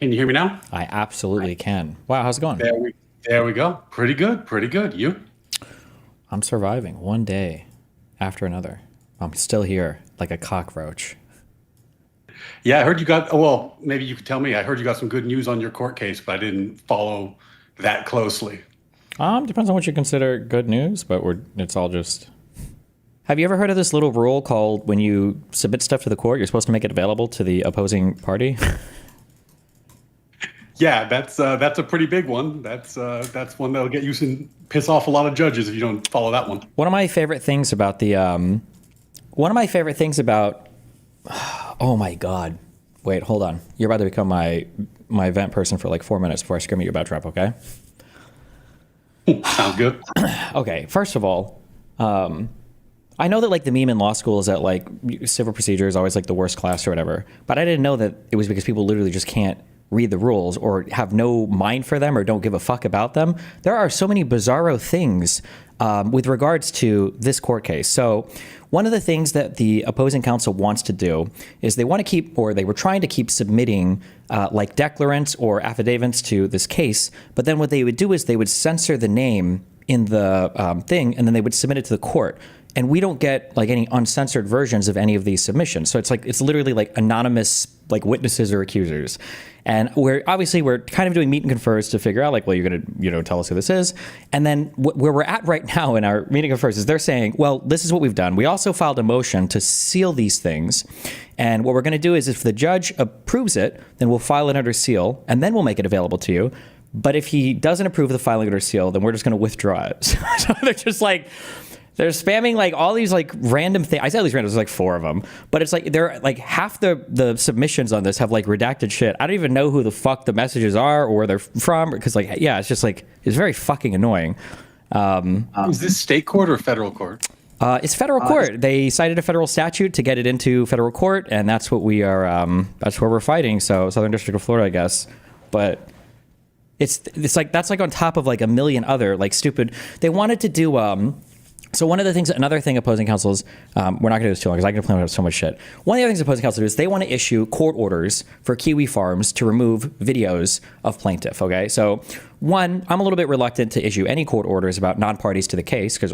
Can you hear me now? I absolutely can. Wow, how's it going? There we go. Pretty good. Pretty good. You? I'm surviving one day after another. I'm still here like a cockroach. Yeah, I heard you got. Well, maybe you could tell me. I heard you got some good news on your court case, but I didn't follow that closely. Depends on what you consider good news, but it's all just. Have you ever heard of this little rule called when you submit stuff to the court, you're supposed to make it available to the opposing party? Yeah, that's a pretty big one. That's one that'll get you and piss off a lot of judges if you don't follow that one. One of my favorite things about oh my God. Wait, hold on. You're about to become my event person for like 4 minutes before I scream at you about Trump, okay? Sounds good. Okay, first of all, I know that like the meme in law school is that like civil procedure is always like the worst class or whatever, but I didn't know that it was because people literally just can't read the rules or have no mind for them or don't give a fuck about them. There are so many bizarro things with regards to this court case. So one of the things that the opposing counsel wants to do is they want to keep, or they were trying to keep submitting like declarants or affidavits to this case. But then what they would do is they would censor the name in the thing, and then they would submit it to the court. And we don't get like any uncensored versions of any of these submissions. So it's literally like anonymous like witnesses or accusers. And we're kind of doing meet and confers to figure out like, well, you're going to, tell us who this is. And then where we're at right now in our meet and confers is they're saying, well, this is what we've done. We also filed a motion to seal these things. And what we're going to do is if the judge approves it, then we'll file it under seal and then we'll make it available to you. But if he doesn't approve the filing under seal, then we're just going to withdraw it. So they're just like, they're spamming like all these like random things. I said these random, there's like 4 of them, but it's like they're like half the submissions on this have like redacted shit. I don't even know who the fuck the messages are or where they're from because like, yeah, it's just like, it's very fucking annoying. Is this state court or federal court? It's federal court. They cited a federal statute to get it into federal court. And that's what we are, that's where we're fighting. So Southern District of Florida, I guess. But it's like, that's like on top of like a million other like stupid, they wanted to do, so one of the things, another thing opposing counsel is, we're not going to do this too long because I can complain about so much shit. One of the other things opposing counsel do is they want to issue court orders for Kiwi Farms to remove videos of plaintiff, okay? So one, I'm a little bit reluctant to issue any court orders about non-parties to the case because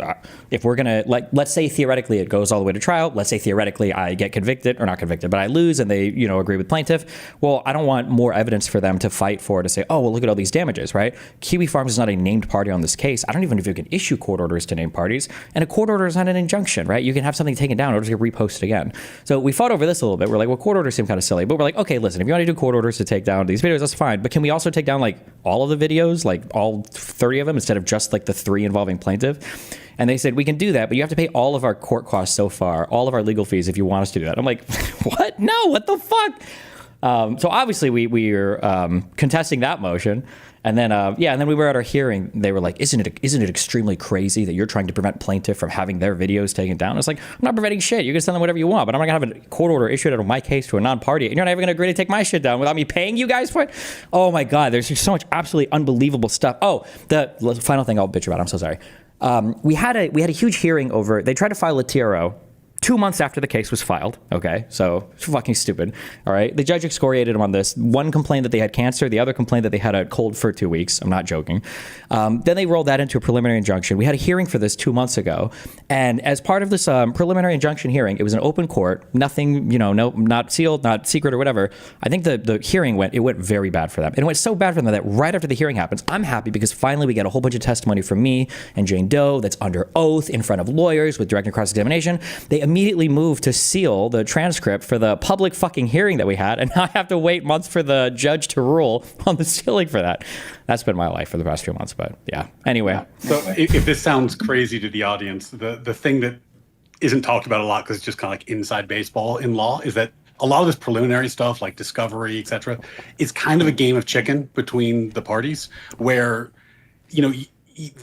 if we're going to, like, let's say theoretically it goes all the way to trial. Let's say theoretically I get convicted, or not convicted, but I lose and they, agree with plaintiff. Well, I don't want more evidence for them to fight for to say, oh, well, look at all these damages, right? Kiwi Farms is not a named party on this case. I don't even know if you can issue court orders to named parties. And a court order is not an injunction, right? You can have something taken down or just get reposted again. So we fought over this a little bit. We're like, well, court orders seem kind of silly, but we're like, okay, listen, if you want to do court orders to take down these videos, that's fine. But can we also take down like all of the videos, like all 30 of them instead of just like the 3 involving plaintiff? And they said, we can do that, but you have to pay all of our court costs so far, all of our legal fees if you want us to do that. I'm like, what? No, what the fuck? So obviously we are contesting that motion. And then, and then we were at our hearing. They were like, isn't it extremely crazy that you're trying to prevent plaintiff from having their videos taken down? It's like, I'm not preventing shit. You can send them whatever you want, but I'm not going to have a court order issued out of my case to a non-party. And you're not even going to agree to take my shit down without me paying you guys for it? Oh my God, there's just so much absolutely unbelievable stuff. Oh, the final thing I'll bitch about, I'm so sorry. We had a huge hearing over, they tried to file a TRO 2 months after the case was filed, okay? So fucking stupid, all right? The judge excoriated him on this. One complained that they had cancer. The other complained that they had a cold for 2 weeks. I'm not joking. Then they rolled that into a preliminary injunction. We had a hearing for this 2 months ago. And as part of this preliminary injunction hearing, it was an open court, nothing, no, not sealed, not secret or whatever. I think the hearing went very bad for them. And it went so bad for them that right after the hearing happens, I'm happy because finally we get a whole bunch of testimony from me and Jane Doe that's under oath in front of lawyers with direct and cross-examination. They immediately moved to seal the transcript for the public fucking hearing that we had, and now I have to wait months for the judge to rule on the sealing for that. That's been my life for the past few months, but yeah. Anyway. Yeah. So if this sounds crazy to the audience, the thing that isn't talked about a lot because it's just kind of like inside baseball in law is that a lot of this preliminary stuff like discovery, et cetera, is kind of a game of chicken between the parties where,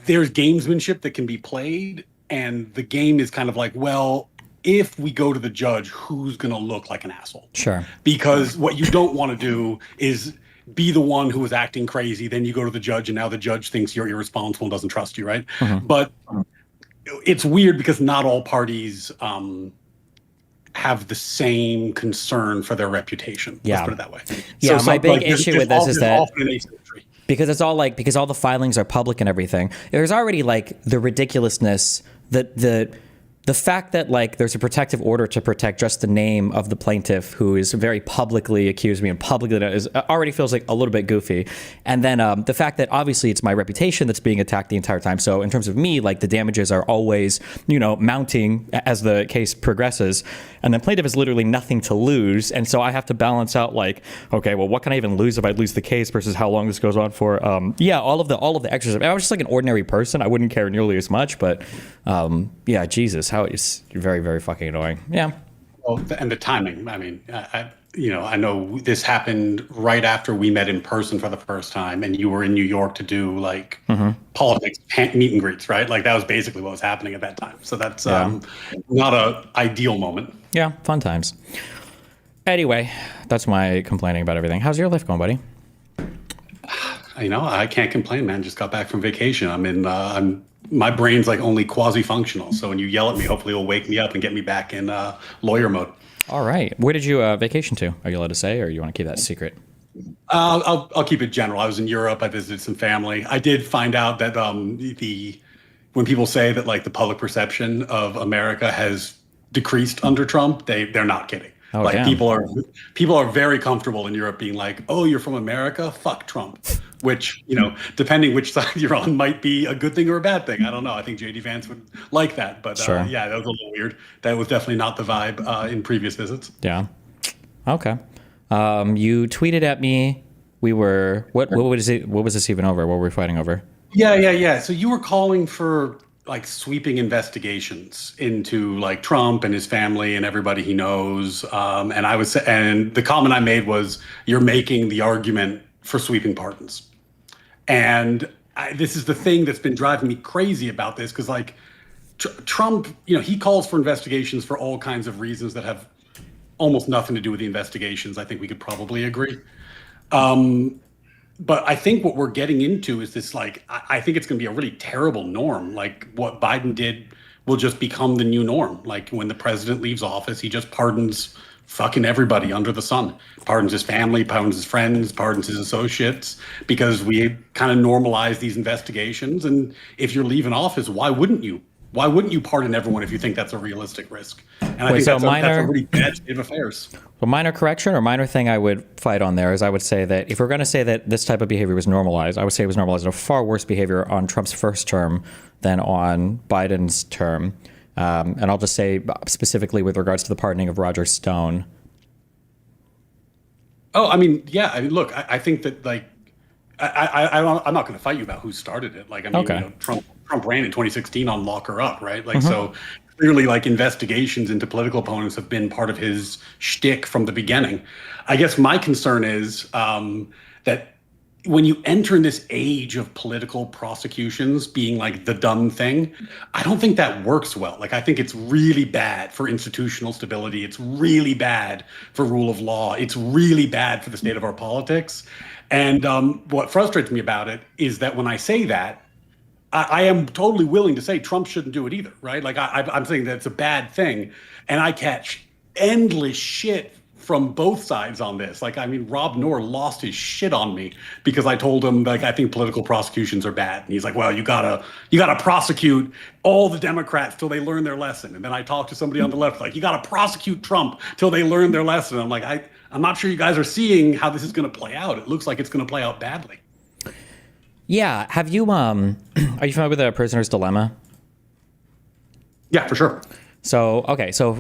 there's gamesmanship that can be played, and the game is kind of like, well, if we go to the judge, who's going to look like an asshole? Sure. Because what you don't want to do is be the one who is acting crazy. Then you go to the judge and now the judge thinks you're irresponsible and doesn't trust you, right? Mm-hmm. But it's weird because not all parties have the same concern for their reputation. Yeah. Let's put it that way. Yeah, my big there's issue with this is that often an asymmetry. because all the filings are public and everything, there's already like the ridiculousness, the fact that like there's a protective order to protect just the name of the plaintiff who is very publicly accused me and publicly is already feels like a little bit goofy. And then the fact that obviously it's my reputation that's being attacked the entire time. So in terms of me, like the damages are always, mounting as the case progresses. And the plaintiff has literally nothing to lose. And so I have to balance out like, okay, well, what can I even lose if I lose the case versus how long this goes on for? All of the extras. I was just like an ordinary person. I wouldn't care nearly as much, but Jesus, how it's very, very fucking annoying. Yeah. Well, and the timing. I mean, I know this happened right after we met in person for the first time, and you were in New York to do like politics meet and greets, right? Like that was basically what was happening at that time. So that's not a ideal moment. Yeah, fun times. Anyway, that's my complaining about everything. How's your life going, buddy? I can't complain, man. Just got back from vacation. My brain's like only quasi-functional. So when you yell at me, hopefully it'll wake me up and get me back in lawyer mode. All right. Where did you vacation to? Are you allowed to say, or you want to keep that secret? I'll keep it general. I was in Europe. I visited some family. I did find out that when people say that like the public perception of America has decreased under Trump, they're not kidding. Oh, like damn. people are very comfortable in Europe being like, oh, you're from America? Fuck Trump. Which, depending which side you're on, might be a good thing or a bad thing. I don't know. I think JD Vance would like that. But Sure. Yeah, that was a little weird. That was definitely not the vibe in previous visits. Yeah. Okay. You tweeted at me. We were what was this even over? What were we fighting over? Yeah. So you were calling for like sweeping investigations into like Trump and his family and everybody he knows. And the comment I made was, you're making the argument for sweeping pardons. And this is the thing that's been driving me crazy about this, because like Trump, he calls for investigations for all kinds of reasons that have almost nothing to do with the investigations. I think we could probably agree. But I think what we're getting into is this, like, I think it's going to be a really terrible norm. Like what Biden did will just become the new norm. Like when the president leaves office, he just pardons fucking everybody under the sun. Pardons his family, pardons his friends, pardons his associates, because we kind of normalize these investigations. And if you're leaving office, why wouldn't you? Why wouldn't you pardon everyone if you think that's a realistic risk? And I think that's a really bad state of affairs. A minor correction or minor thing I would fight on there is I would say that if we're going to say that this type of behavior was normalized, I would say it was normalized in a far worse behavior on Trump's first term than on Biden's term. And I'll just say specifically with regards to the pardoning of Roger Stone. Oh, I mean, yeah. I mean, look, I think that like, I'm not going to fight you about who started it. Like, I mean, okay. Trump ran in 2016 on lock her up, right? Like, so clearly, like investigations into political opponents have been part of his shtick from the beginning. I guess my concern is that when you enter in this age of political prosecutions being like the done thing, I don't think that works well. Like, I think it's really bad for institutional stability. It's really bad for rule of law. It's really bad for the state of our politics. And what frustrates me about it is that when I say that, I am totally willing to say Trump shouldn't do it either, right? Like I'm saying that it's a bad thing, and I catch endless shit from both sides on this. Like, I mean, Rob Noor lost his shit on me because I told him, like, I think political prosecutions are bad. And he's like, well, you gotta prosecute all the Democrats till they learn their lesson. And then I talked to somebody on the left, like, you gotta prosecute Trump till they learn their lesson. I'm like, I'm not sure you guys are seeing how this is gonna play out. It looks like it's gonna play out badly. Yeah. Have you, are you familiar with The Prisoner's Dilemma? Yeah, for sure. So, okay. So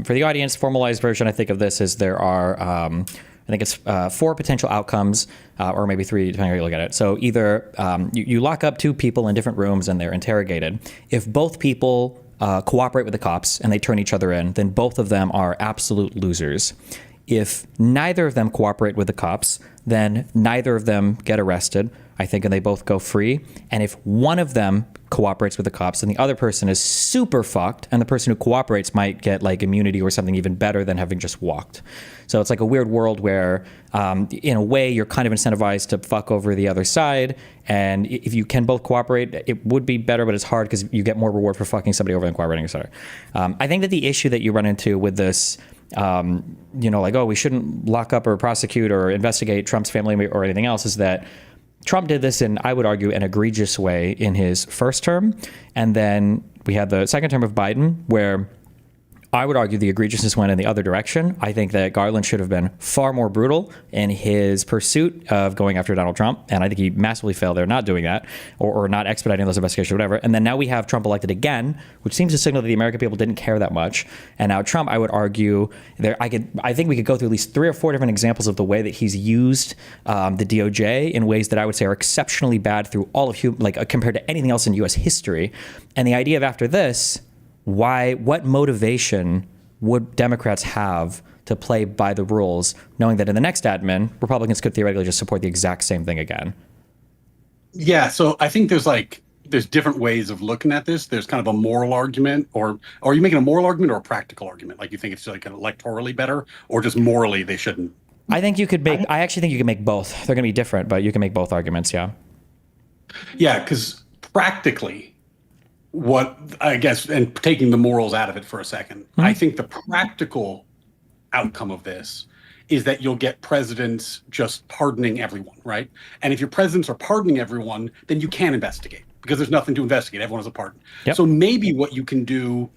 for the audience, formalized version, I think of this as there are, I think it's 4 potential outcomes, or maybe 3, depending on how you look at it. So either you lock up 2 people in different rooms and they're interrogated. If both people cooperate with the cops and they turn each other in, then both of them are absolute losers. If neither of them cooperate with the cops, then neither of them get arrested, I think, and they both go free. And if one of them cooperates with the cops, and the other person is super fucked, and the person who cooperates might get like immunity or something even better than having just walked. So it's like a weird world where, in a way, you're kind of incentivized to fuck over the other side, and if you can both cooperate, it would be better, but it's hard because you get more reward for fucking somebody over than cooperating, etc. I think that the issue that you run into with this, like, oh, we shouldn't lock up or prosecute or investigate Trump's family or anything else, is that Trump did this in, I would argue, an egregious way in his first term. And then we had the second term of Biden, where I would argue the egregiousness went in the other direction. I think that Garland should have been far more brutal in his pursuit of going after Donald Trump. And I think he massively failed there not doing that or not expediting those investigations or whatever. And then now we have Trump elected again, which seems to signal that the American people didn't care that much. And now Trump, I would argue, I think we could go through at least 3 or 4 different examples of the way that he's used the DOJ in ways that I would say are exceptionally bad through all of compared to anything else in U.S. history. And the idea of after this, what motivation would Democrats have to play by the rules, knowing that in the next admin, Republicans could theoretically just support the exact same thing again? Yeah, so I think there's different ways of looking at this. There's kind of a moral argument, or are you making a moral argument or a practical argument? Like you think it's like electorally better, or just morally they shouldn't? I actually think you can make both. They're going to be different, but you can make both arguments, yeah. Yeah, because practically, what I guess, and taking the morals out of it for a second, I think the practical outcome of this is that you'll get presidents just pardoning everyone, right? And if your presidents are pardoning everyone, then you can't investigate because there's nothing to investigate. Everyone has a pardon. Yep. So maybe what you can do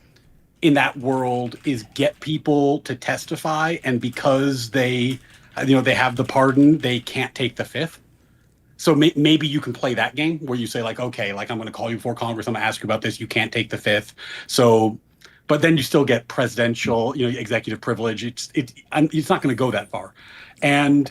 in that world is get people to testify, and because they have the pardon, they can't take the fifth. So maybe you can play that game where you say like, okay, like I'm going to call you before Congress. I'm going to ask you about this. You can't take the fifth. So, but then you still get presidential, executive privilege. It's not going to go that far. And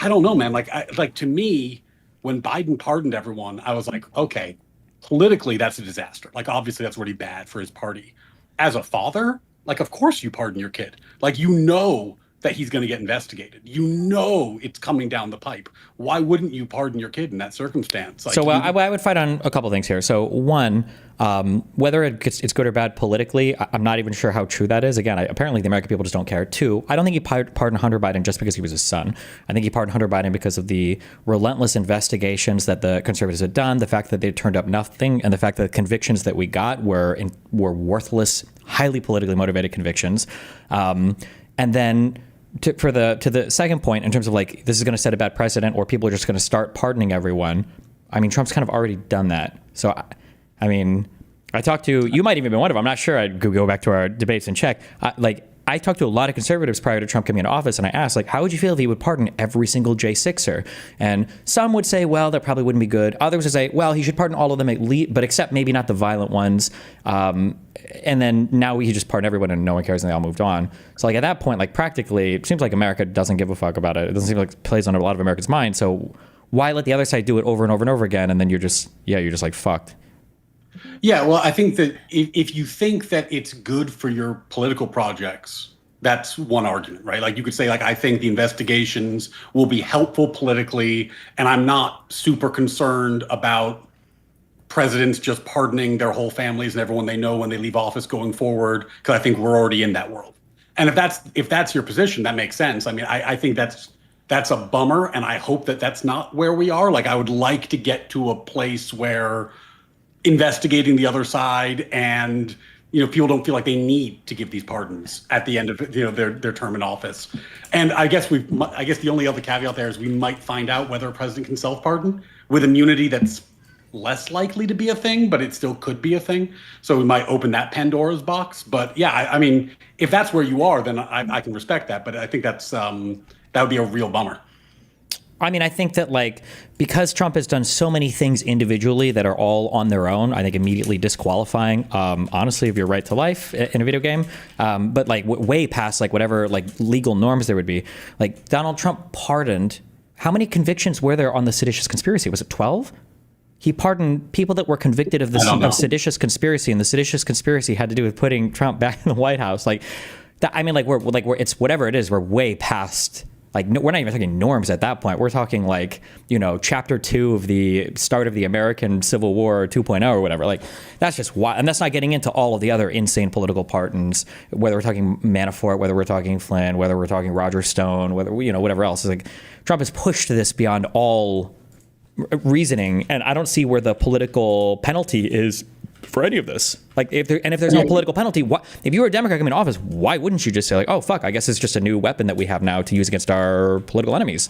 I don't know, man. Like to me, when Biden pardoned everyone, I was like, okay, politically that's a disaster. Like obviously that's really bad for his party. As a father, like of course you pardon your kid. Like that he's going to get investigated. It's coming down the pipe. Why wouldn't you pardon your kid in that circumstance? I would fight on a couple things here. So one, whether it's good or bad politically, I'm not even sure how true that is. Again, apparently the American people just don't care. Two, I don't think he pardoned Hunter Biden just because he was his son. I think he pardoned Hunter Biden because of the relentless investigations that the conservatives had done, the fact that they turned up nothing, and the fact that the convictions that we got were worthless, highly politically motivated convictions. And then to the second point, in terms of like, this is going to set a bad precedent or people are just going to start pardoning everyone. I mean, Trump's kind of already done that. So, I mean, I talked to, you might even be one of them. I'm not sure. I'd go back to our debates and check. I talked to a lot of conservatives prior to Trump coming into office, and I asked, like, how would you feel if he would pardon every single J6er? And some would say, well, that probably wouldn't be good. Others would say, well, he should pardon all of them, but except maybe not the violent ones. And then now he just pardoned everyone and no one cares and they all moved on. So like at that point, like practically, it seems like America doesn't give a fuck about it. It doesn't seem like it plays on a lot of Americans' minds. So why let the other side do it over and over and over again? And then you're just like fucked. Yeah, well, I think that if you think that it's good for your political projects, that's one argument, right? Like you could say, like, I think the investigations will be helpful politically, and I'm not super concerned about presidents just pardoning their whole families and everyone they know when they leave office going forward, because I think we're already in that world. And if that's your position, that makes sense. I mean, I think that's a bummer, and I hope that that's not where we are. Like, I would like to get to a place where investigating the other side and people don't feel like they need to give these pardons at the end of their term in office. And I guess the only other caveat there is we might find out whether a president can self-pardon with immunity. That's less likely to be a thing, but it still could be a thing. So we might open that Pandora's box. But yeah, I mean, if that's where you are, then I can respect that. But I think that would be a real bummer. I mean, I think that because Trump has done so many things individually that are all on their own, I think immediately disqualifying, honestly, of your right to life in a video game. But way past whatever legal norms there would be. Like Donald Trump pardoned, how many convictions were there on the seditious conspiracy? Was it 12? He pardoned people that were convicted of seditious conspiracy, and the seditious conspiracy had to do with putting Trump back in the White House. It's whatever it is, we're way past like, no, we're not even talking norms at that point. We're talking like, chapter 2 of the start of the American Civil War 2.0 or whatever. Like, that's just why. And that's not getting into all of the other insane political pardons, whether we're talking Manafort, whether we're talking Flynn, whether we're talking Roger Stone, whether, whatever else. It's like Trump has pushed this beyond all reasoning. And I don't see where the political penalty is for any of this. Like, if there's no political penalty, if you were a Democrat coming into office, why wouldn't you just say like, oh fuck, I guess it's just a new weapon that we have now to use against our political enemies?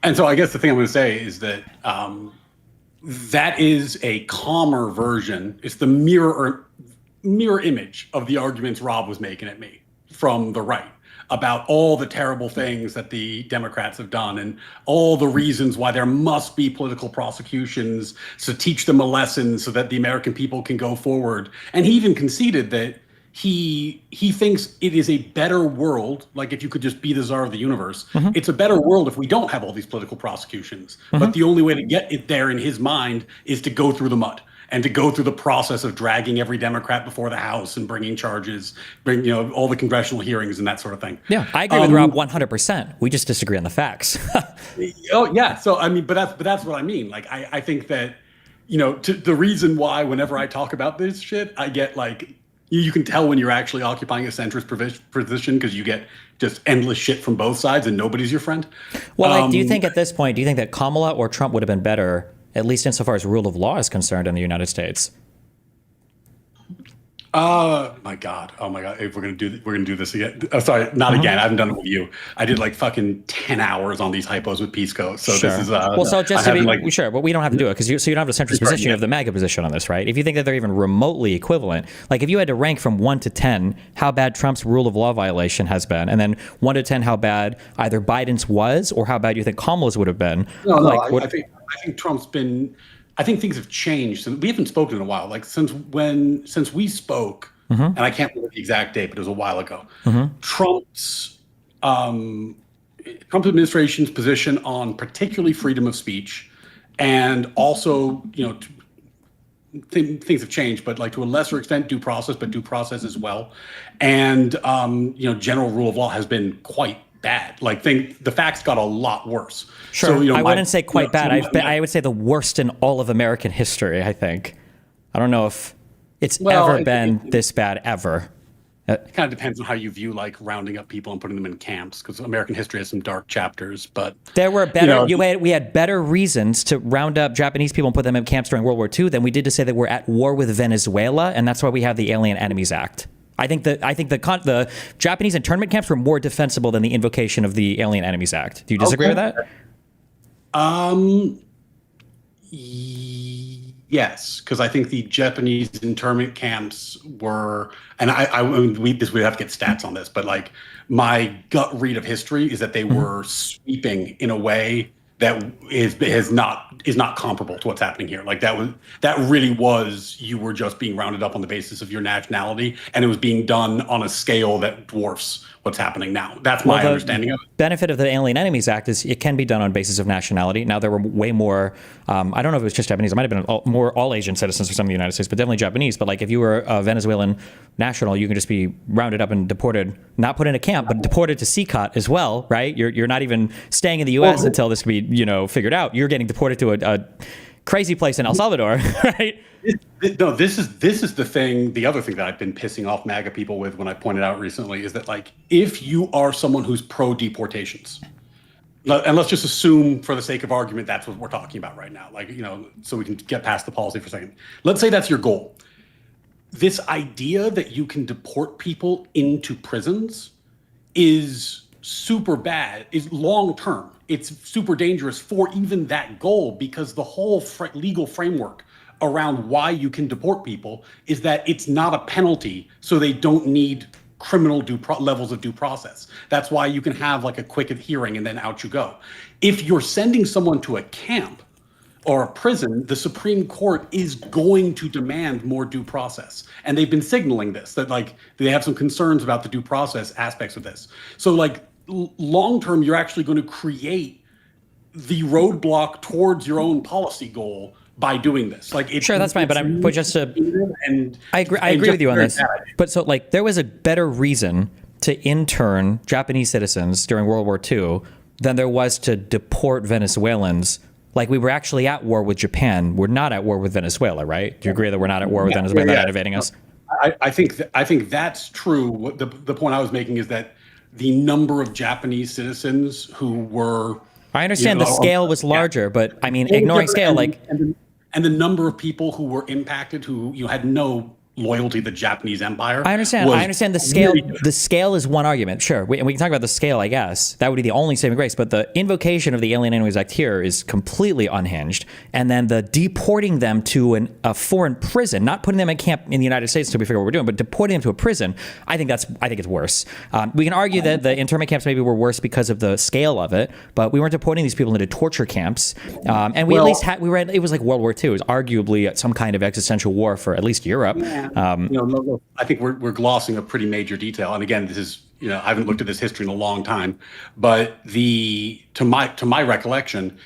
And so I guess the thing I'm going to say is that that is a calmer version. It's the mirror image of the arguments Rob was making at me from the right about all the terrible things that the Democrats have done and all the reasons why there must be political prosecutions to teach them a lesson so that the American people can go forward. And he even conceded that he thinks it is a better world, like if you could just be the czar of the universe, it's a better world if we don't have all these political prosecutions. But the only way to get it there in his mind is to go through the mud and to go through the process of dragging every Democrat before the House and bringing charges, all the congressional hearings and that sort of thing. Yeah, I agree with Rob 100%. We just disagree on the facts. Oh yeah, so I mean, but that's what I mean. Like I think that the reason why whenever I talk about this shit, I get like you can tell when you're actually occupying a centrist position because you get just endless shit from both sides and nobody's your friend. Well, do you think at this point, do you think that Kamala or Trump would have been better, at least insofar as rule of law is concerned in the United States? My God. Oh my God. If we're gonna do this again. Oh, sorry, not again. I haven't done it with you. I did like fucking 10 hours on these hypos with Pisco. So sure. This is well. So just to be sure, but we don't have to do it because you don't have the centrist position. You have the MAGA position on this, right? If you think that they're even remotely equivalent, like if you had to rank from 1 to 10 how bad Trump's rule of law violation has been, and then 1 to 10 how bad either Biden's was or how bad you think Kamala's would have been. No, I think Trump's been. I think things have changed. We haven't spoken in a while. Like since we spoke, and I can't remember the exact date, but it was a while ago. Trump's administration's position on particularly freedom of speech, and also things have changed, but like to a lesser extent due process, but due process as well, and general rule of law has been quite bad. Like the facts got a lot worse. Sure, so, I wouldn't say quite bad. I would say the worst in all of American history. I think. I don't know if it's ever been this bad ever. It kind of depends on how you view like rounding up people and putting them in camps, because American history has some dark chapters. But there were better. We had better reasons to round up Japanese people and put them in camps during World War II than we did to say that we're at war with Venezuela, and that's why we have the Alien Enemies Act. I think the Japanese internment camps were more defensible than the invocation of the Alien Enemies Act. Do you disagree with that? Yes, because I think the Japanese internment camps were, and we have to get stats on this, but like my gut read of history is that they were sweeping in a way that is not comparable to what's happening here. Like that really was, you were just being rounded up on the basis of your nationality, and it was being done on a scale that dwarfs what's happening now. That's my understanding of it. Benefit of the Alien Enemies Act is it can be done on basis of nationality. Now there were way more. I don't know if it was just Japanese. It might have been more all Asian citizens for some of the United States, but definitely Japanese. But like if you were a Venezuelan national, you can just be rounded up and deported, not put in a camp, but deported to CCOT as well, right? You're not even staying in the U.S. until this can be figured out. You're getting deported to a crazy place in El Salvador, right? No, this is the thing. The other thing that I've been pissing off MAGA people with when I pointed out recently is that like if you are someone who's pro deportations, and let's just assume for the sake of argument that's what we're talking about right now, like so we can get past the policy for a second. Let's say that's your goal. This idea that you can deport people into prisons is super bad, is long term. It's super dangerous for even that goal, because the whole legal framework around why you can deport people is that it's not a penalty, so they don't need criminal levels of due process. That's why you can have like a quick hearing and then out you go. If you're sending someone to a camp or a prison, the Supreme Court is going to demand more due process. And they've been signaling this, that like they have some concerns about the due process aspects of this. So like long term, you're actually going to create the roadblock towards your own policy goal by doing this. Like sure, that's fine, but I agree with you on this. But so like there was a better reason to intern Japanese citizens during World War II than there was to deport Venezuelans. Like, we were actually at war with Japan. We're not at war with Venezuela, right? Do you agree that we're not at war with Venezuela? They're not invading us? I think that's true. The point I was making is that the number of Japanese citizens who were... I understand the scale was larger, but I mean, ignoring scale, and the number of people who were impacted who had no loyalty to the Japanese Empire. I understand the scale. The scale is one argument, sure. We can talk about the scale, I guess. That would be the only saving grace. But the invocation of the Alien Enemies Act here is completely unhinged. And then the deporting them to a foreign prison, not putting them in camp in the United States until we figure out what we're doing, but deporting them to a prison, I think it's worse. We can argue that the internment camps maybe were worse because of the scale of it, but we weren't deporting these people into torture camps. And we at least had, it was like World War II. It was arguably some kind of existential war for at least Europe. Yeah. I think we're glossing a pretty major detail. And again, this is, I haven't looked at this history in a long time, but to my recollection,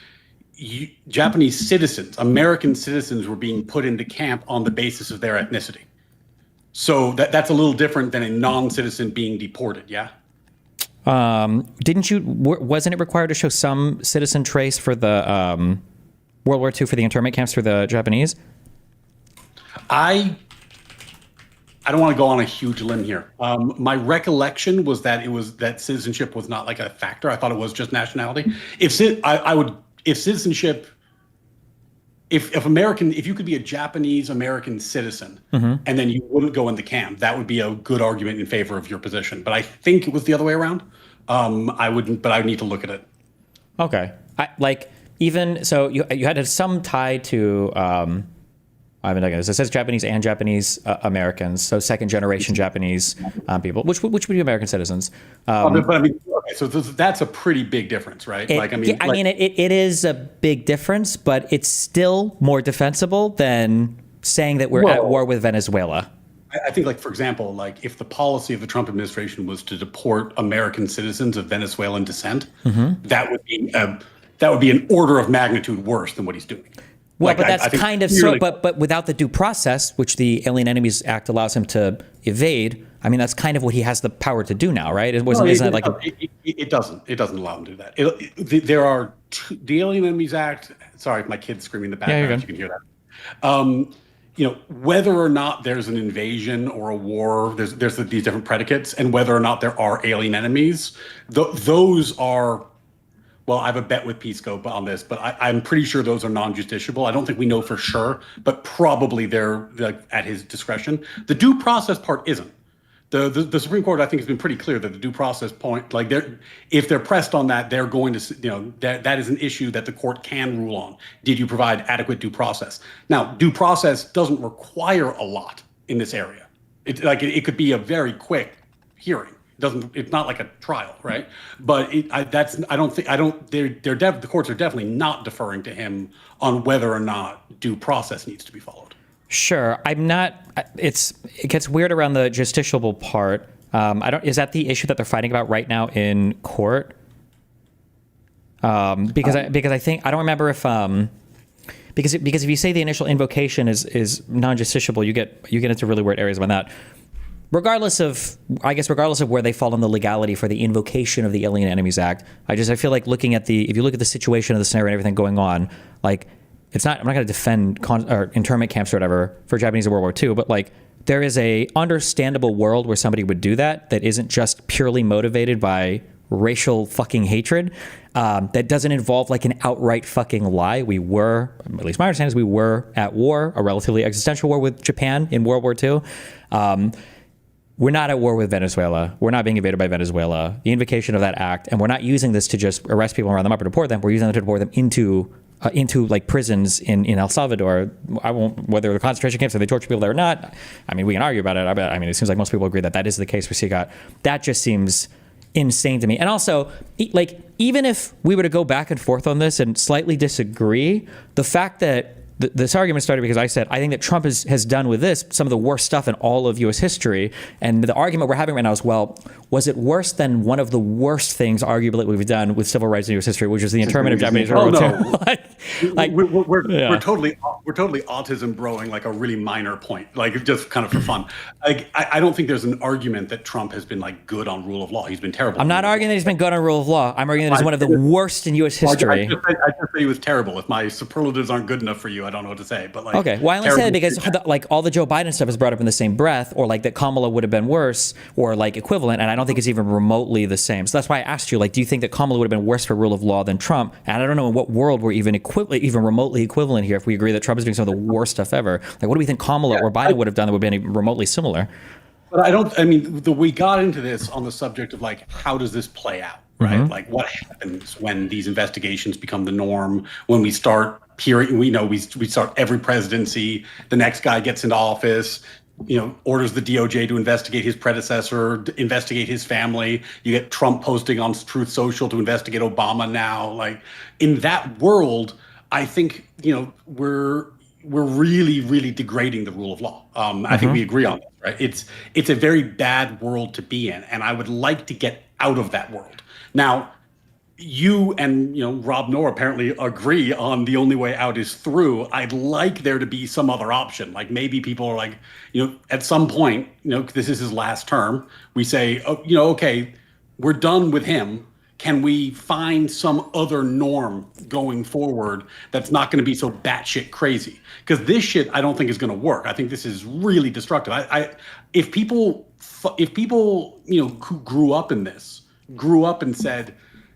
Japanese citizens, American citizens, were being put into camp on the basis of their ethnicity. So that's a little different than a non-citizen being deported. Yeah. Wasn't it required to show some citizen trace for the World War II for the internment camps for the Japanese? I don't want to go on a huge limb here. My recollection was that that citizenship was not like a factor. I thought it was just nationality. If you could be a Japanese American citizen and then you wouldn't go into camp, that would be a good argument in favor of your position. But I think it was the other way around. I wouldn't, but I would need to look at it. Okay. You had some tie to. It says Japanese and Japanese Americans, so second generation Japanese people, which would be American citizens. But I mean, okay, so that's a pretty big difference, right? It is a big difference, but it's still more defensible than saying that we're at war with Venezuela. I think, for example, if the policy of the Trump administration was to deport American citizens of Venezuelan descent, that would be an order of magnitude worse than what he's doing. Well, but that's but without the due process, which the Alien Enemies Act allows him to evade, I mean, that's kind of what he has the power to do now, right? It doesn't allow him to do that. There are the Alien Enemies Act. Sorry, my kid's screaming in the background. You can hear that. Whether or not there's an invasion or a war, there's these different predicates, and whether or not there are alien enemies, those are. Well, I have a bet with Pisco on this, but I'm pretty sure those are non-justiciable. I don't think we know for sure, but probably they're at his discretion. The due process part isn't. The Supreme Court, I think, has been pretty clear that the due process point, if they're pressed on that, they're going to, that is an issue that the court can rule on. Did you provide adequate due process? Now, due process doesn't require a lot in this area. It could be a very quick hearing. It's not like a trial, right? But the courts are definitely not deferring to him on whether or not due process needs to be followed. Sure, I'm not. It gets weird around the justiciable part. Is that the issue that they're fighting about right now in court? Because I think I don't remember if because if you say the initial invocation is non-justiciable, you get into really weird areas about that. Regardless of where they fall on the legality for the invocation of the Alien Enemies Act, I feel like if you look at the situation of the scenario and everything going on, I'm not going to defend internment camps or whatever for Japanese in World War II, but there is a understandable world where somebody would do that isn't just purely motivated by racial fucking hatred, that doesn't involve an outright fucking lie. We were, at least my understanding is we were at war, a relatively existential war with Japan in World War II. We're not at war with Venezuela. We're not being invaded by Venezuela. The invocation of that act, and we're not using this to just arrest people and round them up or deport them. We're using it to deport them into prisons in El Salvador. Whether the concentration camps or they torture people there or not. I mean, we can argue about it. It seems like most people agree that is the case for Sigat. That just seems insane to me. And also, even if we were to go back and forth on this and slightly disagree, the fact that this argument started because I said, I think that Trump has done with this some of the worst stuff in all of U.S. history. And the argument we're having right now is, well, was it worse than one of the worst things, arguably, that we've done with civil rights in U.S. history, which is the internment of Japanese? We're totally we're totally autism broing like a really minor point, like just kind of for fun. Like I don't think there's an argument that Trump has been like good on rule of law. He's been terrible. I'm not arguing that he's been good on rule of law. I'm arguing that he's one of the worst in U.S. history. I just say he was terrible. If my superlatives aren't good enough for you, I don't know what to say. But like, okay, well, I only say that because like all the Joe Biden stuff is brought up in the same breath, or like that Kamala would have been worse, or like equivalent, and I don't think it's even remotely the same. So that's why I asked you, like, do you think that Kamala would have been worse for rule of law than Trump? And I don't know in what world we're even remotely equivalent here if we agree that Trump is doing some of the worst stuff ever. Like, what do we think Kamala or Biden would have done that would have been remotely similar? But I mean, we got into this on the subject of like, how does this play out, right? Mm-hmm. Like, what happens when these investigations become the norm, when we start hearing, we start every presidency, the next guy gets into office, orders the DOJ to investigate his predecessor, investigate his family. You get Trump posting on Truth Social to investigate Obama now. Like, in that world, I think, we're really, really degrading the rule of law. I think we agree on that, right? It's a very bad world to be in, and I would like to get out of that world. Now, you and Rob Noor apparently agree on the only way out is through. I'd like there to be some other option. Like maybe people are like, at some point, this is his last term. We say, okay, we're done with him. Can we find some other norm going forward that's not going to be so batshit crazy? Because this shit, I don't think is going to work. I think this is really destructive. If people, who grew up in this, grew up and said,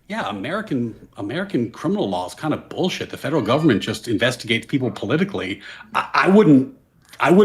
yeah, American criminal law is kind of bullshit. The federal government just investigates people politically. I wouldn't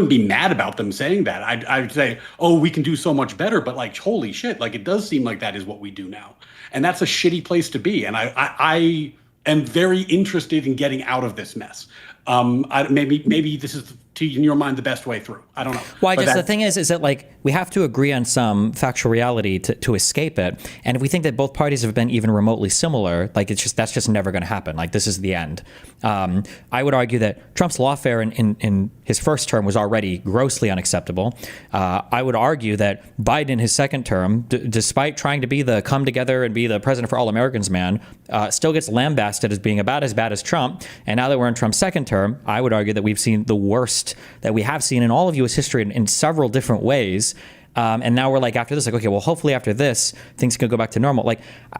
be mad about them saying that. I'd say, oh, we can do so much better. But like, holy shit, like it does seem like that is what we do now. And that's a shitty place to be. And I am very interested in getting out of this mess. Maybe this is, in your mind, the best way through. I don't know. Well, the thing is that like we have to agree on some factual reality to escape it. And if we think that both parties have been even remotely similar, like that's just never going to happen. Like this is the end. I would argue that Trump's lawfare in his first term was already grossly unacceptable. I would argue that Biden in his second term, despite trying to be the come together and be the president for all Americans man, still gets lambasted as being about as bad as Trump. And now that we're in Trump's second term, I would argue that we've seen the worst that we have seen in all of U.S. history in several different ways. And now we're like, after this, like, okay, well, hopefully after this, things can go back to normal.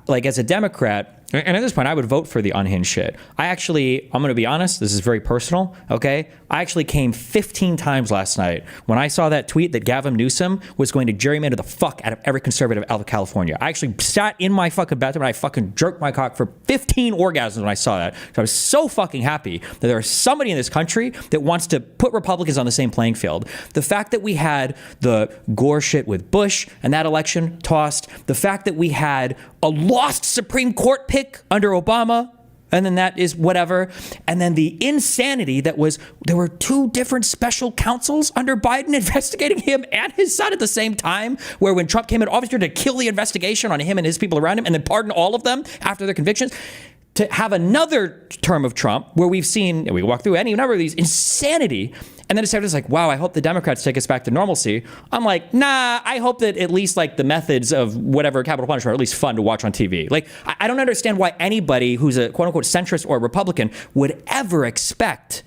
Like as a Democrat, and at this point, I would vote for the unhinged shit. I'm going to be honest, this is very personal, okay? I actually came 15 times last night when I saw that tweet that Gavin Newsom was going to gerrymander the fuck out of every conservative out of California. I actually sat in my fucking bathroom and I fucking jerked my cock for 15 orgasms when I saw that. So I was so fucking happy that there is somebody in this country that wants to put Republicans on the same playing field. The fact that we had the Gore shit with Bush and that election tossed, the fact that we had a lost Supreme Court pick under Obama, and then that is whatever. And then the insanity that was, there were two different special counsels under Biden investigating him and his son at the same time, where when Trump came in office to kill the investigation on him and his people around him and then pardon all of them after their convictions. To have another term of Trump where we've seen, and we walk through any number of these, insanity. And then it's like, wow, I hope the Democrats take us back to normalcy. I'm like, nah, I hope that at least like the methods of whatever capital punishment are at least fun to watch on TV. Like, I don't understand why anybody who's a quote unquote centrist or Republican would ever expect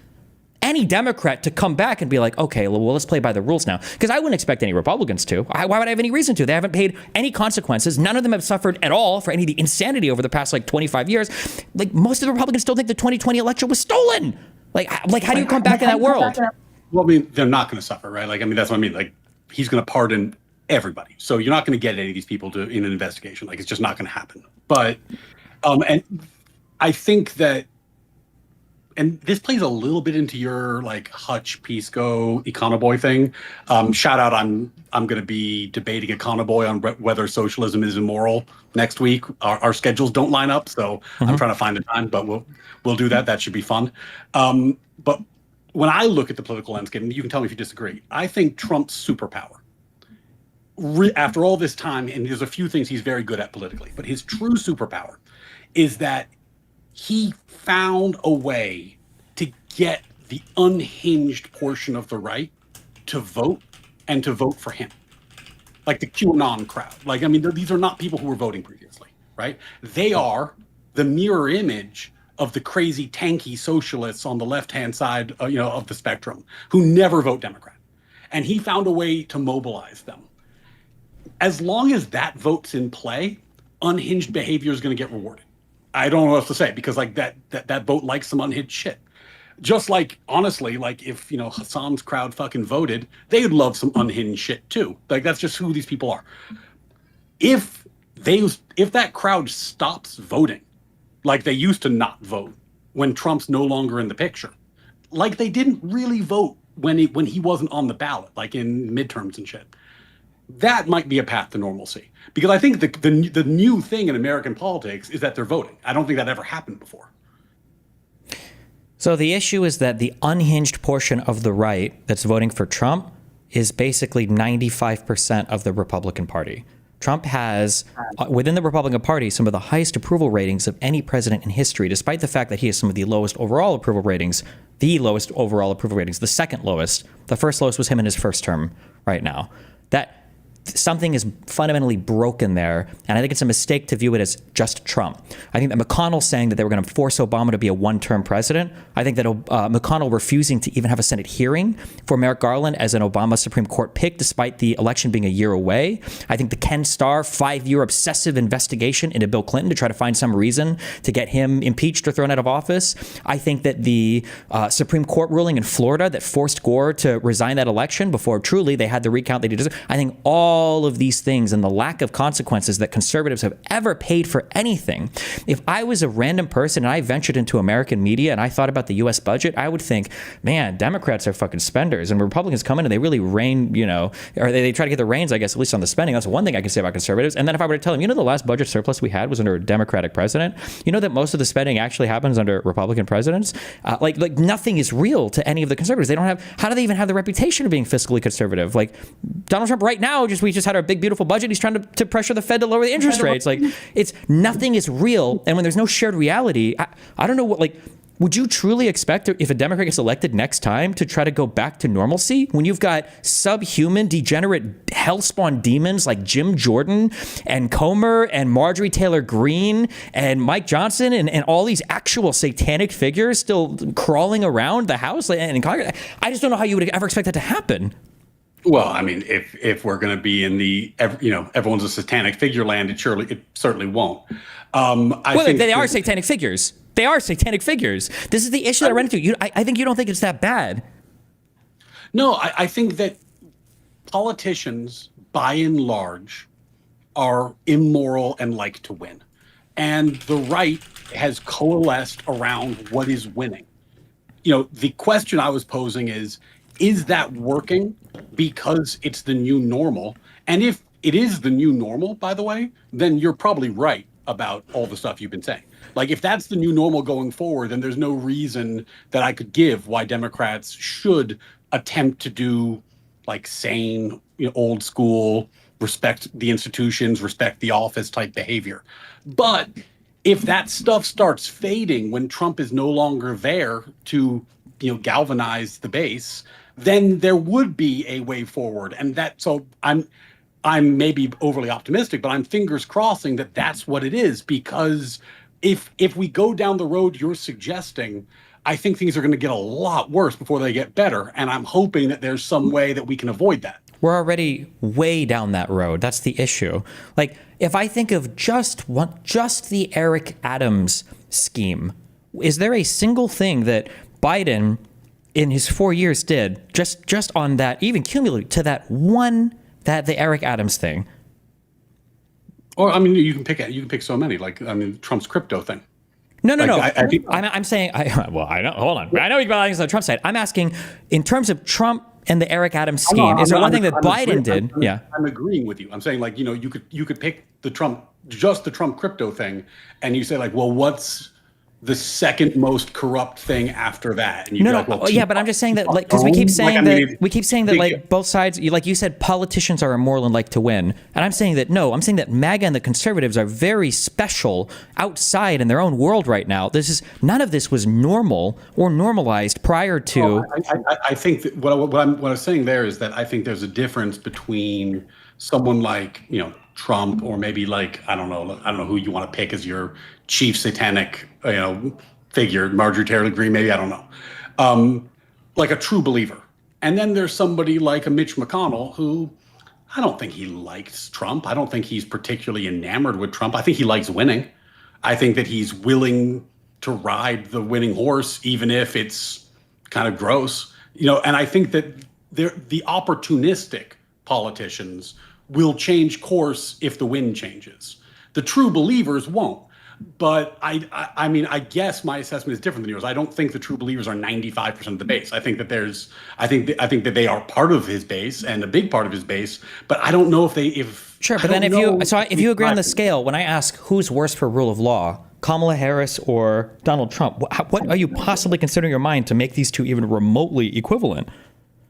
any Democrat to come back and be like, okay, well, let's play by the rules now. Because I wouldn't expect any Republicans to. Why would I have any reason to? They haven't paid any consequences. None of them have suffered at all for any of the insanity over the past like 25 years. Like most of the Republicans still think the 2020 election was stolen. Like how do you come back in that world? Well, I mean, they're not going to suffer, right? Like, I mean, that's what I mean. Like, he's going to pardon everybody. So you're not going to get any of these people in an investigation. Like, it's just not going to happen. But, and I think that, and this plays a little bit into your like Hutch, Pisco, Econoboy thing. Shout out, I'm going to be debating Econoboy on whether socialism is immoral next week. Our schedules don't line up, so I'm trying to find a time, but we'll do that. That should be fun. But when I look at the political landscape, and you can tell me if you disagree, I think Trump's superpower, after all this time, and there's a few things he's very good at politically, but his true superpower is that he found a way to get the unhinged portion of the right to vote and to vote for him. Like the QAnon crowd. Like, I mean, these are not people who were voting previously, right? They are the mirror image of the crazy tanky socialists on the left-hand side, of the spectrum who never vote Democrat. And he found a way to mobilize them. As long as that vote's in play, unhinged behavior is going to get rewarded. I don't know what else to say, because like that vote likes some unhinged shit. Just like, honestly, like if, Hassan's crowd fucking voted, they'd love some unhinged shit too. Like that's just who these people are. If that crowd stops voting, like they used to not vote when Trump's no longer in the picture, like they didn't really vote when he wasn't on the ballot, like in midterms and shit, that might be a path to normalcy. Because I think the new thing in American politics is that they're voting. I don't think that ever happened before. So the issue is that the unhinged portion of the right that's voting for Trump is basically 95% of the Republican Party. Trump has, within the Republican Party, some of the highest approval ratings of any president in history, despite the fact that he has some of the lowest overall approval ratings, the second lowest. The first lowest was him in his first term right now. That something is fundamentally broken there, and I think it's a mistake to view it as just Trump. I think that McConnell saying that they were going to force Obama to be a one-term president, I think that McConnell refusing to even have a Senate hearing for Merrick Garland as an Obama Supreme Court pick, despite the election being a year away. I think the Ken Starr 5-year obsessive investigation into Bill Clinton to try to find some reason to get him impeached or thrown out of office. I think that the Supreme Court ruling in Florida that forced Gore to resign that election before truly they had the recount they deserved. I think all of these things and the lack of consequences that conservatives have ever paid for anything. If I was a random person and I ventured into American media and I thought about the U.S. budget, I would think, man, Democrats are fucking spenders, and Republicans come in and they really rein, or they try to get the reins, I guess, at least on the spending. That's one thing I can say about conservatives. And then if I were to tell them, the last budget surplus we had was under a Democratic president, that most of the spending actually happens under Republican presidents. Like nothing is real to any of the conservatives. They don't have, how do they even have the reputation of being fiscally conservative? Like Donald Trump right now, we just had our big, beautiful budget. He's trying to pressure the Fed to lower the interest rates. Like nothing is real. And when there's no shared reality, I don't know what, would you truly expect if a Democrat gets elected next time to try to go back to normalcy when you've got subhuman, degenerate, hellspawn demons like Jim Jordan and Comer and Marjorie Taylor Greene and Mike Johnson and all these actual satanic figures still crawling around the House and in Congress? I just don't know how you would ever expect that to happen. Well, I mean, if we're going to be in the, everyone's a satanic figure land, it certainly won't. I think they are satanic figures. They are satanic figures. This is the issue that I run into. I think you don't think it's that bad. No, I think that politicians, by and large, are immoral and like to win. And the right has coalesced around what is winning. The question I was posing is that working because it's the new normal? And if it is the new normal, by the way, then you're probably right about all the stuff you've been saying. Like, if that's the new normal going forward, then there's no reason that I could give why Democrats should attempt to do like sane, old school, respect the institutions, respect the office type behavior. But if that stuff starts fading when Trump is no longer there to, galvanize the base, then there would be a way forward. And so I'm maybe overly optimistic, but I'm fingers crossing that that's what it is, because if we go down the road you're suggesting, I think things are going to get a lot worse before they get better. And I'm hoping that there's some way that we can avoid that. We're already way down that road. That's the issue. Like, if I think of just the Eric Adams scheme, is there a single thing that Biden in his 4 years did just on that, even cumulatively to the Eric Adams thing? Or, I mean, you can pick so many, Trump's crypto thing. No. I'm saying, I know, hold on. I know you got things on the Trump side. I'm asking, in terms of Trump and the Eric Adams scheme, is there one thing that Biden did? Yeah. I'm agreeing with you. I'm saying, you could pick the Trump crypto thing, and you say, well, what's the second most corrupt thing after that? And but I'm just saying that, because we keep saying that both sides, like you said, politicians are immoral and like to win. And I'm saying that, no, I'm saying that MAGA and the conservatives are very special outside in their own world right now. None of this was normal or normalized prior to. I think that what I'm saying there is that I think there's a difference between someone like, Trump, or maybe I don't know who you want to pick as your chief satanic, figure, Marjorie Taylor Greene, maybe, I don't know, like a true believer. And then there's somebody like a Mitch McConnell who, I don't think he likes Trump. I don't think he's particularly enamored with Trump. I think he likes winning. I think that he's willing to ride the winning horse, even if it's kind of gross, and I think that the opportunistic politicians will change course if the wind changes. The true believers won't. But I mean, I guess my assessment is different than yours. I don't think the true believers are 95% of the base. I think that I think that they are part of his base and a big part of his base. But I don't know if sure. But then if you agree on the scale, when I ask who's worse for rule of law, Kamala Harris or Donald Trump, what are you possibly considering in your mind to make these two even remotely equivalent?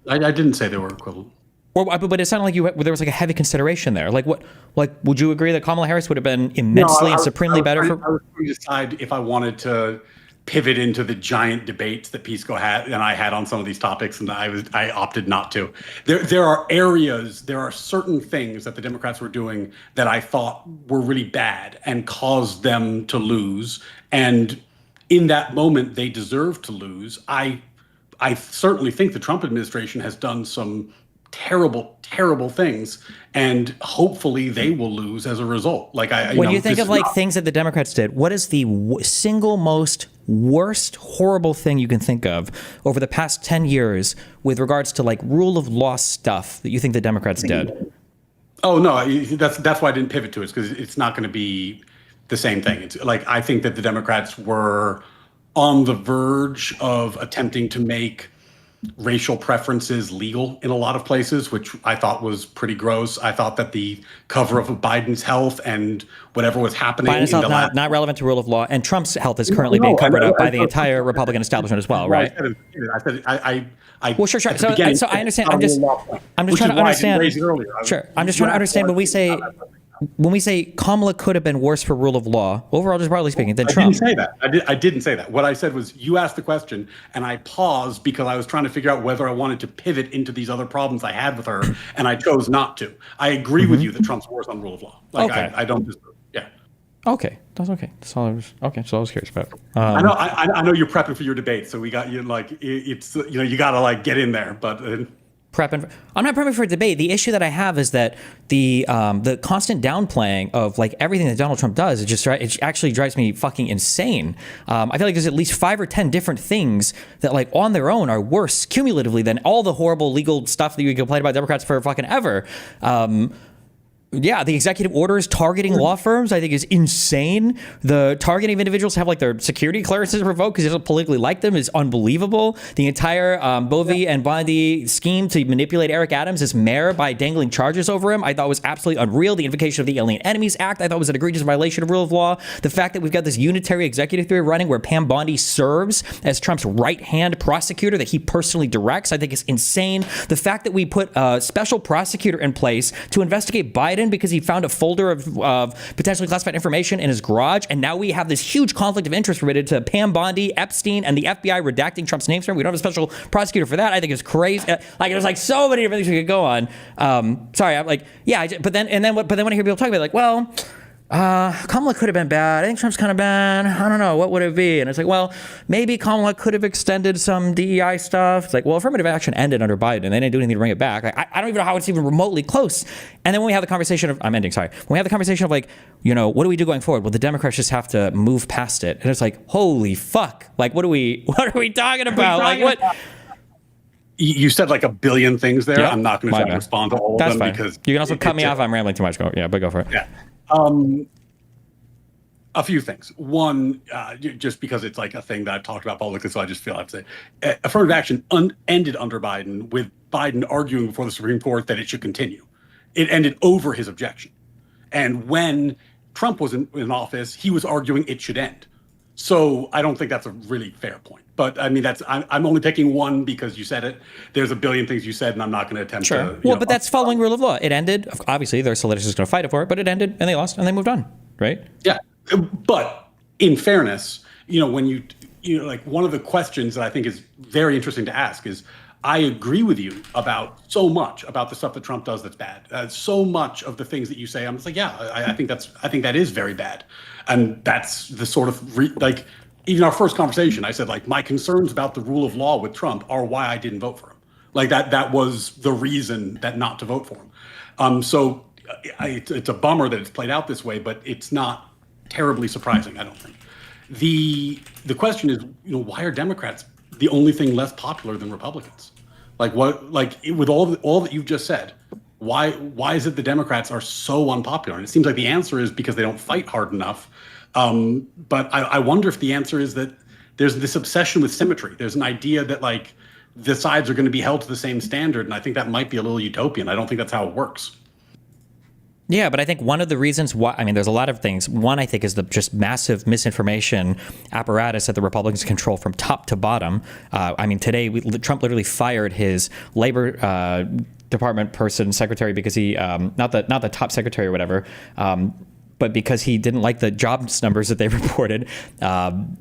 I didn't say they were equivalent. But it sounded like there was like a heavy consideration there. Like what? Like, would you agree that Kamala Harris would have been immensely and supremely better for? I was trying to decide if I wanted to pivot into the giant debates that Pisco had and I had on some of these topics, and I opted not to. There are certain things that the Democrats were doing that I thought were really bad and caused them to lose. And in that moment, they deserved to lose. I certainly think the Trump administration has done some terrible things, and hopefully they will lose as a result. Like when you think of like things that the Democrats did, what is the single most worst horrible thing you can think of over the past 10 years with regards to like rule of law stuff that you think the Democrats did? Oh no, that's why I didn't pivot to it, because it's not going to be the same thing. It's like I think that the Democrats were on the verge of attempting to make racial preferences legal in a lot of places, which I thought was pretty gross. I thought that the cover of Biden's health and whatever was happening. Biden's health not relevant to rule of law, and Trump's health is currently being covered up by the entire Republican establishment as well, right? Well, sure. So I understand. I'm just trying to understand. Sure, I'm just trying to understand when we say Kamala could have been worse for rule of law, overall, just broadly speaking, than Trump. I didn't say that. What I said was you asked the question, and I paused because I was trying to figure out whether I wanted to pivot into these other problems I had with her, and I chose not to. I agree with you that Trump's worse on rule of law. Like, okay. I don't disagree. Yeah. Okay, that's okay. That's all I was. Okay, so I was curious about. I know you're prepping for your debate, so we got you. Like it's you got to like get in there, but. I'm not prepping for a debate. The issue that I have is that the constant downplaying of like everything that Donald Trump does, it actually drives me fucking insane. I feel like there's at least 5 or 10 different things that like on their own are worse cumulatively than all the horrible legal stuff that you complain about Democrats for fucking ever. Yeah, the executive orders targeting law firms, I think, is insane. The targeting of individuals to have like their security clearances revoked because they don't politically like them is unbelievable. The entire Bovee and Bondi scheme to manipulate Eric Adams as mayor by dangling charges over him, I thought was absolutely unreal. The invocation of the Alien Enemies Act, I thought was an egregious violation of rule of law. The fact that we've got this unitary executive theory running where Pam Bondi serves as Trump's right-hand prosecutor that he personally directs, I think is insane. The fact that we put a special prosecutor in place to investigate Biden because he found a folder of potentially classified information in his garage, and now we have this huge conflict of interest related to Pam Bondi, Epstein, and the FBI redacting Trump's names from him. We don't have a special prosecutor for that. I think it's crazy. Like there's like so many different things we could go on. Sorry, I'm like, yeah, but then when I hear people talk about it, like, well, Kamala could have been bad. I think Trump's kind of bad. I don't know. What would it be? And it's like, well, maybe Kamala could have extended some DEI stuff. It's like, well, affirmative action ended under Biden. They didn't do anything to bring it back. I don't even know how it's even remotely close. And then when we have the conversation of, When we have the conversation of like, what do we do going forward? Well, the Democrats just have to move past it. And it's like, holy fuck. Like, what are we talking about? Like what? You said like a billion things there. Yep. I'm not going to try to respond to all of them fine. Because you can also cut me off if I'm rambling too much. But go for it. Yeah. A few things. One, just because it's like a thing that I've talked about publicly, so I just feel I have to say, affirmative action ended under Biden with Biden arguing before the Supreme Court that it should continue. It ended over his objection. And when Trump was in office, he was arguing it should end. So I don't think that's a really fair point. But I mean, I'm only picking one because you said it. There's a billion things you said, and I'm not going to attempt to. Well, but that's following rule of law. It ended. Obviously, their solicitors is going to fight it for it, but it ended, and they lost, and they moved on, right? Yeah. But in fairness, when you like one of the questions that I think is very interesting to ask is, I agree with you about so much about the stuff that Trump does that's bad. So much of the things that you say, I'm just like, yeah, I think that is very bad, and that's the sort of even our first conversation, I said, like, my concerns about the rule of law with Trump are why I didn't vote for him. Like that was the reason that not to vote for him. So it's a bummer that it's played out this way, but it's not terribly surprising, I don't think. The question is, why are Democrats the only thing less popular than Republicans? Like with all that you've just said, why is it the Democrats are so unpopular? And it seems like the answer is because they don't fight hard enough. But I wonder if the answer is that there's this obsession with symmetry. There's an idea that like the sides are going to be held to the same standard. And I think that might be a little utopian. I don't think that's how it works. Yeah, but I think one of the reasons why, I mean, there's a lot of things. One, I think, is the just massive misinformation apparatus that the Republicans control from top to bottom. I mean, today, Trump literally fired his Labor Department secretary, because he, not the top secretary or whatever, but because he didn't like the jobs numbers that they reported.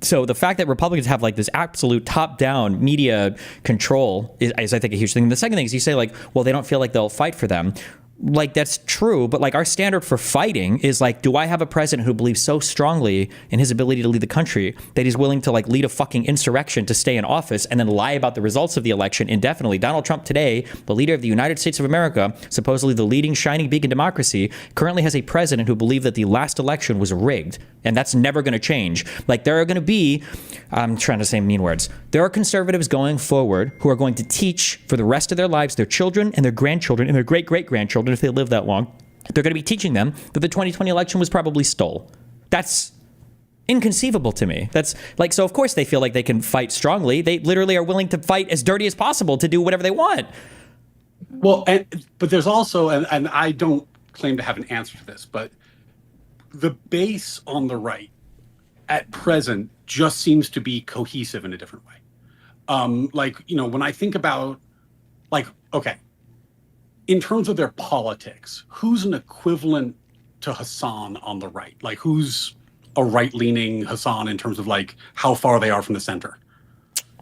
So the fact that Republicans have like this absolute top-down media control is, I think, a huge thing. And the second thing is you say like, well, they don't feel like they'll fight for them. Like, that's true, but like our standard for fighting is like, do I have a president who believes so strongly in his ability to lead the country that he's willing to like lead a fucking insurrection to stay in office and then lie about the results of the election indefinitely? Donald Trump today, the leader of the United States of America, supposedly the leading shining beacon democracy, currently has a president who believed that the last election was rigged, and that's never going to change. Like, there are going to be, I'm trying to say mean words, there are conservatives going forward who are going to teach for the rest of their lives, their children and their grandchildren and their great-great-grandchildren, if they live that long, they're going to be teaching them that the 2020 election was probably stole. That's inconceivable to me. That's like, so of course they feel like they can fight strongly. They literally are willing to fight as dirty as possible to do whatever they want. Well, but there's also, and I don't claim to have an answer to this, but the base on the right at present just seems to be cohesive in a different way. Like, when I think about, like, okay, in terms of their politics, who's an equivalent to Hassan on the right? Like, who's a right-leaning Hassan in terms of like how far they are from the center?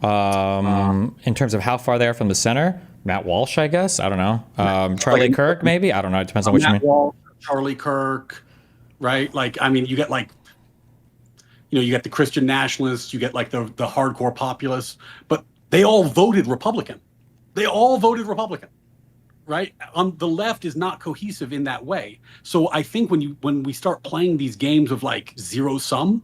In terms of how far they are from the center, Matt Walsh, I guess. I don't know. Charlie Kirk, maybe. I don't know. It depends on which Matt Walsh, Charlie Kirk, right? Like, I mean, you get like, you get the Christian nationalists, you get like the hardcore populists, but they all voted Republican. Right? On the left is not cohesive in that way. So I think when we start playing these games of like zero sum,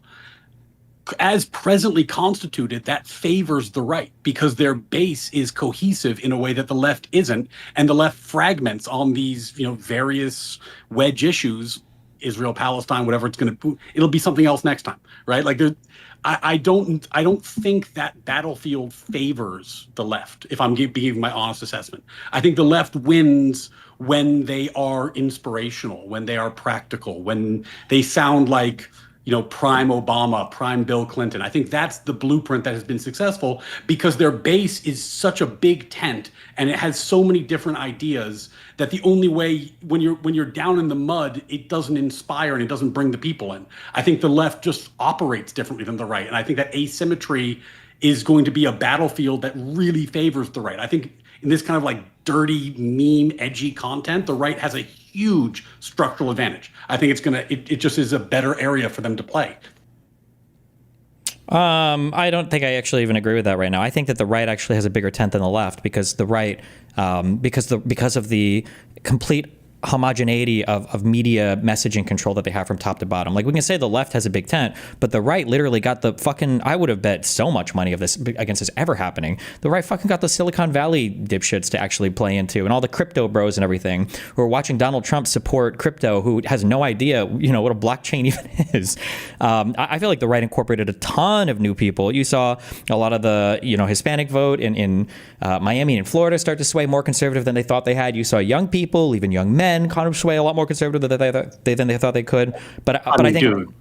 as presently constituted, that favors the right because their base is cohesive in a way that the left isn't, and the left fragments on these various wedge issues, Israel, Palestine, whatever it'll be something else next time, right? Like I don't think that battlefield favors the left, if I'm giving my honest assessment. I think the left wins when they are inspirational, when they are practical, when they sound like, prime Obama, prime Bill Clinton. I think that's the blueprint that has been successful because their base is such a big tent and it has so many different ideas that the only way when you're down in the mud, it doesn't inspire and it doesn't bring the people in. I think the left just operates differently than the right. And I think that asymmetry is going to be a battlefield that really favors the right. I think in this kind of like dirty, meme, edgy content, the right has a huge structural advantage. I think it just is a better area for them to play. I don't think I actually even agree with that right now. I think that the right actually has a bigger tent than the left because the right, because of the complete homogeneity of media messaging control that they have from top to bottom. Like, we can say the left has a big tent, but the right literally got the fucking, I would have bet so much money against this ever happening. The right fucking got the Silicon Valley dipshits to actually play into, and all the crypto bros and everything who are watching Donald Trump support crypto, who has no idea, what a blockchain even is. I feel like the right incorporated a ton of new people. You saw a lot of the, Hispanic vote in Miami and Florida start to sway more conservative than they thought they had. You saw young people, even young men, kind of sway a lot more conservative than they thought they could. But I think,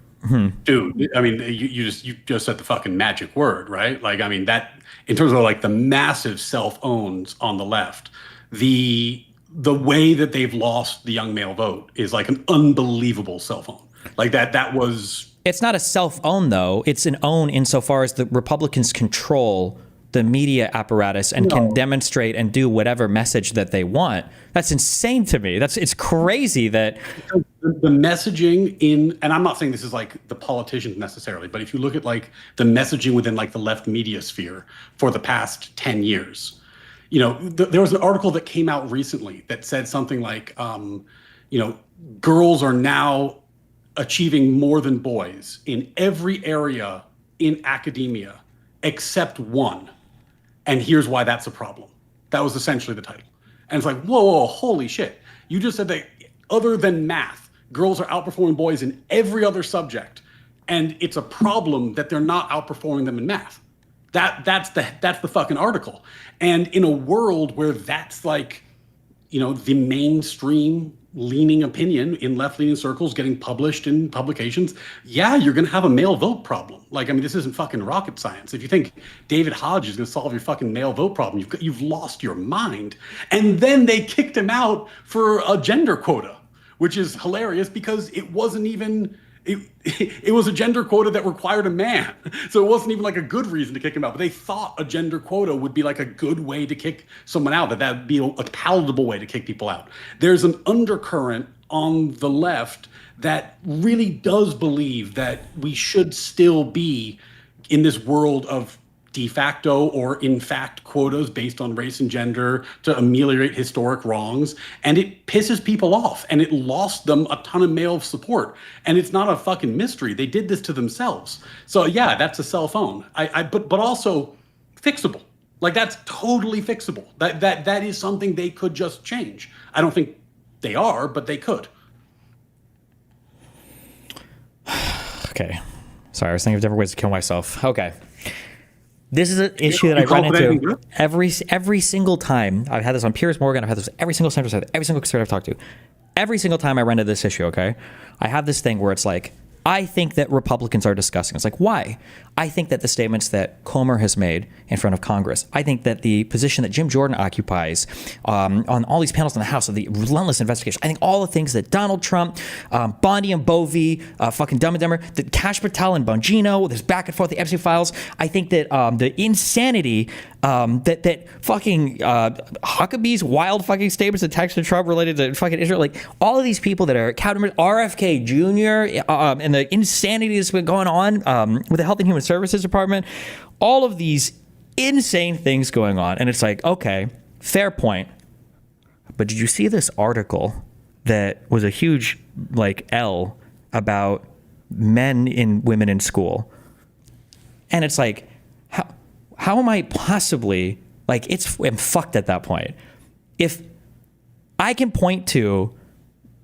dude, I mean, you just said the fucking magic word, right? Like, I mean, that in terms of like the massive self-owns on the left, the way that they've lost the young male vote is like an unbelievable self-own. Like that was. It's not a self-own though. It's an own insofar as the Republicans control the media apparatus and can demonstrate and do whatever message that they want. That's insane to me. It's crazy that the messaging in, and I'm not saying this is like the politicians necessarily, but if you look at like the messaging within like the left media sphere for the past 10 years, there was an article that came out recently that said something like, girls are now achieving more than boys in every area in academia except one. And here's why that's a problem. That was essentially the title. And it's like, whoa, holy shit. You just said that other than math, girls are outperforming boys in every other subject. And it's a problem that they're not outperforming them in math. That's the fucking article. And in a world where that's like, the mainstream leaning opinion in left-leaning circles getting published in publications, yeah, you're going to have a male vote problem. Like, I mean, this isn't fucking rocket science. If you think David Hodge is going to solve your fucking male vote problem, you've lost your mind. And then they kicked him out for a gender quota, which is hilarious because it wasn't even... It was a gender quota that required a man. So it wasn't even like a good reason to kick him out. But they thought a gender quota would be like a good way to kick someone out, that would be a palatable way to kick people out. There's an undercurrent on the left that really does believe that we should still be in this world of de facto or in fact quotas based on race and gender to ameliorate historic wrongs. And it pisses people off, and it lost them a ton of male support. And it's not a fucking mystery. They did this to themselves. So yeah, that's a cell phone. But also fixable. Like, that's totally fixable. That is something they could just change. I don't think they are, but they could. Okay. Sorry, I was thinking of different ways to kill myself. Okay. This is an issue that I run into every single time. I've had this on Piers Morgan. I've had this every single centrist, every single conservative I've talked to. Every single time I run into this issue, okay, I have this thing where it's like, I think that Republicans are disgusting. It's like, why? I think that the statements that Comer has made in front of Congress, I think that the position that Jim Jordan occupies on all these panels in the House of the relentless investigation, I think all the things that Donald Trump, Bondi and Bovee, fucking Dumb and Dumber, that Kash Patel and Bongino, this back and forth, the Epstein files, I think that the insanity that fucking Huckabee's wild fucking statements attached to Trump related to fucking Israel, like all of these people that are RFK Jr. And the insanity that's been going on with the Health and Human Services Department, all of these insane things going on. And it's like, okay, fair point. But did you see this article that was a huge like L about men and women in school? And it's like, how am I possibly, like, I'm fucked at that point. If I can point to,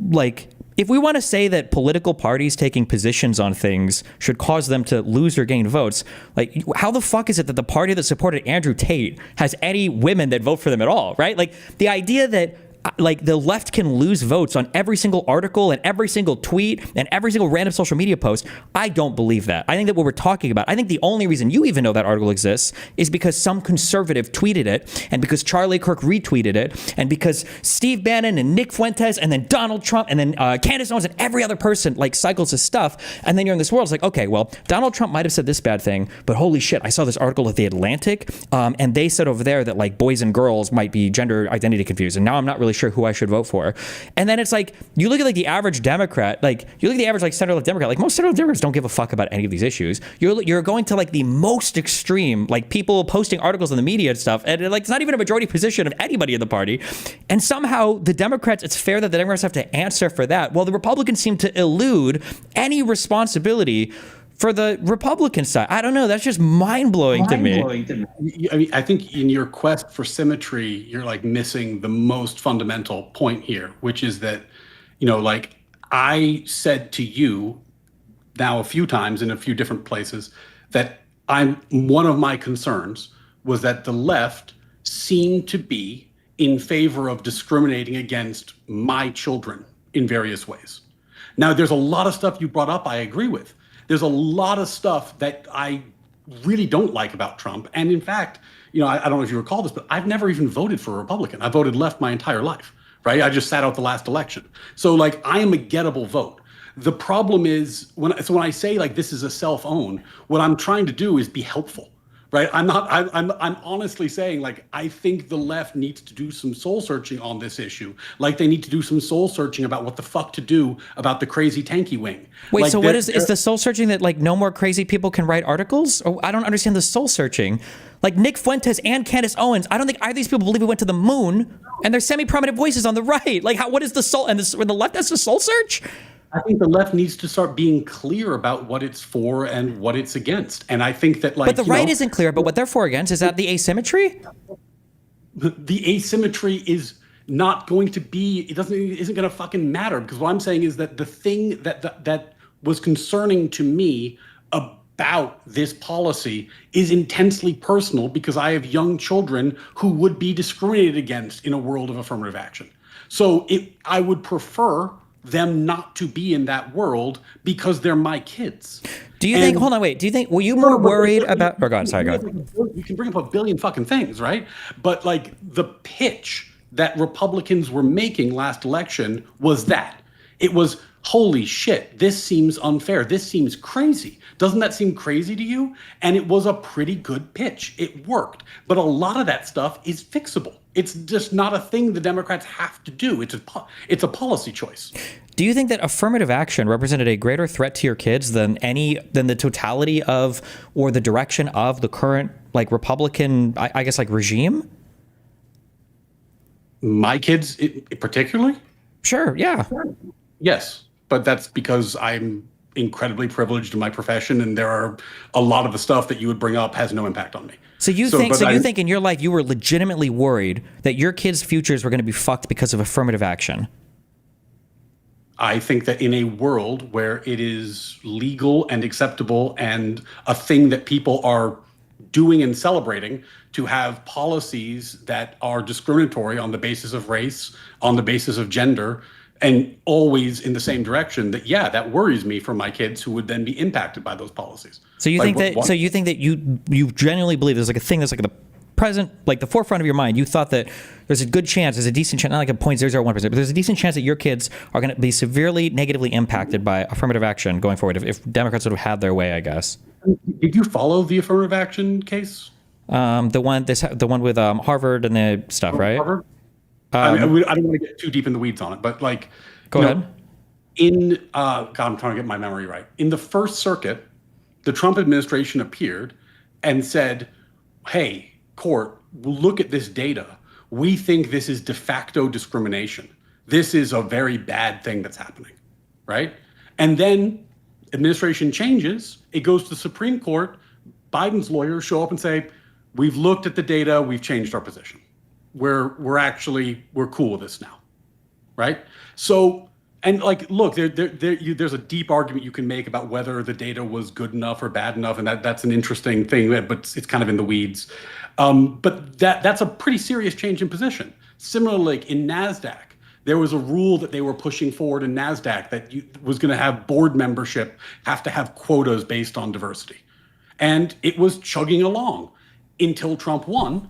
like, if we want to say that political parties taking positions on things should cause them to lose or gain votes, like, how the fuck is it that the party that supported Andrew Tate has any women that vote for them at all, right? Like, the idea that like the left can lose votes on every single article and every single tweet and every single random social media post, I don't believe that. I think that what we're talking about, I think the only reason you even know that article exists is because some conservative tweeted it, and because Charlie Kirk retweeted it, and because Steve Bannon and Nick Fuentes and then Donald Trump and then Candace Owens and every other person like cycles this stuff. And then you're in this world, it's like, okay, well, Donald Trump might have said this bad thing, but holy shit, I saw this article at The Atlantic, and they said over there that like boys and girls might be gender identity confused, and now I'm not really sure who I should vote for. And then it's like, you look at like the average Democrat, like you look at the average like center-left Democrat, like most center-left Democrats don't give a fuck about any of these issues. You're going to like the most extreme, like people posting articles in the media and stuff, and like it's not even a majority position of anybody in the party. And somehow the Democrats, it's fair that the Democrats have to answer for that. Well, the Republicans seem to elude any responsibility for the Republican side. I don't know. That's just mind-blowing to me. I mean, I think in your quest for symmetry, you're like missing the most fundamental point here, which is that, like I said to you now a few times in a few different places that one of my concerns was that the left seemed to be in favor of discriminating against my children in various ways. Now, there's a lot of stuff you brought up I agree with. There's a lot of stuff that I really don't like about Trump. And in fact, I don't know if you recall this, but I've never even voted for a Republican. I voted left my entire life, right? I just sat out the last election. So like, I am a gettable vote. The problem is when I say like this is a self-own, what I'm trying to do is be helpful, right? I'm honestly saying, like, I think the left needs to do some soul searching on this issue. Like, they need to do some soul searching about what the fuck to do about the crazy tanky wing. Wait, like, so what is the soul searching that, like, no more crazy people can write articles? Oh, I don't understand the soul searching. Like, Nick Fuentes and Candace Owens, I don't think either of these people believe we went to the moon, and they're semi-prominent voices on the right. Like, what is the soul, and when the left has a soul search? I think the left needs to start being clear about what it's for and what it's against. And I think that, like, but the right isn't clear about what they're for against. Is that the asymmetry? The asymmetry is not going to be, isn't going to fucking matter, because what I'm saying is that the thing that was concerning to me about this policy is intensely personal, because I have young children who would be discriminated against in a world of affirmative action. So I would prefer them not to be in that world because they're my kids. Do you think, hold on, wait, do you think, were you more worried about, oh, go on, sorry, go on. You can bring up a billion fucking things, right? But, like, the pitch that Republicans were making last election was that. It was, holy shit, this seems unfair. This seems crazy. Doesn't that seem crazy to you? And it was a pretty good pitch. It worked. But a lot of that stuff is fixable. It's just not a thing the Democrats have to do. It's a policy choice. Do you think that affirmative action represented a greater threat to your kids than the totality of, or the direction of, the current, like, Republican, I guess, like, regime? My kids, particularly? Sure, yeah. Yes, but that's because I'm incredibly privileged in my profession, and there are a lot of the stuff that you would bring up has no impact on me. So you think in your life you were legitimately worried that your kids' futures were going to be fucked because of affirmative action? I think that in a world where it is legal and acceptable and a thing that people are doing and celebrating, to have policies that are discriminatory on the basis of race, on the basis of gender, and always in the same direction, that worries me for my kids who would then be impacted by those policies. So you think that you genuinely believe there's like a thing that's like the present, like the forefront of your mind. You thought that there's a good chance, there's a decent chance, not like a 0.001%, but there's a decent chance that your kids are going to be severely negatively impacted by affirmative action going forward if Democrats would have had their way, I guess. Did you follow the affirmative action case? The one with Harvard and the stuff, right? Harvard? I don't want to get too deep in the weeds on it, but, like, go ahead. God, I'm trying to get my memory right. In the First Circuit, the Trump administration appeared and said, hey, court, look at this data. We think this is de facto discrimination. This is a very bad thing that's happening, right? And then administration changes. It goes to the Supreme Court. Biden's lawyers show up and say, we've looked at the data. We've changed our position. We're cool with this now, right? So, and, like, look, there's a deep argument you can make about whether the data was good enough or bad enough, and that's an interesting thing, but it's kind of in the weeds. But that's a pretty serious change in position. Similarly, like in NASDAQ, there was a rule that they were pushing forward in NASDAQ that was going to have board membership have to have quotas based on diversity, and it was chugging along until Trump won.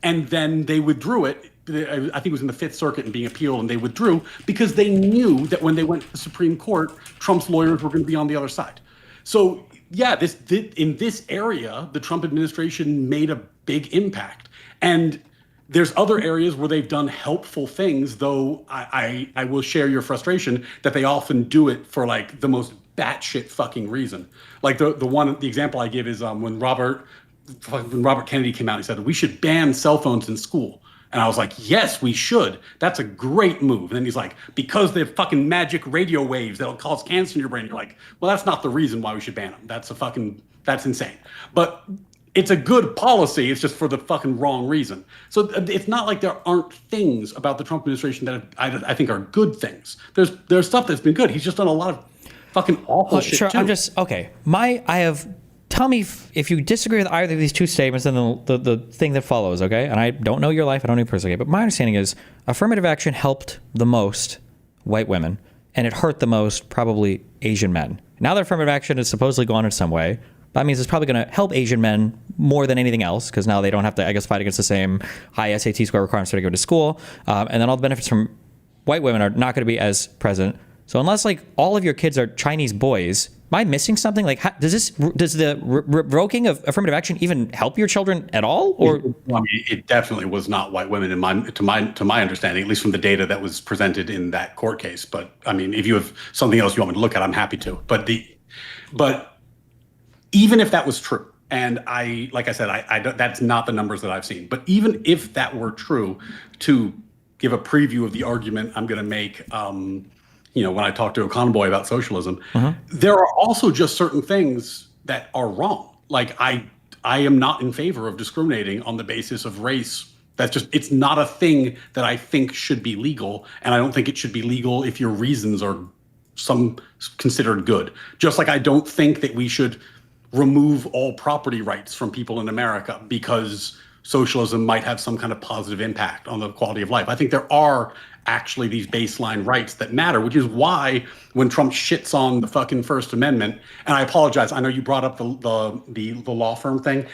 And then they withdrew it. I think it was in the Fifth Circuit and being appealed, and they withdrew because they knew that when they went to the Supreme Court, Trump's lawyers were going to be on the other side. So, yeah, in this area, the Trump administration made a big impact. And there's other areas where they've done helpful things, though I will share your frustration that they often do it for, like, the most batshit fucking reason. Like the example I give is when Robert Kennedy came out and he said, we should ban cell phones in school. And I was like, yes, we should. That's a great move. And then he's like, because they're fucking magic radio waves that'll cause cancer in your brain. You're like, well, that's not the reason why we should ban them. That's insane. But it's a good policy. It's just for the fucking wrong reason. So it's not like there aren't things about the Trump administration that I think are good things. There's stuff that's been good. He's just done a lot of fucking awful shit sure, too. I'm just, okay. Tell me if you disagree with either of these two statements, then the thing that follows, okay? And I don't know your life, I don't know you personally, but my understanding is affirmative action helped the most white women, and it hurt the most probably Asian men. Now that affirmative action is supposedly gone in some way, that means it's probably going to help Asian men more than anything else, because now they don't have to, I guess, fight against the same high SAT score requirements to go to school, and then all the benefits from white women are not going to be as present. So unless, like, all of your kids are Chinese boys, I missing something? Like, does the revoking of affirmative action even help your children at all? Or it definitely was not white women to my understanding, at least from the data that was presented in that court case. But I mean, if you have something else you want me to look at, I'm happy to. But even if that was true, and like I said, I don't, that's not the numbers that I've seen. But even if that were true, to give a preview of the argument I'm going to make, when I talk to a convoy about socialism, there are also just certain things that are wrong. Like I am not in favor of discriminating on the basis of race. It's not a thing that I think should be legal. And I don't think it should be legal if your reasons are some considered good. Just like I don't think that we should remove all property rights from people in America because socialism might have some kind of positive impact on the quality of life. I think there are actually these baseline rights that matter, which is why when Trump shits on the fucking First Amendment, and I apologize, I know you brought up the law firm thing.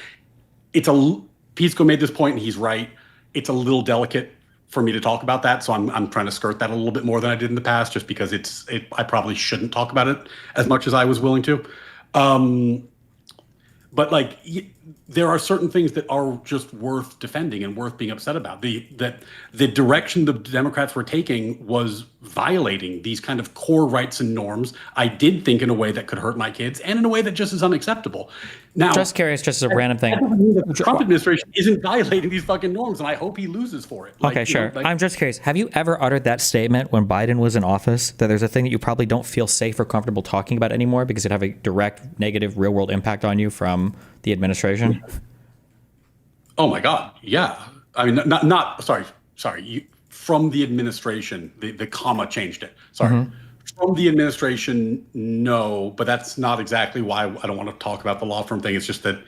Pisco made this point, and he's right. It's a little delicate for me to talk about that, so I'm trying to skirt that a little bit more than I did in the past, just because I probably shouldn't talk about it as much as I was willing to. But like, there are certain things that are just worth defending and worth being upset about. The direction the Democrats were taking was violating these kind of core rights and norms. I did think in a way that could hurt my kids, and in a way that just is unacceptable. Now, just curious, just as a random thing, the Trump administration isn't violating these fucking norms, and I hope he loses for it. Okay, sure. I'm just curious. Have you ever uttered that statement when Biden was in office, that there's a thing that you probably don't feel safe or comfortable talking about anymore because it'd have a direct negative real world impact on you from the administration? Oh my God, yeah. I mean, sorry. From the administration, the comma changed it. Sorry. From the administration, no, but that's not exactly why I don't want to talk about the law firm thing. It's just that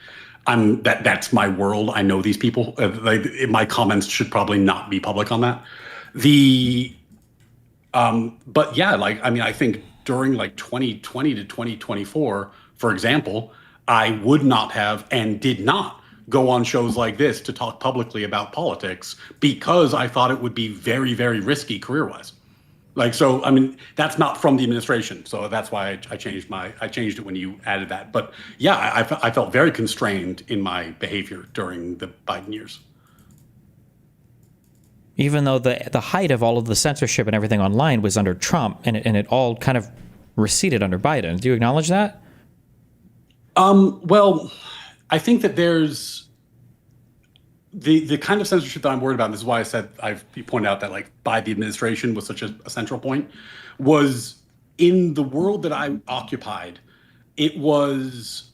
that's my world. I know these people. My comments should probably not be public on that. But yeah, I think during 2020 to 2024, for example, I would not have and did not go on shows like this to talk publicly about politics because I thought it would be very, very risky career-wise. That's not from the administration. So that's why I changed it when you added that. But yeah, I felt very constrained in my behavior during the Biden years. Even though the height of all of the censorship and everything online was under Trump, and it all kind of receded under Biden. Do you acknowledge that? Well, I think that there's the kind of censorship that I'm worried about, and this is why I said you pointed out that by the administration was such a central point, was in the world that I occupied, it was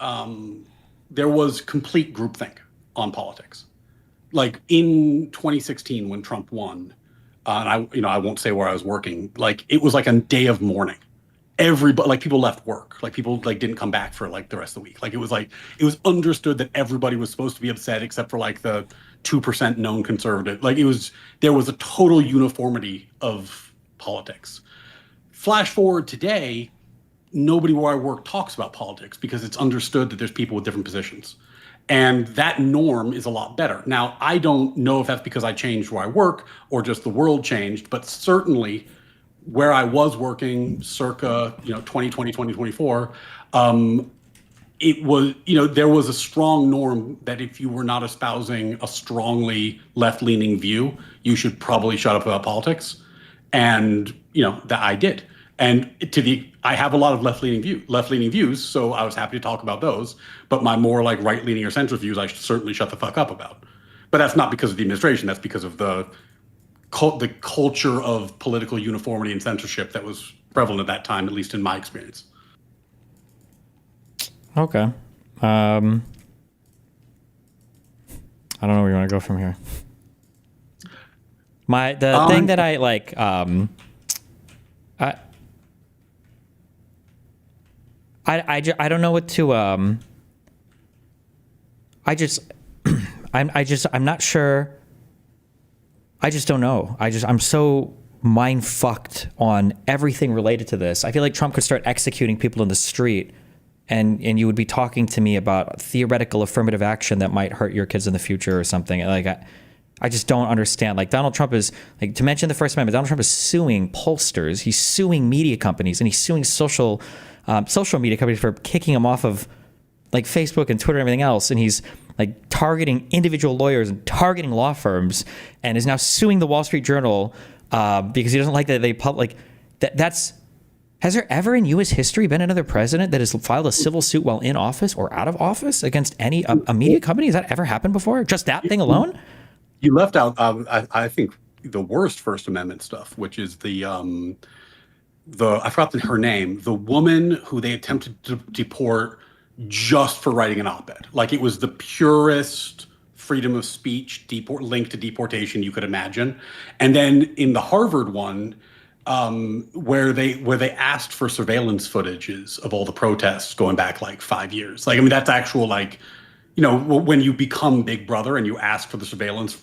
there was complete groupthink on politics. Like in 2016 when Trump won, and I won't say where I was working, it was like a day of mourning. Everybody, people left work, people didn't come back for the rest of the week. It was understood that everybody was supposed to be upset except for the 2% known conservative. There was a total uniformity of politics. Flash forward today, nobody where I work talks about politics because it's understood that there's people with different positions. And that norm is a lot better. Now, I don't know if that's because I changed where I work or just the world changed, but certainly where I was working circa 2020, 2024, it was, there was a strong norm that if you were not espousing a strongly left-leaning view, you should probably shut up about politics. And, that I did. And I have a lot of left-leaning views, so I was happy to talk about those. But my more right-leaning or centrist views, I should certainly shut the fuck up about. But that's not because of the administration. That's because of the culture of political uniformity and censorship that was prevalent at that time, at least in my experience. Okay. I don't know where you want to go from here. The thing that I like, I don't know what to, I'm not sure. I just don't know. I'm so mind fucked on everything related to this. I feel like Trump could start executing people in the street and you would be talking to me about theoretical affirmative action that might hurt your kids in the future or something. I just don't understand. Donald Trump is, to mention the First Amendment, Donald Trump is suing pollsters, he's suing media companies, and he's suing social social media companies for kicking him off of like Facebook and Twitter and everything else. And he's like targeting individual lawyers and targeting law firms, and is now suing the Wall Street Journal because he doesn't like that they public that's. Has there ever in U.S. history been another president that has filed a civil suit while in office or out of office against any a media company? Has that ever happened before? Just that thing alone? You left out, I think, the worst First Amendment stuff, which is the I forgot her name, the woman who they attempted to deport just for writing an op-ed. Like, it was the purest freedom of speech link to deportation you could imagine. And then in the Harvard one, where they asked for surveillance footages of all the protests going back like 5 years. Like, I mean, that's actual, like, you know, when you become Big Brother and you ask for the surveillance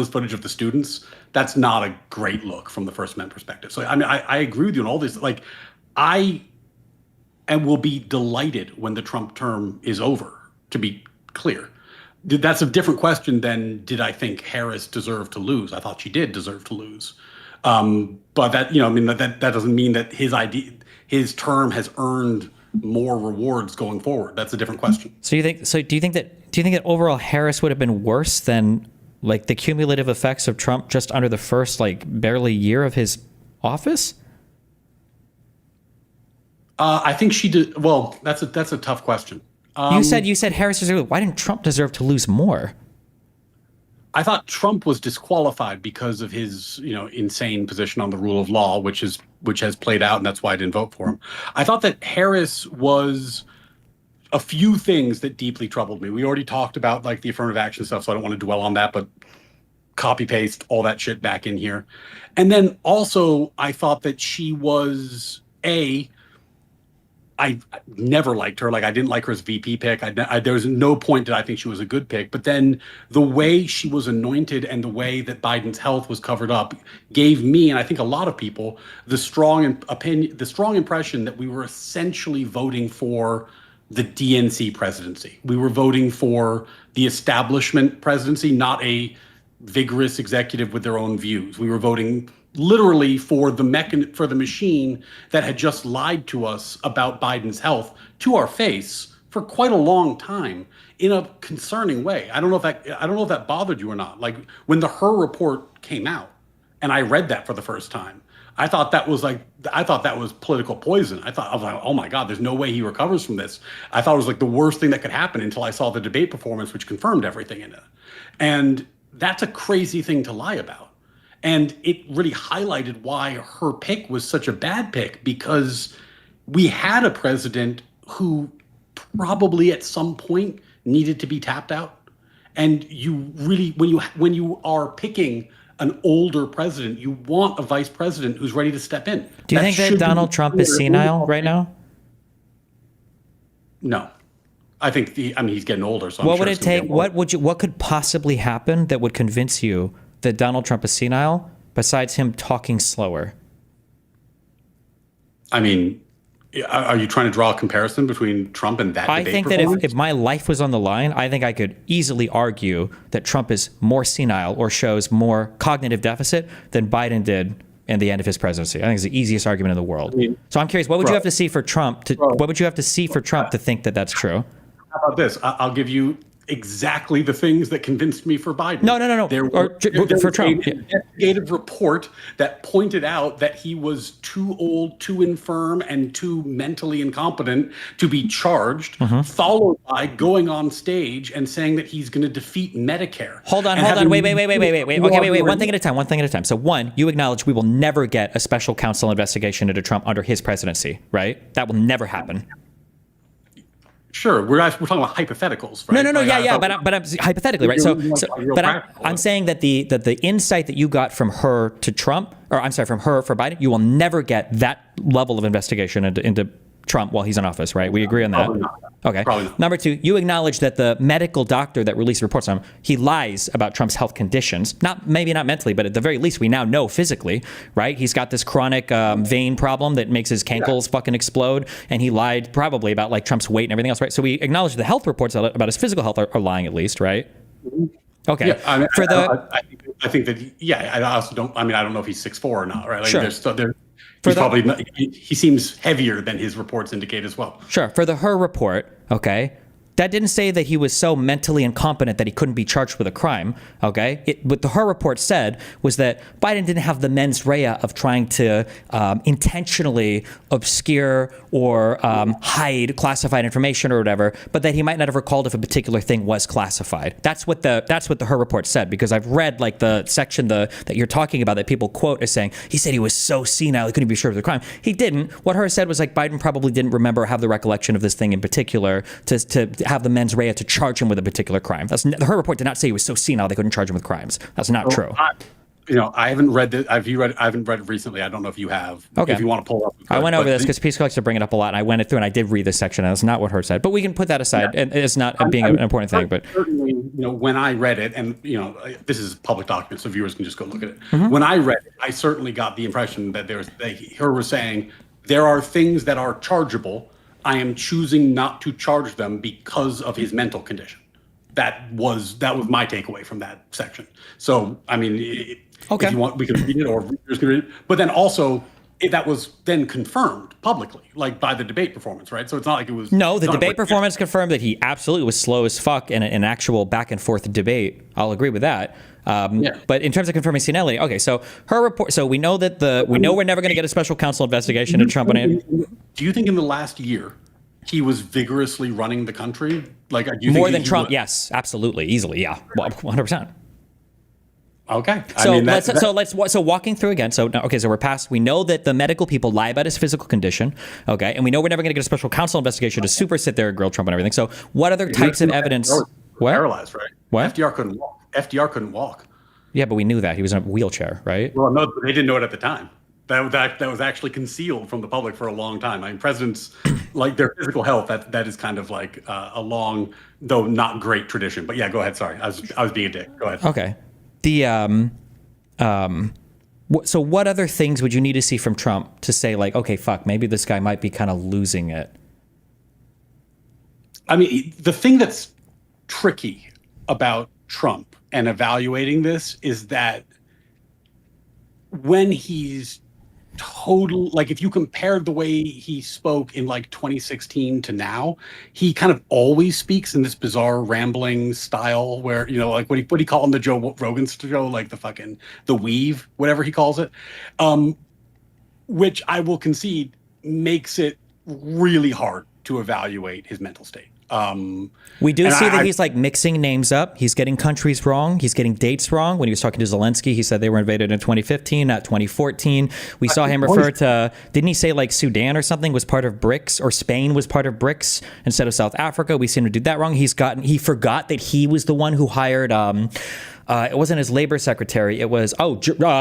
footage of the students, that's not a great look from the First Amendment perspective. So, I mean, I agree with you on all this. Like, and will be delighted when the Trump term is over, to be clear. That's a different question than, did I think Harris deserved to lose? I thought she did deserve to lose. But that, you know, I mean, that doesn't mean that his term has earned more rewards going forward. That's a different question. So do you think that overall Harris would have been worse than like the cumulative effects of Trump just under the first like barely year of his office? I think she did. Well, that's a tough question. You said Harris deserved. Why didn't Trump deserve to lose more? I thought Trump was disqualified because of his, you know, insane position on the rule of law, which has played out, and that's why I didn't vote for him. I thought that Harris was a few things that deeply troubled me. We already talked about like the affirmative action stuff, so I don't want to dwell on that, but copy paste all that shit back in here. And then also I thought that she was I never liked her. Like, I didn't like her as VP pick. There was no point that I think she was a good pick. But then the way she was anointed and the way that Biden's health was covered up gave me, and I think a lot of people, the strong impression that we were essentially voting for the DNC presidency. We were voting for the establishment presidency, not a vigorous executive with their own views. We were voting literally for the machine that had just lied to us about Biden's health to our face for quite a long time in a concerning way. I don't know if that bothered you or not. Like, when the Her report came out and I read that for the first time, I thought that was political poison. I was like, oh my God, there's no way he recovers from this. I thought it was like the worst thing that could happen until I saw the debate performance, which confirmed everything in it. And that's a crazy thing to lie about. And it really highlighted why her pick was such a bad pick, because we had a president who probably at some point needed to be tapped out. And you really, when you are picking an older president, you want a vice president who's ready to step in. Do you think that Donald Trump is senile right now? No. I think he's getting older. So what would it take? What could possibly happen that would convince you that Donald Trump is senile, besides him talking slower? I mean, are you trying to draw a comparison between Trump and that debate? I think that if my life was on the line, I think I could easily argue that Trump is more senile or shows more cognitive deficit than Biden did in the end of his presidency. I think it's the easiest argument in the world. So I'm curious, what would you have to see for Trump to think that that's true? How about this? I'll give you exactly the things that convinced me for Biden. No. There for Trump. An investigative report that pointed out that he was too old, too infirm, and too mentally incompetent to be charged, followed by going on stage and saying that he's going to defeat Medicare. Hold on. Wait. Okay, wait. One thing at a time. So one, you acknowledge we will never get a special counsel investigation into Trump under his presidency, right? That will never happen. Sure, we're talking about hypotheticals, right? No, but I'm hypothetically, right? I'm saying that the insight that you got from her to Trump, from her for Biden, you will never get that level of investigation into Trump while he's in office, right? We agree on that. Probably not. Okay. Probably not. Number two, you acknowledge that the medical doctor that released reports on him, he lies about Trump's health conditions. Maybe not mentally, but at the very least, we now know physically, right? He's got this chronic vein problem that makes his cankles fucking explode, and he lied probably about like Trump's weight and everything else, right? So we acknowledge the health reports about his physical health are lying at least, right? Okay. Yeah, I think that. Yeah, I also don't. I mean, I don't know if he's 6'4" or not, right? Like, sure. he's probably not, he seems heavier than his reports indicate as well. Sure. For the Her report, okay, that didn't say that he was so mentally incompetent that he couldn't be charged with a crime, okay? What the Her report said was that Biden didn't have the mens rea of trying to intentionally obscure or hide classified information or whatever, but that he might not have recalled if a particular thing was classified. That's what the Her report said, because I've read like the section that you're talking about that people quote as saying, he said he was so senile he couldn't be sure of the crime. He didn't. What Her said was like Biden probably didn't remember or have the recollection of this thing in particular to have the mens rea to charge him with a particular crime. The Her report did not say he was so senile they couldn't charge him with crimes. That's not true. I haven't read it. I haven't read it recently. I don't know if you have. Okay. If you want to pull up. I went over this because Peace Collector bring it up a lot, and I went through and I did read this section, and that's not what Her said. But we can put that aside, and it's not being an important thing. But certainly, when I read it, and this is public document, so viewers can just go look at it. When I read it, I certainly got the impression that Her was saying there are things that are chargeable. I am choosing not to charge them because of his mental condition. That was my takeaway from that section. So, I mean, okay. If you want, we can read it, or readers can read it. But then also, that was then confirmed publicly, like by the debate performance, right? So it's not like it was. No, the debate performance confirmed that he absolutely was slow as fuck in an actual back and forth debate. I'll agree with that. But in terms of confirming senility, okay, so Her report. So we know that we're never going to get a special counsel investigation into Trump. Do you think in the last year he was vigorously running the country? Like, do you more think than Trump? Yes, absolutely, easily, yeah, 100%. Okay. So walking through again. So we're past. We know that the medical people lie about his physical condition. Okay, and we know we're never going to get a special counsel investigation to sit there and grill Trump and everything. So what other types of evidence? What? Paralyzed, right? What? FDR couldn't walk. Yeah, but we knew that he was in a wheelchair, right? Well, no, they didn't know it at the time. That was actually concealed from the public for a long time. I mean, presidents, like their physical health, that is kind of like a long, though not great tradition. But yeah, go ahead. Sorry, I was being a dick. Go ahead. Okay. So what other things would you need to see from Trump to say like, okay, fuck, maybe this guy might be kind of losing it? I mean, the thing that's tricky about Trump and evaluating this is that when he's like if you compared the way he spoke in like 2016 to now, he kind of always speaks in this bizarre rambling style where, like what he call on the Joe Rogan show, like the weave, whatever he calls it, which I will concede makes it really hard to evaluate his mental state. We do see that he's like mixing names up. He's getting countries wrong. He's getting dates wrong. When he was talking to Zelensky, he said they were invaded in 2015, not 2014. We saw him refer to, didn't he say like Sudan or something was part of BRICS, or Spain was part of BRICS instead of South Africa? We seem to do that wrong. He forgot that he was the one who hired, it wasn't his labor secretary. It was,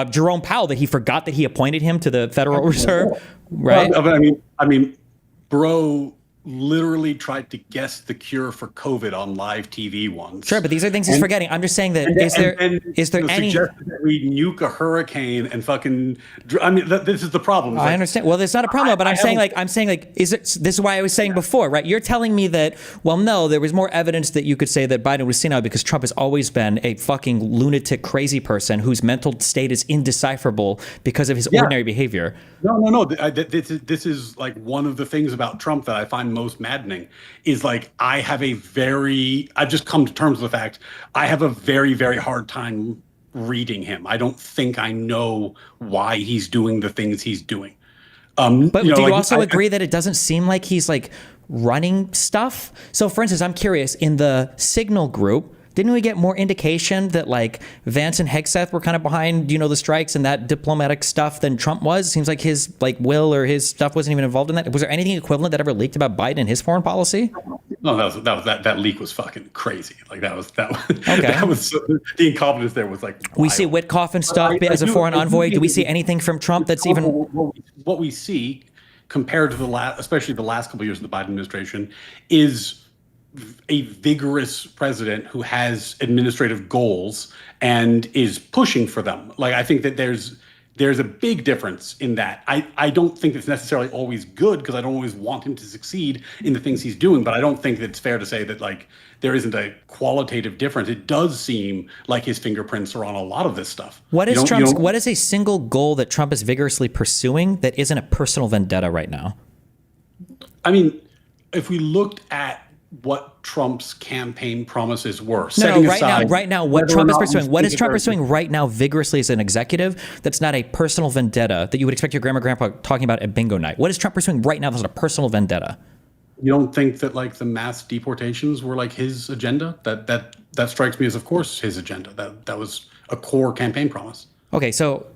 Jerome Powell, that he forgot that he appointed him to the Federal Reserve, right? I mean, bro literally tried to guess the cure for COVID on live TV once. Sure, but these are things he's forgetting. I'm just saying that is there any suggested that we nuke a hurricane and fucking? I mean, this is the problem. I understand. Well, there's not a problem, but I'm saying is it? This is why I was saying before, right? You're telling me that. Well, no, there was more evidence that you could say that Biden was senile because Trump has always been a fucking lunatic, crazy person whose mental state is indecipherable because of his ordinary behavior. No. This is like one of the things about Trump that I find most maddening is like I've just come to terms with the fact I have a very, very hard time reading him. I don't think I know why he's doing the things he's doing. But do you also agree that it doesn't seem like he's like running stuff? So for instance, I'm curious, in the Signal group, didn't we get more indication that like Vance and Hegseth were kind of behind, the strikes and that diplomatic stuff than Trump was? It seems like his like will or his stuff wasn't even involved in that. Was there anything equivalent that ever leaked about Biden and his foreign policy? No, that leak was fucking crazy. Like that was okay. That was the incompetence there was like wild. We see Witkoff and stuff as a foreign envoy. Do we see anything from Trump that's even what we see compared to especially the last couple of years of the Biden administration is a vigorous president who has administrative goals and is pushing for them. Like I think that there's there's a big difference in that. I don't think it's necessarily always good because I don't always want him to succeed in the things he's doing, but I don't think that it's fair to say that like there isn't a qualitative difference. It does seem like his fingerprints are on a lot of this stuff. What is a single goal that Trump is vigorously pursuing that isn't a personal vendetta right now? I mean, if we looked at what Trump's campaign promises were, right now, what Trump is pursuing, what is Trump pursuing right now vigorously as an executive that's not a personal vendetta that you would expect your grandma and grandpa talking about at bingo night? What is Trump pursuing right now that's a personal vendetta? You don't think that like the mass deportations were like his agenda? That strikes me as, of course, his agenda. That was a core campaign promise. Okay, so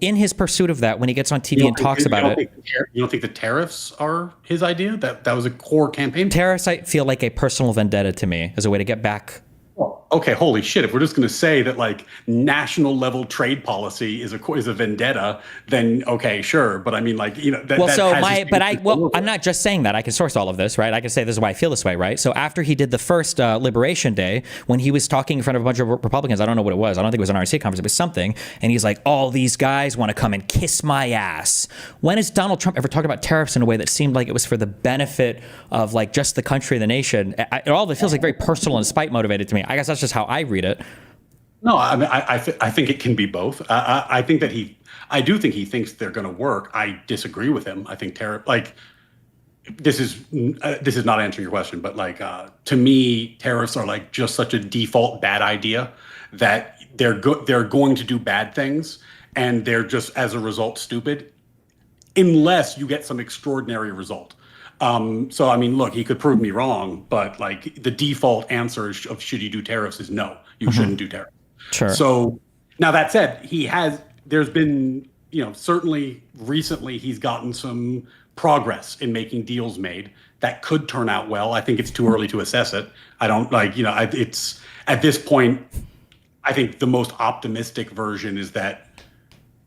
in his pursuit of that, when he gets on TV and talks about it, you don't think the tariffs are his idea? That was a core campaign. Tariffs, I feel like a personal vendetta to me as a way to get back. Well, okay, holy shit! If we're just going to say that like national level trade policy is a vendetta, then okay, sure. But I mean, like I'm not just saying that. I can source all of this, right? I can say this is why I feel this way, right? So after he did the first Liberation Day, when he was talking in front of a bunch of Republicans, I don't know what it was. I don't think it was an RNC conference. It was something, and he's like, "All these guys want to come and kiss my ass." When has Donald Trump ever talked about tariffs in a way that seemed like it was for the benefit of like just the country and the nation? All of it feels like very personal and spite motivated to me. I guess that's just how I read it. No, I mean, I think it can be both. I think that I do think he thinks they're going to work. I disagree with him. I think this is not answering your question, but like to me, tariffs are like just such a default bad idea that they're going to do bad things, and they're just as a result stupid, unless you get some extraordinary result. So, I mean, look, he could prove me wrong, but like the default answer of should you do tariffs is no, you shouldn't do tariffs. Sure. So now that said, there's been, certainly recently he's gotten some progress in making deals made that could turn out well. I think it's too early to assess it. I don't it's at this point, I think the most optimistic version is that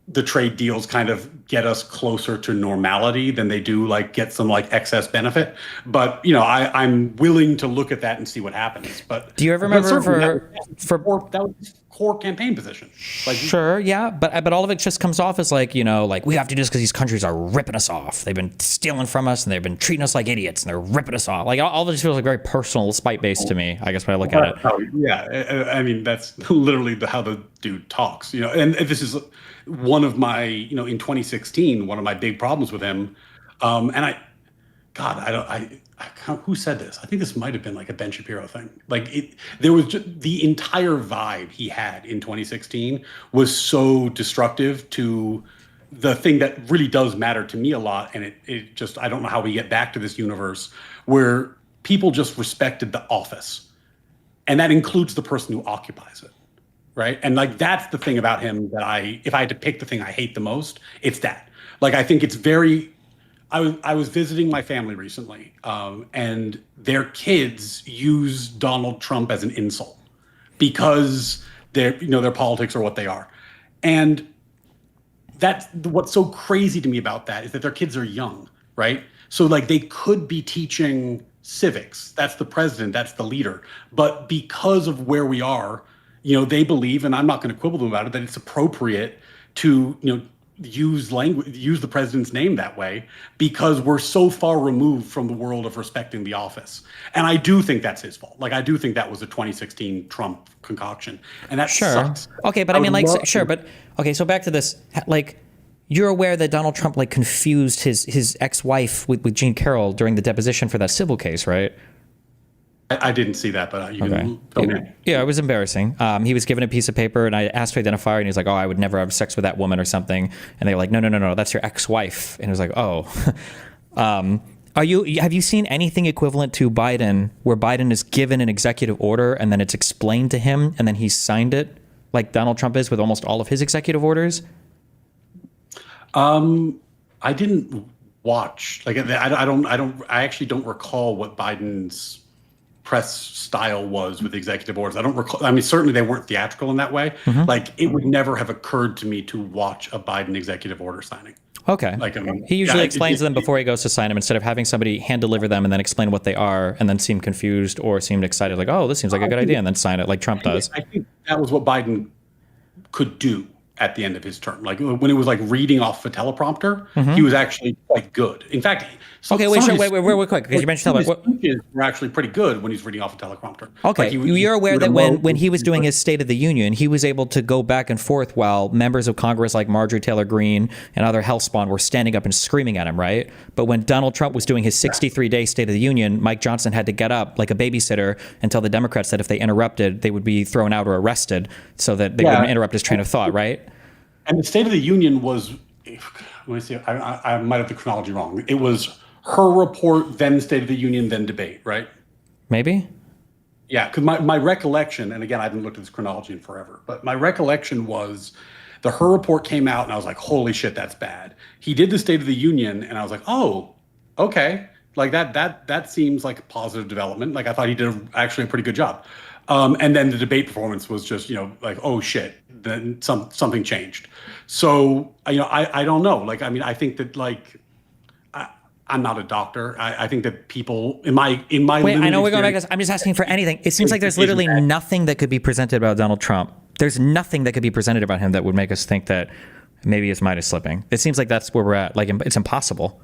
the trade deals kind of get us closer to normality than they do like get some like excess benefit. But I'm willing to look at that and see what happens. But do you ever remember that was his core campaign position? Like, sure, yeah, but all of it just comes off as like like we have to do this because these countries are ripping us off. They've been stealing from us and they've been treating us like idiots and they're ripping us off. Like all of this feels like very personal, spite based to me. I guess when I look at it. Yeah, I mean that's literally how the dude talks. And this is one of my, in 2016, one of my big problems with him, and who said this? I think this might have been like a Ben Shapiro thing. Like there was just the entire vibe he had in 2016 was so destructive to the thing that really does matter to me a lot. And it just, I don't know how we get back to this universe where people just respected the office, and that includes the person who occupies it. Right. And like, that's the thing about him that if I had to pick the thing I hate the most, it's that. Like, I think it's I was visiting my family recently, and their kids use Donald Trump as an insult because their politics are what they are. And that's what's so crazy to me about that is that their kids are young. Right. So like they could be teaching civics. That's the president. That's the leader. But because of where we are, they believe, and I'm not going to quibble them about it, that it's appropriate to, use the president's name that way because we're so far removed from the world of respecting the office. And I do think that's his fault. Like, I do think that was a 2016 Trump concoction, and that sucks. Okay, but I mean, so back to this, like, you're aware that Donald Trump like confused his ex-wife with Jean Carroll during the deposition for that civil case, right? I didn't see that, but you can tell me. Yeah, it was embarrassing. He was given a piece of paper, and I asked to identify her, and he was like, "Oh, I would never have sex with that woman or something." And they were like, "No, that's your ex-wife." And it was like, "Oh." Have you seen anything equivalent to Biden, where Biden is given an executive order and then it's explained to him, and then he signed it, like Donald Trump is with almost all of his executive orders? I didn't watch. Like, I actually don't recall what Biden's press style was with executive orders. I don't recall. I mean, certainly they weren't theatrical in that way. Mm-hmm. Like, it would never have occurred to me to watch a Biden executive order signing. Okay. Like, I mean, he usually explains them before he goes to sign them, instead of having somebody hand deliver them and then explain what they are and then seem confused or seemed excited, like, oh, this seems like a good idea, and then sign it like Trump does. I think that was what Biden could do. at the end of his term. Like when it was like reading off a teleprompter, he was actually quite good. In fact, wait, quick, because you mentioned his speeches were actually pretty good when he's reading off a teleprompter. Okay, like you're aware that when he was doing his State of the Union, he was able to go back and forth while members of Congress like Marjorie Taylor Greene and other hellspawn were standing up and screaming at him, right? But when Donald Trump was doing his 63-day State of the Union, Mike Johnson had to get up like a babysitter and tell the Democrats that if they interrupted, they would be thrown out or arrested so that they wouldn't interrupt his train of thought, right? And the State of the Union was, let me see, I might have the chronology wrong. It was her report, then State of the Union, then debate, right? Maybe. Yeah, because my recollection, and again, I haven't looked at this chronology in forever, but my recollection was her report came out and I was like, holy shit, that's bad. He did the State of the Union and I was like, oh, okay. Like that seems like a positive development. Like I thought he did actually a pretty good job. And then the debate performance was just, like, oh shit, then something changed. So, I don't know. Like, I mean, I think that like, I'm not a doctor. I think that people in my wait, I know we're going back to this. I'm just asking for anything. It seems like there's literally nothing that could be presented about Donald Trump. There's nothing that could be presented about him that would make us think that maybe his mind is slipping. It seems like that's where we're at. Like, it's impossible.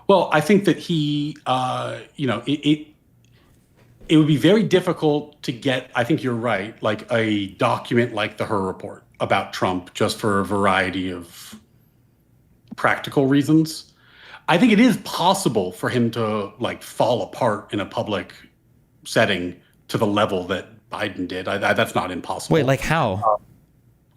Well, I think that he, it would be very difficult to get, I think you're right, like a document like the Her report about Trump just for a variety of practical reasons. I think it is possible for him to like fall apart in a public setting to the level that Biden did. That's not impossible. Wait, like how?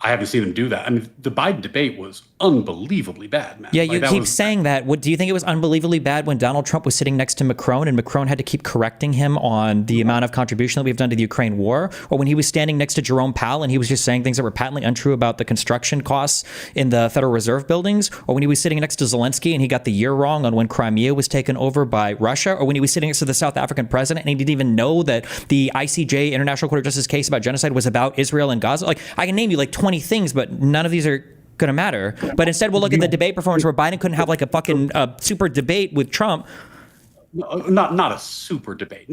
I haven't seen him do that. I mean, the Biden debate was unbelievably bad, man. Yeah, you keep saying that. Do you think it was unbelievably bad when Donald Trump was sitting next to Macron and Macron had to keep correcting him on the amount of contribution that we've done to the Ukraine war? Or when he was standing next to Jerome Powell and he was just saying things that were patently untrue about the construction costs in the Federal Reserve buildings? Or when he was sitting next to Zelensky and he got the year wrong on when Crimea was taken over by Russia? Or when he was sitting next to the South African president and he didn't even know that the ICJ, International Court of Justice case about genocide was about Israel and Gaza? Like, I can name you like 20 things, but none of these are going to matter. But instead, we'll look at the debate performance where Biden couldn't have like a fucking super debate with Trump. Not a super debate.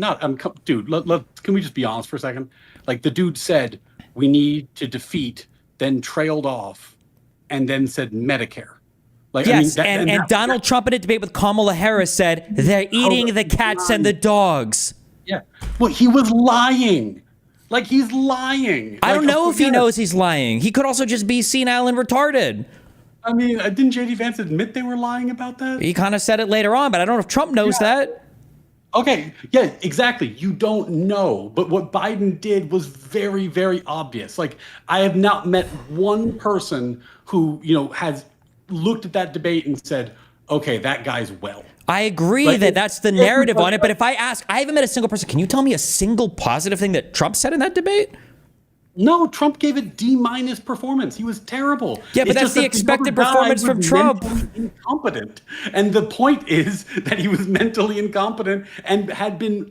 Dude, can we just be honest for a second? Like the dude said, we need to defeat, then trailed off, and then said Medicare. Like, yes, I mean, and Donald Trump in a debate with Kamala Harris said, they're eating the cats and the dogs. Yeah. Well, he was lying. Like, he's lying. I don't know if he knows he's lying. He could also just be senile and retarded. I mean, didn't J.D. Vance admit they were lying about that? He kind of said it later on, but I don't know if Trump knows that. Okay, yeah, exactly. You don't know. But what Biden did was very, very obvious. Like, I have not met one person who, has looked at that debate and said, okay, that guy's well. I agree that that's the narrative on it, but if I ask, I haven't met a single person. Can you tell me a single positive thing that Trump said in that debate? No, Trump gave it D- performance. He was terrible. Yeah, but that's the expected performance from Trump. Incompetent. And the point is that he was mentally incompetent and had been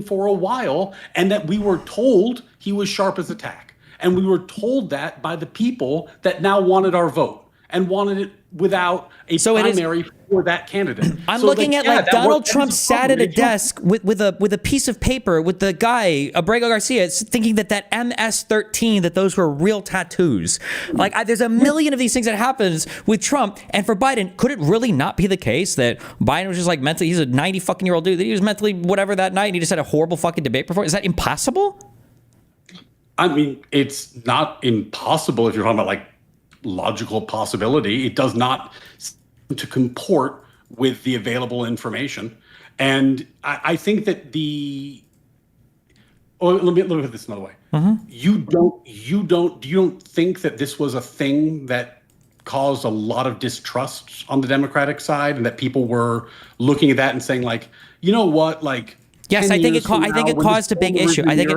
for a while, and that we were told he was sharp as a tack. And we were told that by the people that now wanted our vote and wanted it without a primary for that candidate. I'm looking at Donald Trump sat at a desk with a piece of paper with the guy, Abrego Garcia, thinking that MS-13, that those were real tattoos. Like, there's a million of these things that happens with Trump. And for Biden, could it really not be the case that Biden was just like mentally, he's a 90 fucking year old dude, that he was mentally whatever that night and he just had a horrible fucking debate performance? Is that impossible? I mean, it's not impossible if you're talking about like logical possibility. It does not seem to comport with the available information. And I think that let me put this another way. Mm-hmm. You don't think that this was a thing that caused a lot of distrust on the Democratic side, and that people were looking at that and saying like, you know what, like, yes, I think it caused a big issue. I think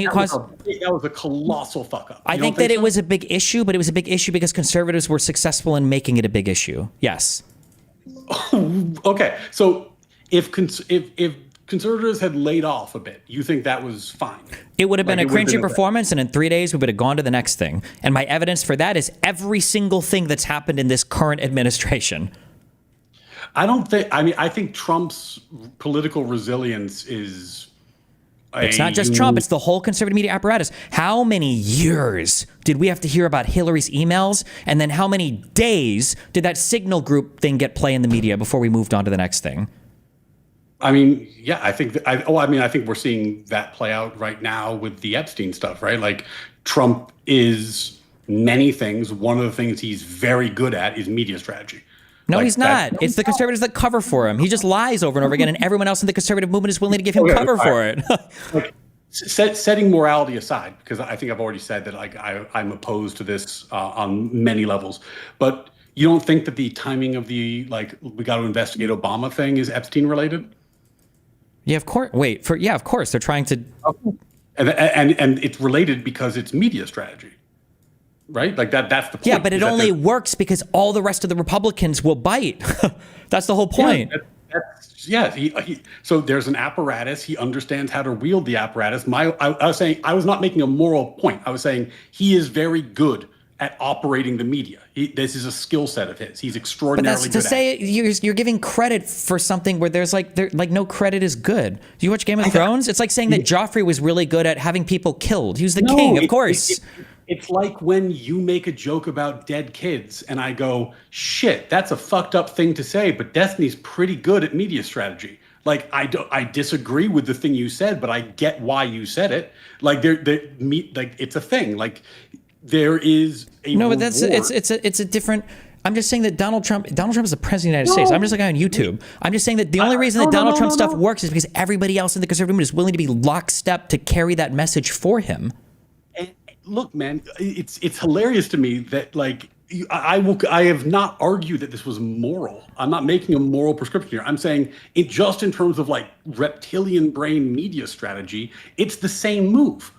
it caused. That was a colossal fuck up. I think that it was a big issue, but it was a big issue because conservatives were successful in making it a big issue. Yes. Okay, so if conservatives had laid off a bit, you think that was fine? It would have been a cringy performance, and in 3 days we would have gone to the next thing. And my evidence for that is every single thing that's happened in this current administration. I think Trump's political resilience is It's not just Trump, it's the whole conservative media apparatus. How many years did we have to hear about Hillary's emails? And then how many days did that Signal Group thing get play in the media before we moved on to the next thing? I mean, yeah, I think I think we're seeing that play out right now with the Epstein stuff, right? Like, Trump is many things. One of the things he's very good at is media strategy. No, he's not. It's the conservatives that cover for him. He just lies over and over again, and everyone else in the conservative movement is willing to give him cover for it. Like, setting morality aside, because I think I've already said that like I'm opposed to this on many levels, but you don't think that the timing of the we got to investigate Obama thing is Epstein related? Yeah, of course. Of course they're trying to, and it's related because it's media strategy. Right? Like that's the point. Yeah, but it only works because all the rest of the Republicans will bite. That's the whole point. So there's an apparatus. He understands how to wield the apparatus. I was saying I was not making a moral point. I was saying he is very good at operating the media. This is a skill set of his. He's extraordinarily good at it. But that's to say you're giving credit for something where there's no credit is good. Do you watch Game of Thrones? It's like saying that Joffrey was really good at having people killed. He was the king, of course. It's like when you make a joke about dead kids and I go, shit, that's a fucked up thing to say, but Destiny's pretty good at media strategy. Like, I disagree with the thing you said, but I get why you said it. Like, it's a thing. Like, there is a reward. But it's a different. I'm just saying that Donald Trump is the president of the United States. I'm just like on YouTube. I'm just saying that the only reason that Donald Trump stuff works is because everybody else in the conservative movement is willing to be lockstep to carry that message for him. Look, man, it's hilarious to me that I have not argued that this was moral. I'm not making a moral prescription here. I'm saying just in terms of reptilian brain media strategy, it's the same move.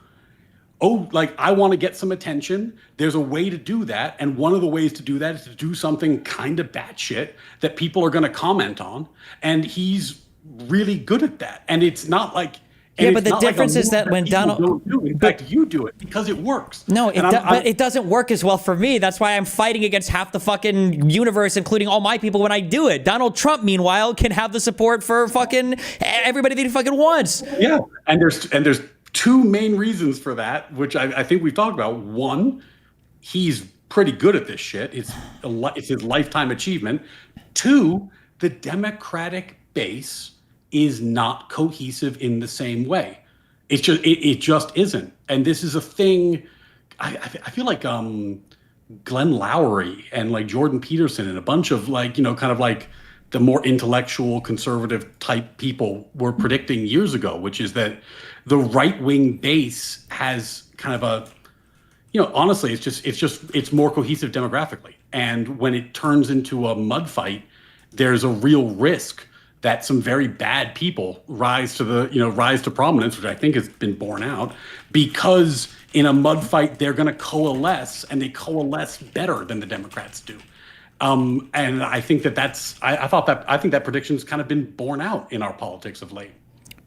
I want to get some attention. There's a way to do that. And one of the ways to do that is to do something kind of batshit that people are going to comment on. And he's really good at that. And it's not like... Yeah, but the difference is that when Donald... In fact, you do it because it works. No, but it doesn't work as well for me. That's why I'm fighting against half the fucking universe, including all my people, when I do it. Donald Trump, meanwhile, can have the support for fucking everybody that he fucking wants. Yeah, and there's two main reasons for that, which I think we've talked about. One, he's pretty good at this shit. It's his lifetime achievement. Two, the Democratic base is not cohesive in the same way. It just isn't. And this is a thing. I feel like Glenn Lowry and Jordan Peterson and a bunch of the more intellectual conservative type people were predicting years ago, which is that the right wing base has kind of a, honestly, it's more cohesive demographically. And when it turns into a mud fight, there's a real risk that some very bad people rise to prominence, which I think has been borne out, because in a mud fight, they're going to coalesce, and they coalesce better than the Democrats do. And I think I think that prediction's kind of been borne out in our politics of late.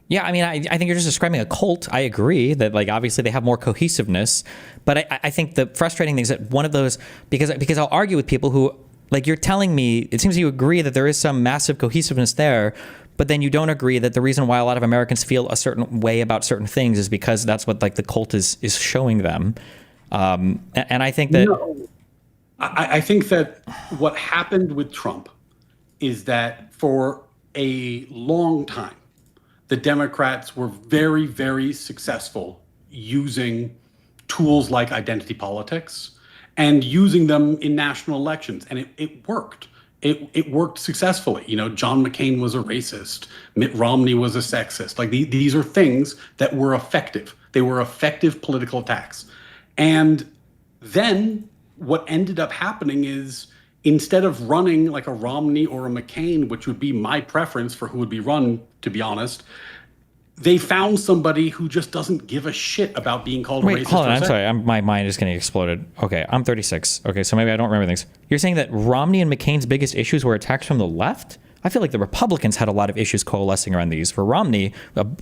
Yeah, I mean, I think you're just describing a cult. I agree that obviously they have more cohesiveness, but I think the frustrating thing is that one of those, because I'll argue with people who, you're telling me, it seems you agree that there is some massive cohesiveness there, but then you don't agree that the reason why a lot of Americans feel a certain way about certain things is because that's what the cult is showing them. And I think that... No. I think that what happened with Trump is that for a long time, the Democrats were very, very successful using tools like identity politics and using them in national elections. And it worked. It worked successfully. John McCain was a racist. Mitt Romney was a sexist. These are things that were effective. They were effective political attacks. And then what ended up happening is, instead of running like a Romney or a McCain, which would be my preference for who would be run, to be honest, they found somebody who just doesn't give a shit about being called racist. Wait, hold on. I'm sorry. My mind is getting exploded. Okay, I'm 36. Okay, so maybe I don't remember things. You're saying that Romney and McCain's biggest issues were attacks from the left? I feel like the Republicans had a lot of issues coalescing around these. For Romney,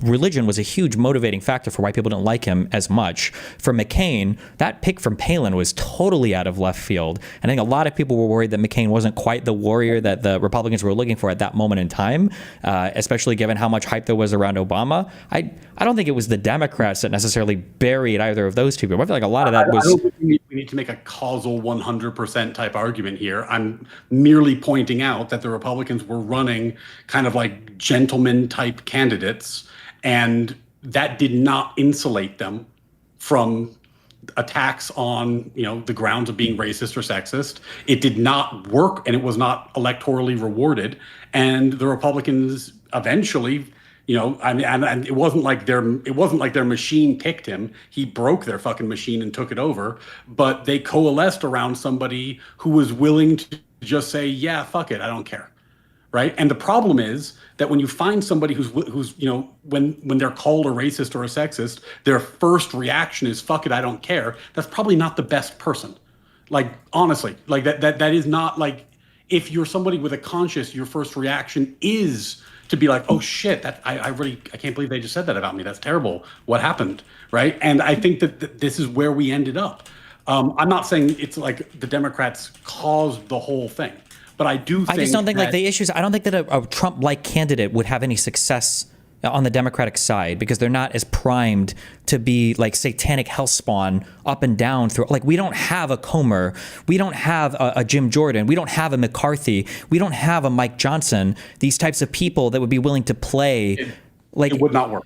religion was a huge motivating factor for why people didn't like him as much. For McCain, that pick from Palin was totally out of left field. And I think a lot of people were worried that McCain wasn't quite the warrior that the Republicans were looking for at that moment in time, especially given how much hype there was around Obama. I don't think it was the Democrats that necessarily buried either of those two people. I feel like a lot of that was... I don't think we need to make a causal 100% type argument here. I'm merely pointing out that the Republicans were running kind of like gentleman type candidates, and that did not insulate them from attacks on, the grounds of being racist or sexist. It did not work, and it was not electorally rewarded. And the Republicans eventually, and it wasn't like their machine picked him. He broke their fucking machine and took it over. But they coalesced around somebody who was willing to just say, yeah, fuck it, I don't care. Right. And the problem is that when you find somebody who's when they're called a racist or a sexist, their first reaction is, fuck it, I don't care. That's probably not the best person. Like, honestly, like that is not, like, if you're somebody with a conscience, your first reaction is to be like, oh shit, that I can't believe they just said that about me. That's terrible. What happened? Right. And I think that this is where we ended up. I'm not saying it's like the Democrats caused the whole thing. But I just don't think like the issues. I don't think that a Trump-like candidate would have any success on the Democratic side because they're not as primed to be like satanic hellspawn up and down through. Like, we don't have a Comer, we don't have a Jim Jordan, we don't have a McCarthy, we don't have a Mike Johnson. These types of people that would be willing to play. It would not work.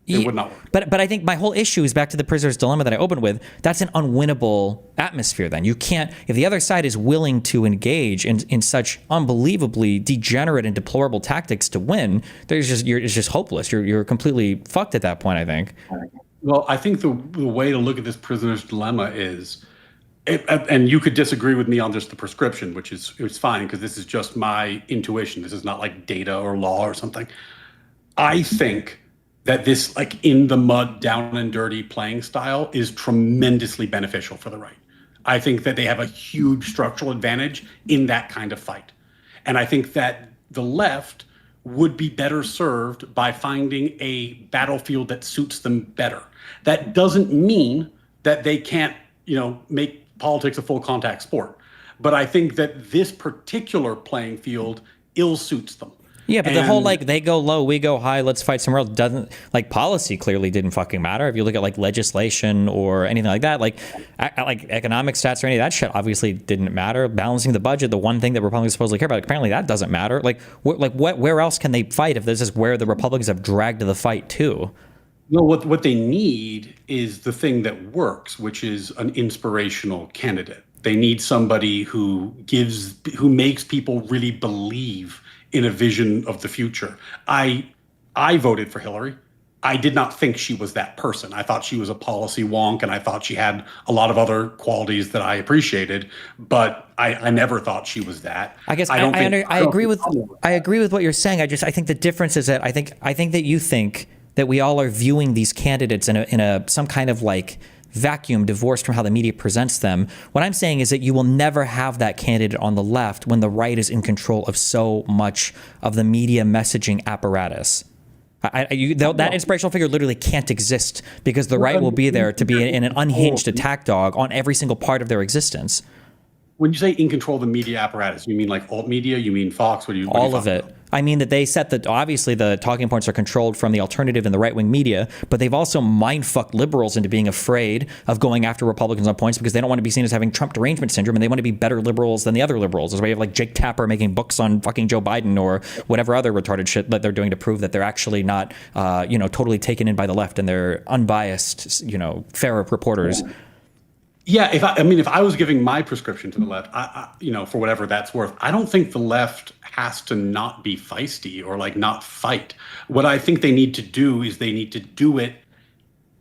It would not work. But I think my whole issue is back to the prisoner's dilemma that I opened with. That's an unwinnable atmosphere then. You can't, if the other side is willing to engage in such unbelievably degenerate and deplorable tactics to win, it's just hopeless. You're completely fucked at that point, I think. Well, I think the way to look at this prisoner's dilemma is, and you could disagree with me on just the prescription, which is fine because this is just my intuition. This is not like data or law or something. I think that this, like, in the mud, down and dirty playing style is tremendously beneficial for the right. I think that they have a huge structural advantage in that kind of fight. And I think that the left would be better served by finding a battlefield that suits them better. That doesn't mean that they can't, make politics a full contact sport. But I think that this particular playing field ill suits them. Yeah, but the whole, like, they go low, we go high, let's fight somewhere else doesn't, like, policy clearly didn't fucking matter. If you look at, like, legislation or anything like that, like economic stats or any of that shit obviously didn't matter. Balancing the budget, the one thing that Republicans supposedly care about, apparently that doesn't matter. Like, where else can they fight if this is where the Republicans have dragged the fight to? No, what they need is the thing that works, which is an inspirational candidate. They need somebody who makes people really believe in a vision of the future. I voted for Hillary. I did not think she was that person. I thought she was a policy wonk, and I thought she had a lot of other qualities that I appreciated, but I never thought she was that. I guess I agree with what you're saying. I think the difference is that I think that you think that we all are viewing these candidates in a some kind of like vacuum divorced from how the media presents them. What I'm saying is that you will never have that candidate on the left when the right is in control of so much of the media messaging apparatus. That inspirational figure literally can't exist because the right will be there to be in an unhinged attack dog on every single part of their existence. When you say in control of the media apparatus, you mean like alt media? You mean Fox? All of it. I mean that they set obviously the talking points are controlled from the alternative and the right-wing media, but they've also mind-fucked liberals into being afraid of going after Republicans on points because they don't want to be seen as having Trump derangement syndrome, and they want to be better liberals than the other liberals. That's why you have like Jake Tapper making books on fucking Joe Biden or whatever other retarded shit that they're doing to prove that they're actually not, totally taken in by the left and they're unbiased, fair reporters. Yeah, if I was giving my prescription to the left, for whatever that's worth, I don't think the left has to not be feisty or like not fight. What I think they need to do is they need to do it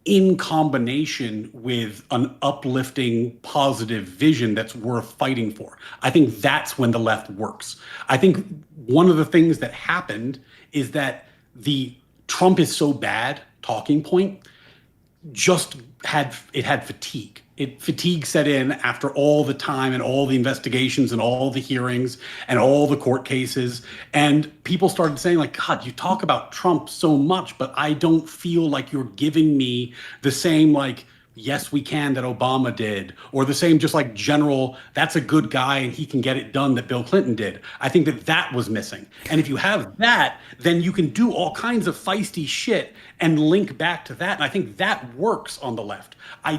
in combination with an uplifting, positive vision that's worth fighting for. I think that's when the left works. I think one of the things that happened is that the Trump is so bad talking point just had fatigue. Fatigue set in after all the time and all the investigations and all the hearings and all the court cases. And people started saying, like, God, you talk about Trump so much, but I don't feel like you're giving me the same, like, yes, we can that Obama did, or the same just like general, that's a good guy and he can get it done that Bill Clinton did. I think that was missing. And if you have that, then you can do all kinds of feisty shit and link back to that. And I think that works on the left. I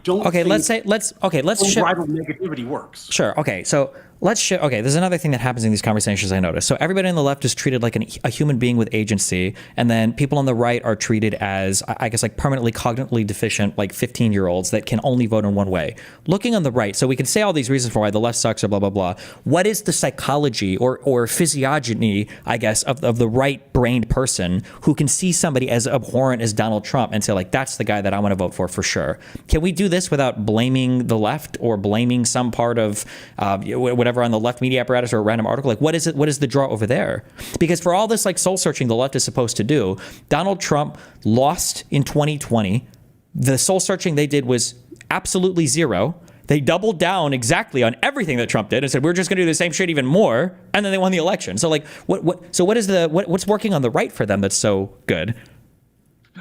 don't Okay, think let's shift. rival negativity works. Sure. Okay. So let's shift. Okay. There's another thing that happens in these conversations I noticed. So everybody on the left is treated like a human being with agency. And then people on the right are treated as, I guess, like permanently cognitively deficient, like 15-year-olds that can only vote in one way. Looking on the right, so we can say all these reasons for why the left sucks or blah, blah, blah. What is the psychology or physiogeny, I guess, of the right-brained person who can see somebody as abhorrent as Donald Trump and say, like, that's the guy that I want to vote for sure? Can we do this without blaming the left or blaming some part of whatever on the left media apparatus or a random article? Like, what is it? What is the draw over there? Because for all this like soul searching the left is supposed to do, Donald Trump lost in 2020. The soul searching they did was absolutely zero. They doubled down exactly on everything that Trump did and said, we're just going to do the same shit even more. And then they won the election. So like, what's working on the right for them that's so good?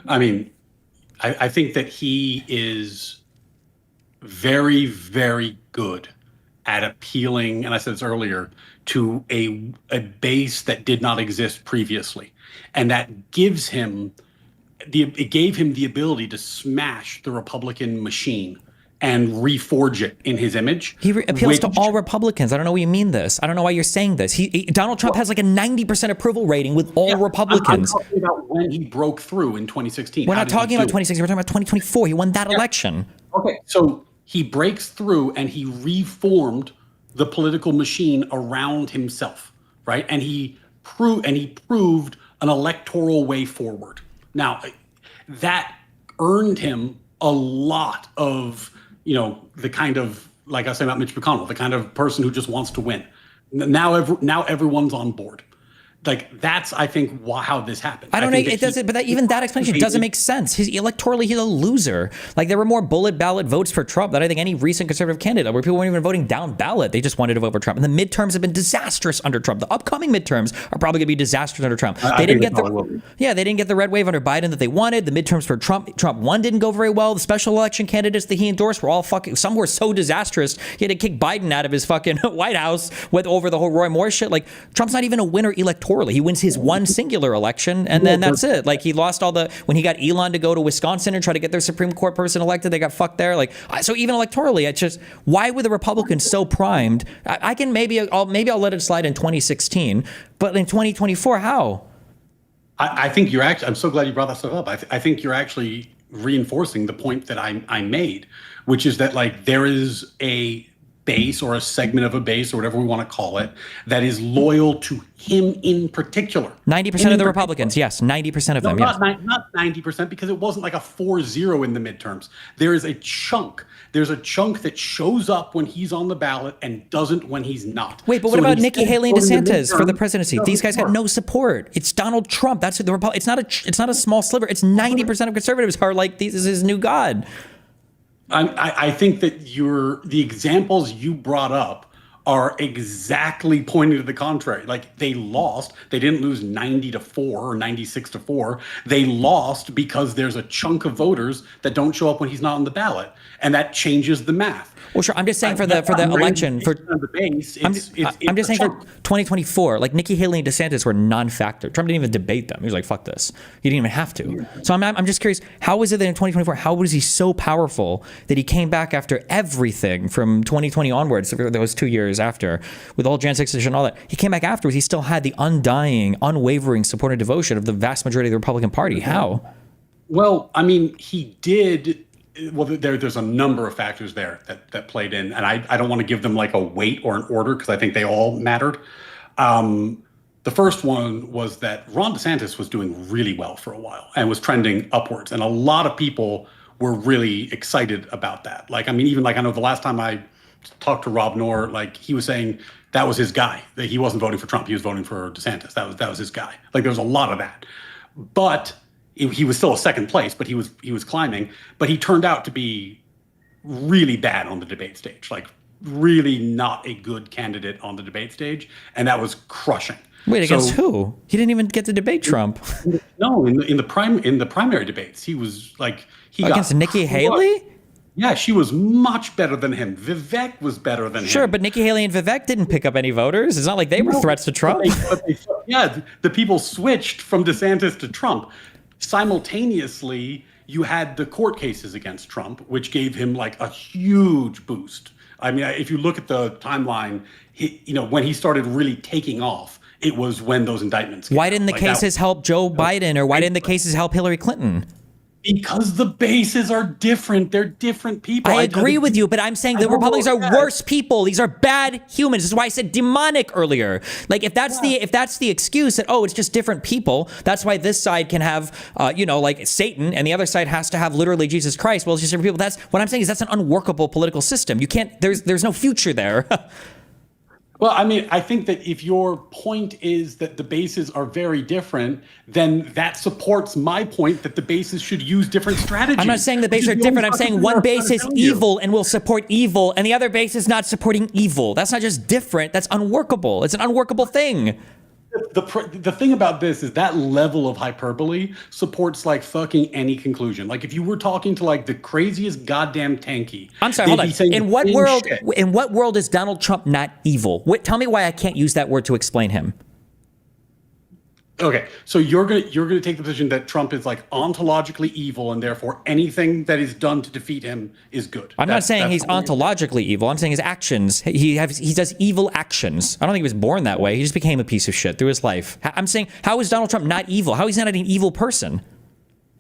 I mean, I think that he is very, very good at appealing, and I said this earlier, to a base that did not exist previously. And that gives him it gave him the ability to smash the Republican machine and reforge it in his image. He appeals to all Republicans. I don't know why you mean this. I don't know why you're saying this. Donald Trump has like a 90% approval rating with all Republicans. I'm talking about when he broke through in 2016. We're not talking about 2016. We're talking about 2024. He won that election. Okay, so he breaks through and he reformed the political machine around himself, right? And he proved an electoral way forward. Now, that earned him a lot of, the kind of, like I said about Mitch McConnell, the kind of person who just wants to win. Now everyone's on board. Like, that's, I think, how this happened. I don't know. It doesn't, but even that explanation doesn't make sense. Electorally, he's a loser. Like, there were more bullet ballot votes for Trump than I think any recent conservative candidate, where people weren't even voting down ballot. They just wanted to vote for Trump. And the midterms have been disastrous under Trump. The upcoming midterms are probably going to be disastrous under Trump. They didn't get the red wave under Biden that they wanted. The midterms for Trump 1 didn't go very well. The special election candidates that he endorsed were all some were so disastrous. He had to kick Biden out of his fucking White House over the whole Roy Moore shit. Like, Trump's not even a winner electorally. He wins his one singular election, and then that's it. Like, he lost when he got Elon to go to Wisconsin and try to get their Supreme Court person elected, they got fucked there. Like, so even electorally, it's just, why were the Republicans so primed? I can maybe I'll let it slide in 2016, but in 2024, how? I think you're actually, I'm so glad you brought that stuff up. I think you're actually reinforcing the point that I made, which is that, like, there is a base or a segment of a base or whatever we want to call it that is loyal to him in particular. 90% of the Republicans, yes. 90% of them, yes. Not 90%, because it wasn't like a 4-0 in the midterms. There is a chunk. There's a chunk that shows up when he's on the ballot and doesn't when he's not. Wait, but what about Nikki Haley and DeSantis for the presidency? These guys got no support. It's Donald Trump. That's who the Republic. It's not a small sliver. It's 90% of conservatives are like, this is his new god. I think that the examples you brought up are exactly pointing to the contrary. Like, they lost. They didn't lose 90-4 or 96-4. They lost because there's a chunk of voters that don't show up when he's not on the ballot, and that changes the math. Well, sure. I'm just saying for the election for the base. I'm just saying for 2024, like, Nikki Haley and DeSantis were non-factor. Trump didn't even debate them. He was like, "Fuck this." He didn't even have to. So I'm just curious, how is it that in 2024, how was he so powerful that he came back after everything from 2020 onwards, those 2 years after, with all Jan 6 and all that? He came back afterwards. He still had the undying, unwavering support and devotion of the vast majority of the Republican Party. How? Well, I mean, he did. Well, there's a number of factors there that played in, and I don't want to give them like a weight or an order, because I think they all mattered. The first one was that Ron DeSantis was doing really well for a while and was trending upwards, and a lot of people were really excited about that. Like, I mean, even like, I know the last time I talked to Rob Noor, like, he was saying that was his guy, that he wasn't voting for Trump, he was voting for DeSantis. That was his guy. Like, there was a lot of that, but he was still a second place, but he was climbing. But he turned out to be really bad on the debate stage, like really not a good candidate on the debate stage, and that was crushing. Wait, against who? He didn't even get to debate Trump. No, in the primary debates, he was like he against got Nikki crushed. Haley. Yeah, she was much better than him. Vivek was better than him. Sure, but Nikki Haley and Vivek didn't pick up any voters. It's not like they were threats to Trump. Yeah, the people switched from DeSantis to Trump. Simultaneously, you had the court cases against Trump, which gave him like a huge boost. I mean, if you look at the timeline, when he started really taking off, it was when those indictments came Why didn't the out. cases help Joe Biden, or why didn't the cases help Hillary Clinton? Because the bases are different. They're different people. I agree with you, but I'm saying the Republicans are worse people. These are bad humans. This is why I said demonic earlier. Like if that's the excuse that it's just different people, that's why this side can have like Satan and the other side has to have literally Jesus Christ. Well, it's just different people. That's what I'm saying is that's an unworkable political system. You can't. There's no future there. Well, I mean, I think that if your point is that the bases are very different, then that supports my point that the bases should use different strategies. I'm not saying the bases are different. I'm saying one base is evil and will support evil, and the other base is not supporting evil. That's not just different. That's unworkable. It's an unworkable thing. The thing about this is that level of hyperbole supports like fucking any conclusion. Like if you were talking to like the craziest goddamn tanky. I'm sorry, hold on. In what world is Donald Trump not evil? Tell me why I can't use that word to explain him. Okay, so you're gonna take the position that Trump is like ontologically evil, and therefore anything that is done to defeat him is good. I'm not saying he's ontologically evil. I'm saying his actions. He does evil actions. I don't think he was born that way. He just became a piece of shit through his life. I'm saying, how is Donald Trump not evil? How is he not an evil person?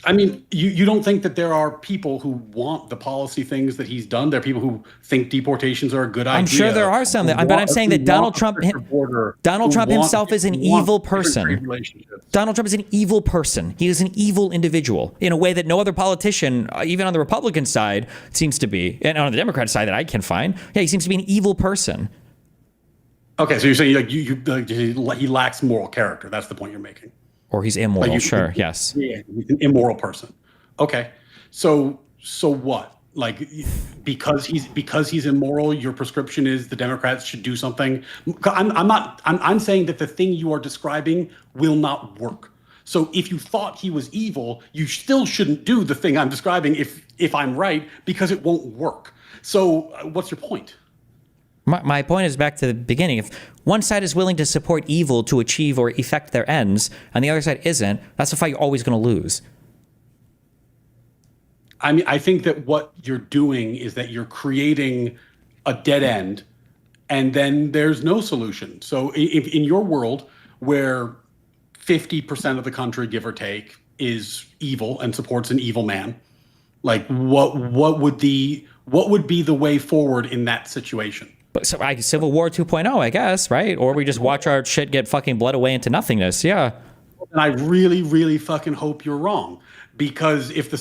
I mean, you don't think that there are people who want the policy things that he's done? There are people who think deportations are a good idea. I'm sure there are some, but I'm saying that Donald Trump himself is an evil person. Donald Trump is an evil person. He is an evil individual in a way that no other politician, even on the Republican side, seems to be, and on the Democrat side that I can find. Yeah, he seems to be an evil person. Okay, so you're saying like he lacks moral character. That's the point you're making. Or he's immoral, sure, yes. Yeah, he's an immoral person. Okay, so what? Like, because he's immoral, your prescription is the Democrats should do something. I'm saying that the thing you are describing will not work. So if you thought he was evil, you still shouldn't do the thing I'm describing if I'm right, because it won't work. So what's your point? My point is back to the beginning. If one side is willing to support evil to achieve or effect their ends, and the other side isn't, that's a fight you're always going to lose. I mean, I think that what you're doing is that you're creating a dead end, and then there's no solution. So if in your world where 50% of the country, give or take, is evil and supports an evil man, like what would be the way forward in that situation? But so Civil War 2.0, I guess, right? Or we just watch our shit get fucking bled away into nothingness. Yeah. And I really, really fucking hope you're wrong. Because if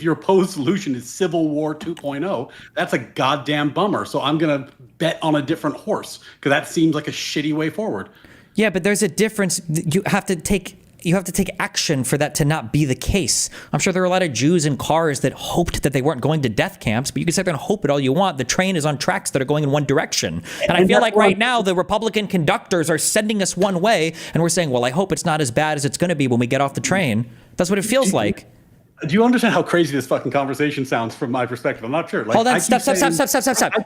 your opposed solution is Civil War 2.0, that's a goddamn bummer. So I'm going to bet on a different horse, because that seems like a shitty way forward. Yeah, but there's a difference. You have to take action for that to not be the case. I'm sure there are a lot of Jews in cars that hoped that they weren't going to death camps, but you can sit there and hope it all you want. The train is on tracks that are going in one direction. And I feel like right now the Republican conductors are sending us one way, and we're saying, well, I hope it's not as bad as it's going to be when we get off the train. That's what it feels like. Do you understand how crazy this fucking conversation sounds from my perspective? I'm not sure. Like, hold on, stop.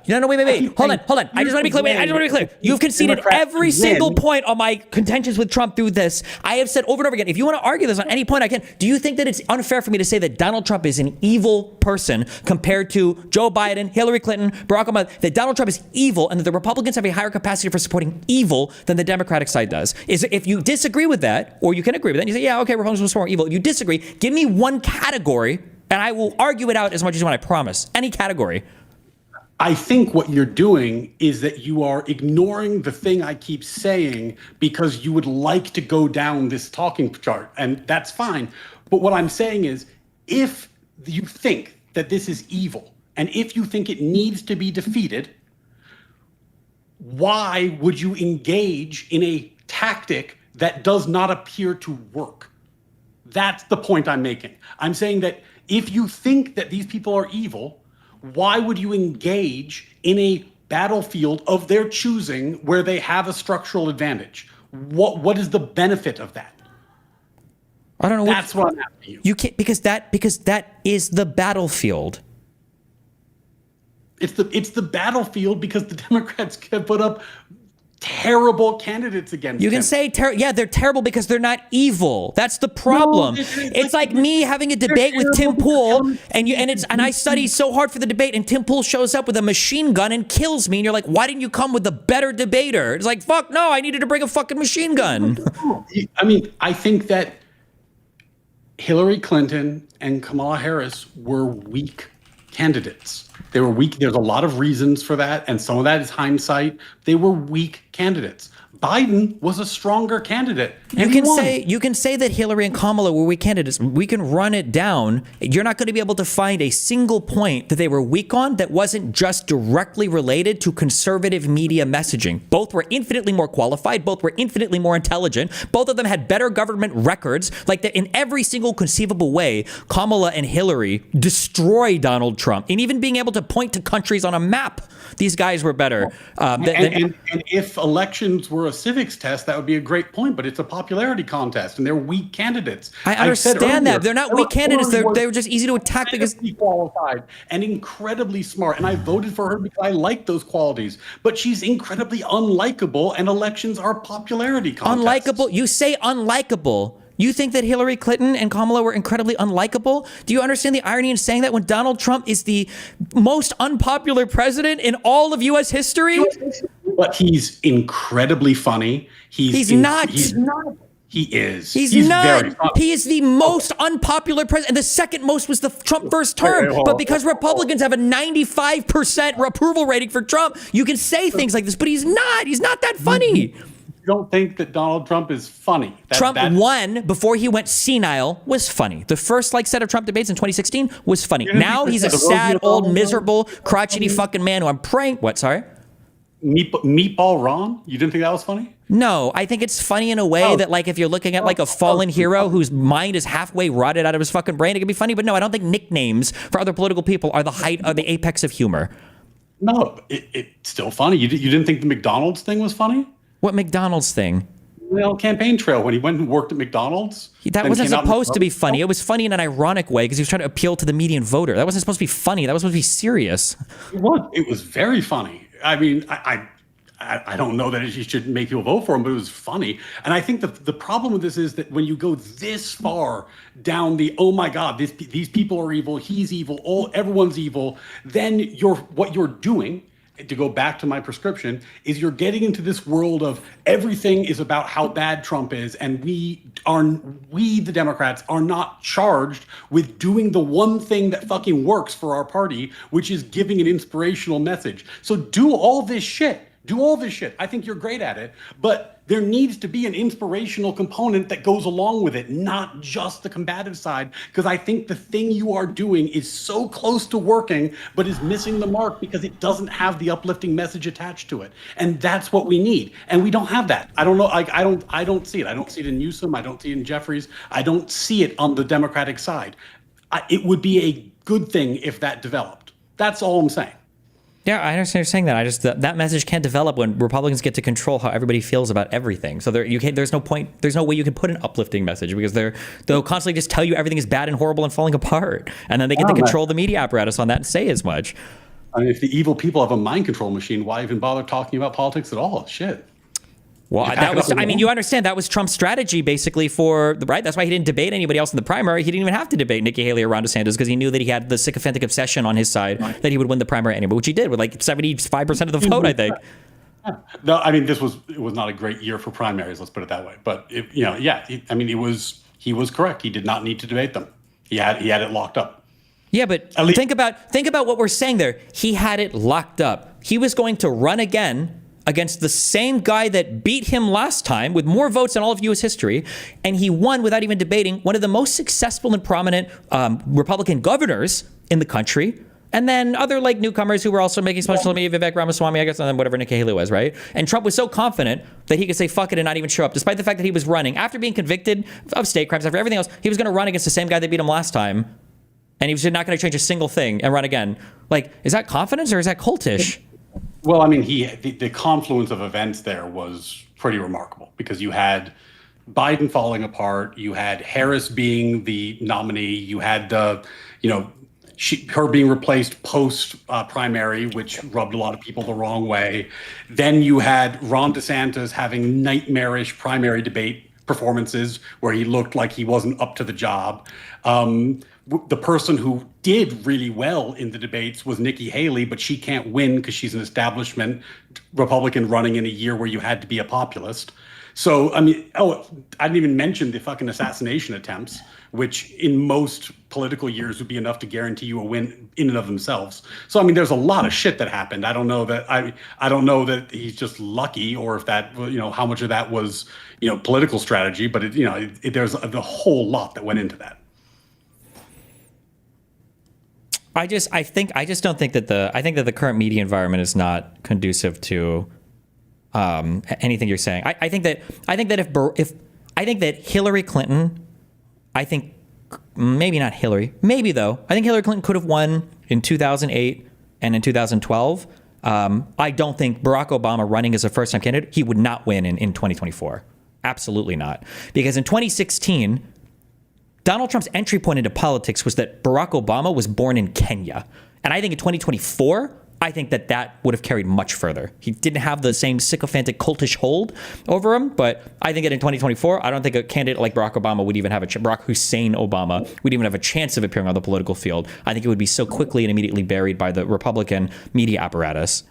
No, wait. Hold on. I just want to be clear. You've conceded every single point on my contentions with Trump through this. I have said over and over again, if you want to argue this on any point I can, do you think that it's unfair for me to say that Donald Trump is an evil person compared to Joe Biden, Hillary Clinton, Barack Obama, that Donald Trump is evil and that the Republicans have a higher capacity for supporting evil than the Democratic side does? If you disagree with that, or you can agree with that, and you say, yeah, okay, Republicans will support evil. If you disagree, give me one category, and I will argue it out as much as you want, I promise. Any category. I think what you're doing is that you are ignoring the thing I keep saying because you would like to go down this talking chart, and that's fine. But what I'm saying is, if you think that this is evil, and if you think it needs to be defeated, why would you engage in a tactic that does not appear to work? That's the point I'm making. I'm saying that if you think that these people are evil, why would you engage in a battlefield of their choosing where they have a structural advantage? What is the benefit of that? I don't know. That's what I'm asking you. You can't, because that is the battlefield. It's the battlefield because the Democrats can put up terrible candidates against You can him. say, they're terrible because they're not evil. That's the problem. No, it's like me having a debate with Tim Pool, and I study so hard for the debate, and Tim Pool shows up with a machine gun and kills me, and you're like, why didn't you come with a better debater? It's like, fuck no, I needed to bring a fucking machine gun. I mean, I think that Hillary Clinton and Kamala Harris were weak candidates. They were weak. There's a lot of reasons for that, and some of that is hindsight. They were weak candidates. Biden was a stronger candidate. You can say that Hillary and Kamala were weak candidates. We can run it down. You're not going to be able to find a single point that they were weak on that wasn't just directly related to conservative media messaging. Both were infinitely more qualified. Both were infinitely more intelligent. Both of them had better government records. Like that, in every single conceivable way, Kamala and Hillary destroy Donald Trump. And even being able to point to countries on a map, these guys were better. And if elections were a civics test, that would be a great point, but it's a popularity contest, and they're weak candidates. I understand that. They're not weak candidates. They were just easy to attack because qualified and incredibly smart, and I voted for her because I like those qualities, but she's incredibly unlikable, and elections are popularity contests. Unlikable? You say unlikable. You think that Hillary Clinton and Kamala were incredibly unlikable? Do you understand the irony in saying that when Donald Trump is the most unpopular president in all of U.S. history? But he's incredibly funny. He's not. He is. He's not. Very funny. He is the most unpopular president. And the second most was the Trump first term. But because Republicans have a 95% approval rating for Trump, you can say things like this, but he's not. He's not that funny. You don't think that Donald Trump is funny? Trump won before he went senile was funny. The first set of Trump debates in 2016 was funny. Now he's a sad, old, miserable, crotchety fucking man who I'm praying. What? Sorry? Meatball Ron? You didn't think that was funny? No, I think it's funny in a way that, like, if you're looking at like a fallen hero whose mind is halfway rotted out of his fucking brain, it can be funny. But no, I don't think nicknames for other political people are the apex of humor. No, it's still funny. You didn't think the McDonald's thing was funny? What McDonald's thing? Well, campaign trail when he went and worked at McDonald's. That wasn't supposed to be funny. It was funny in an ironic way because he was trying to appeal to the median voter. That wasn't supposed to be funny. That was supposed to be serious. It was very funny. I mean, I don't know that he should make people vote for him, but it was funny. And I think the problem with this is that when you go this far down the, oh my God, these people are evil, he's evil, everyone's evil, then what you're doing, to go back to my prescription, is you're getting into this world of everything is about how bad Trump is, and we the Democrats are not charged with doing the one thing that fucking works for our party, which is giving an inspirational message. So do all this shit. I think you're great at it, but there needs to be an inspirational component that goes along with it, not just the combative side, because I think the thing you are doing is so close to working, but is missing the mark because it doesn't have the uplifting message attached to it. And that's what we need. And we don't have that. I don't know. I don't see it. I don't see it in Newsom. I don't see it in Jeffries. I don't see it on the Democratic side. It would be a good thing if that developed. That's all I'm saying. Yeah, I understand you're saying that. That message can't develop when Republicans get to control how everybody feels about everything. So there's no point. There's no way you can put an uplifting message because they'll constantly just tell you everything is bad and horrible and falling apart, and then they get to control the media apparatus on that and say as much. I mean, if the evil people have a mind control machine, why even bother talking about politics at all? Shit. Well, you understand that was Trump's strategy basically right? That's why he didn't debate anybody else in the primary. He didn't even have to debate Nikki Haley or Ron DeSantis because he knew that he had the sycophantic obsession on his side that he would win the primary anyway, which he did with like 75% of the vote, I think. No, I mean, it was not a great year for primaries, let's put it that way. But, he was correct. He did not need to debate them. He had it locked up. Yeah, but think about what we're saying there. He had it locked up. He was going to run again against the same guy that beat him last time with more votes in all of U.S. history, and he won without even debating one of the most successful and prominent Republican governors in the country, And then other like newcomers who were also making special me, Vivek Ramaswamy, I guess, and then whatever Nikki Haley was, right? And Trump was so confident that he could say fuck it and not even show up, despite the fact that he was running after being convicted of state crimes, after everything else. He was going to run against the same guy that beat him last time, and he was not going to change a single thing and run again. Like, is that confidence or is that cultish? Well, I mean, the confluence of events there was pretty remarkable because you had Biden falling apart, you had Harris being the nominee, you had her being replaced post primary, which rubbed a lot of people the wrong way. Then you had Ron DeSantis having nightmarish primary debate performances where he looked like he wasn't up to the job. The person who did really well in the debates was Nikki Haley, but she can't win because she's an establishment Republican running in a year where you had to be a populist. So, I mean, I didn't even mention the fucking assassination attempts, which in most political years would be enough to guarantee you a win in and of themselves. So, I mean, there's a lot of shit that happened. I don't know that he's just lucky or if that, how much of that was, political strategy, but there's a whole lot that went into that. I just don't think that the current media environment is not conducive to anything you're saying. I think that Hillary Clinton, maybe not Hillary, maybe though, I think Hillary Clinton could have won in 2008 and in 2012. I don't think Barack Obama running as a first-time candidate, he would not win in 2024. Absolutely not. Because in 2016, Donald Trump's entry point into politics was that Barack Obama was born in Kenya. And I think in 2024, I think that would have carried much further. He didn't have the same sycophantic cultish hold over him, but I think that in 2024, I don't think a candidate like Barack Obama would even have Barack Hussein Obama would even have a chance of appearing on the political field. I think it would be so quickly and immediately buried by the Republican media apparatus.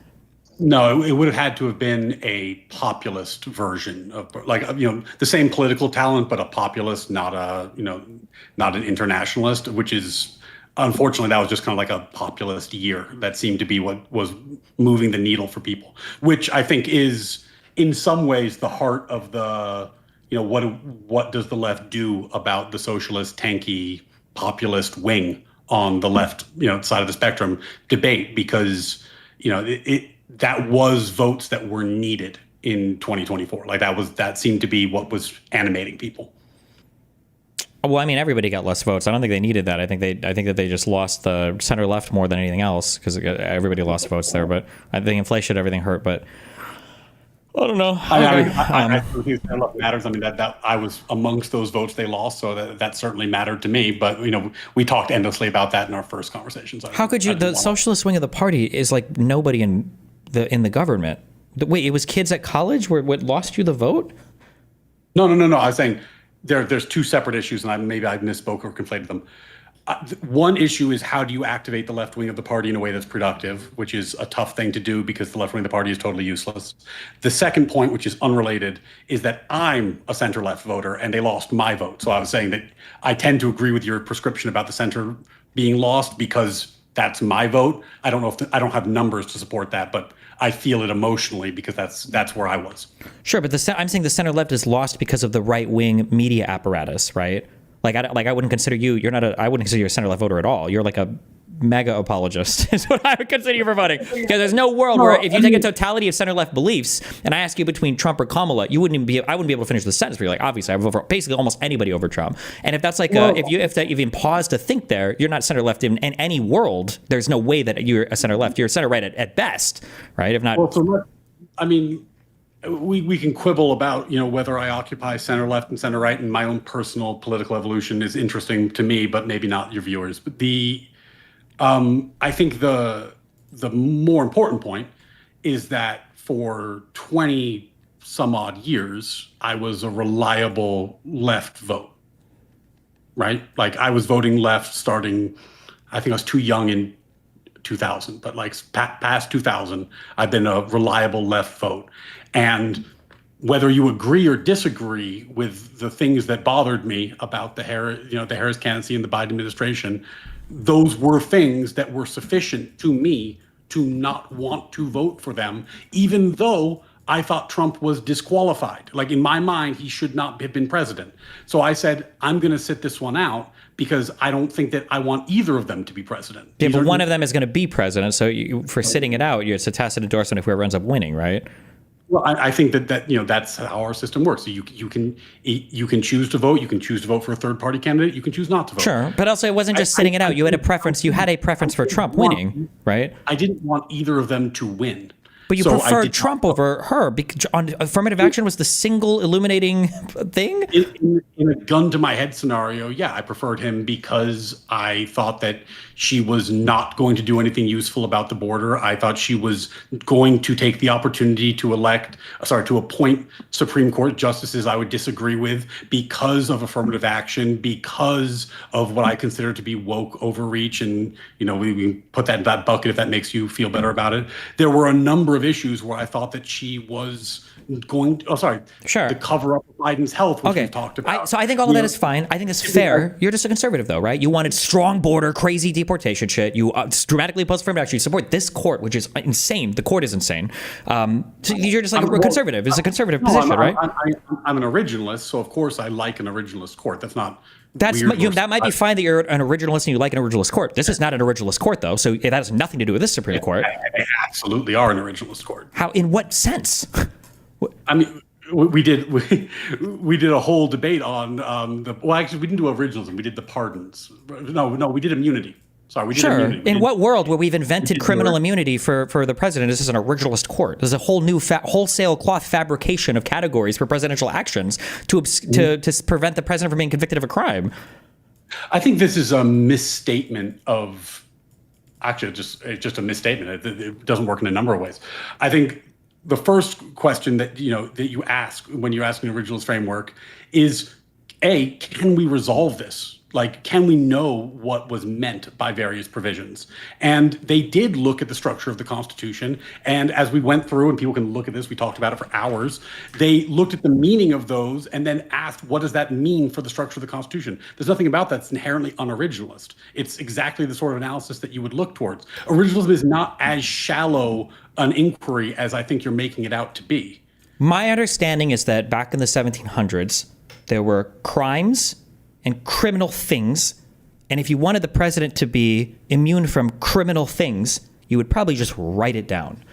No, it would have had to have been a populist version of the same political talent, but a populist, not an internationalist, which is unfortunately that was just kind of like a populist year. That seemed to be what was moving the needle for people, which I think is in some ways the heart of the, what does the left do about the socialist, tanky, populist wing on the left, side of the spectrum debate, because, that was votes that were needed in 2024. Like that seemed to be what was animating people. Well, I mean, everybody got less votes. I don't think they needed that. I think that they just lost the center left more than anything else because everybody lost votes there. But I think inflation, everything hurt. But I don't know. I think center left matters. I mean, that I was amongst those votes they lost, so that certainly mattered to me. But we talked endlessly about that in our first conversations. How could you? The socialist wing of the party is like nobody in the government. Wait, it was kids at college what lost you the vote? No. I was saying there's two separate issues, and maybe I misspoke or conflated them. One issue is how do you activate the left wing of the party in a way that's productive, which is a tough thing to do because the left wing of the party is totally useless. The second point, which is unrelated, is that I'm a center left voter and they lost my vote. So I was saying that I tend to agree with your prescription about the center being lost because that's my vote. I don't know I don't have numbers to support that, but I feel it emotionally because that's where I was. Sure, but I'm saying the center left is lost because of the right wing media apparatus, right? I wouldn't consider you. I wouldn't consider you a center left voter at all. You're like a MAGA apologist is what I would consider you for voting. Because there's no world where if you take a totality of center left beliefs and I ask you between Trump or Kamala, I wouldn't be able to finish the sentence. Where you're like, obviously, I vote for basically almost anybody over Trump. And if that's like if you even pause to think there, you're not center left in any world. There's no way that you're a center left. You're a center right at best, right? If not, we can quibble about whether I occupy center left and center right, and my own personal political evolution is interesting to me, but maybe not your viewers. But I think the more important point is that for 20 some odd years, I was a reliable left vote, right? Like I was voting left starting, I think I was too young in 2000, but like past 2000, I've been a reliable left vote. And whether you agree or disagree with the things that bothered me about the Harris candidacy and the Biden administration, those were things that were sufficient to me to not want to vote for them, even though I thought Trump was disqualified. Like, in my mind, he should not have been president. So I said, I'm going to sit this one out because I don't think that I want either of them to be president. Yeah, but one of them is going to be president. So for sitting it out, it's a tacit endorsement if whoever ends up winning, right? Well, I think that that's how our system works. So you can choose to vote. You can choose to vote for a third party candidate. You can choose not to vote. Sure, but also it wasn't just sitting it out. You had a preference. You had a preference for Trump winning, right? I didn't want either of them to win. But you preferred Trump over her because affirmative action was the single illuminating thing? In a gun to my head scenario, yeah, I preferred him because I thought that she was not going to do anything useful about the border. I thought she was going to take the opportunity to appoint Supreme Court justices I would disagree with because of affirmative action, because of what I consider to be woke overreach. And, we put that in that bucket if that makes you feel better about it. There were a number of issues where I thought that she was going to cover up Biden's health, which we've talked about. So I think all of that is fine. I think it's fair. You're just a conservative, though, right? You wanted strong border, crazy deportation shit. You dramatically opposed affirmative action. You support this court, which is insane. The court is insane. So you're just like a conservative. It's a conservative position, right? I'm an originalist, so of course I like an originalist court. That's not That might be fine that you're an originalist and you like an originalist court. This is not an originalist court, though, so that has nothing to do with this Supreme Court. They absolutely are an originalist court. How? In what sense? I mean, we did a whole debate on actually we didn't do originalism. We did the pardons. No, we did immunity. Sorry, we did immunity. In what world where we've invented criminal immunity for the president is this an originalist court? There's a whole new wholesale cloth fabrication of categories for presidential actions to prevent the president from being convicted of a crime. I think this is a misstatement of actually just a misstatement. It doesn't work in a number of ways. I think the first question that you ask when you're asking an originalist framework is, can we resolve this? Like, can we know what was meant by various provisions? And they did look at the structure of the Constitution. And as we went through, and people can look at this, we talked about it for hours, they looked at the meaning of those and then asked, what does that mean for the structure of the Constitution? There's nothing about that's inherently unoriginalist. It's exactly the sort of analysis that you would look towards. Originalism is not as shallow an inquiry as I think you're making it out to be. My understanding is that back in the 1700s, there were crimes and criminal things, and if you wanted the president to be immune from criminal things, you would probably just write it down.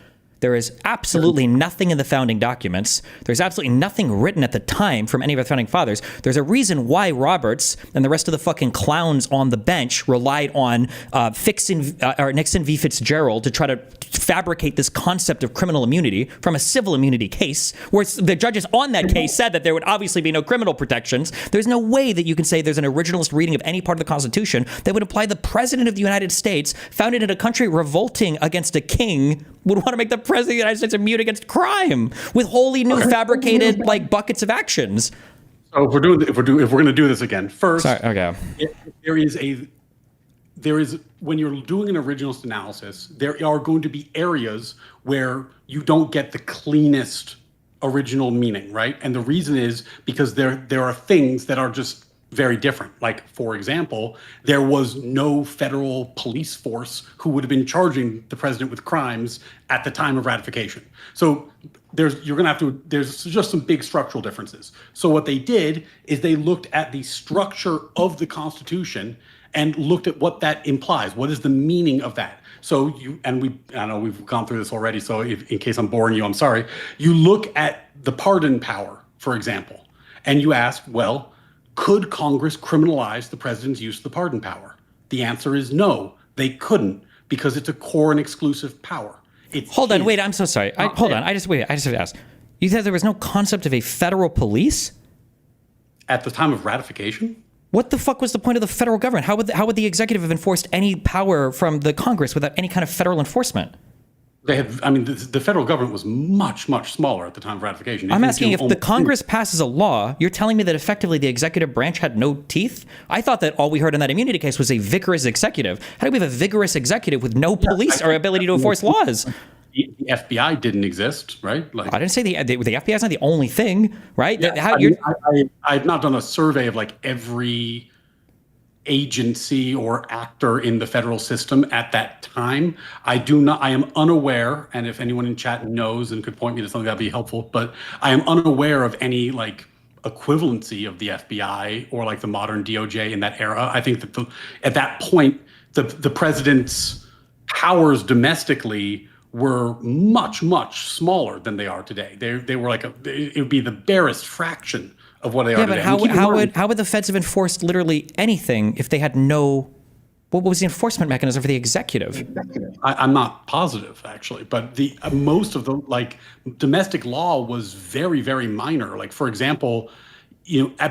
There is absolutely nothing in the founding documents. There's absolutely nothing written at the time from any of the founding fathers. There's a reason why Roberts and the rest of the fucking clowns on the bench relied on Nixon v. Fitzgerald to try to fabricate this concept of criminal immunity from a civil immunity case, where the judges on that case said that there would obviously be no criminal protections. There's no way that you can say there's an originalist reading of any part of the Constitution that would imply the president of the United States, founded in a country revolting against a king, would want to make the president of the United States immune against crime with wholly new fabricated buckets of actions. So if we're going to do this again, first, there is when you're doing an originalist analysis, there are going to be areas where you don't get the cleanest original meaning, right? And the reason is because there are things that are just very different. Like, for example, there was no federal police force who would have been charging the president with crimes at the time of ratification. So there's just some big structural differences. So what they did is they looked at the structure of the Constitution and looked at what that implies. What is the meaning of that? So I know we've gone through this already, so in case I'm boring you, I'm sorry. You look at the pardon power, for example, and you ask, well, could Congress criminalize the president's use of the pardon power? The answer is no, they couldn't, because it's a core and exclusive power. Hold on, wait, I'm so sorry. I just have to ask. You said there was no concept of a federal police? At the time of ratification? What the fuck was the point of the federal government? How would the executive have enforced any power from the Congress without any kind of federal enforcement? The federal government was much, much smaller at the time of ratification. I'm asking, if the Congress passes a law, you're telling me that effectively the executive branch had no teeth? I thought that all we heard in that immunity case was a vigorous executive. How do we have a vigorous executive with no police or ability to enforce laws? The FBI didn't exist, right? I didn't say the FBI is not the only thing, right? Yeah, I've not done a survey of every agency or actor in the federal system at that time. I am unaware, and if anyone in chat knows and could point me to something that'd be helpful, but I am unaware of any like equivalency of the FBI or like the modern DOJ in that era. I think that at that point, the president's powers domestically were much, much smaller than they are today. They were like it would be the barest fraction of what they are today. Yeah, but how would the feds have enforced literally anything if they had no? What was the enforcement mechanism for the executive? I'm not positive actually, but the most of the like domestic law was very, very minor. Like for example,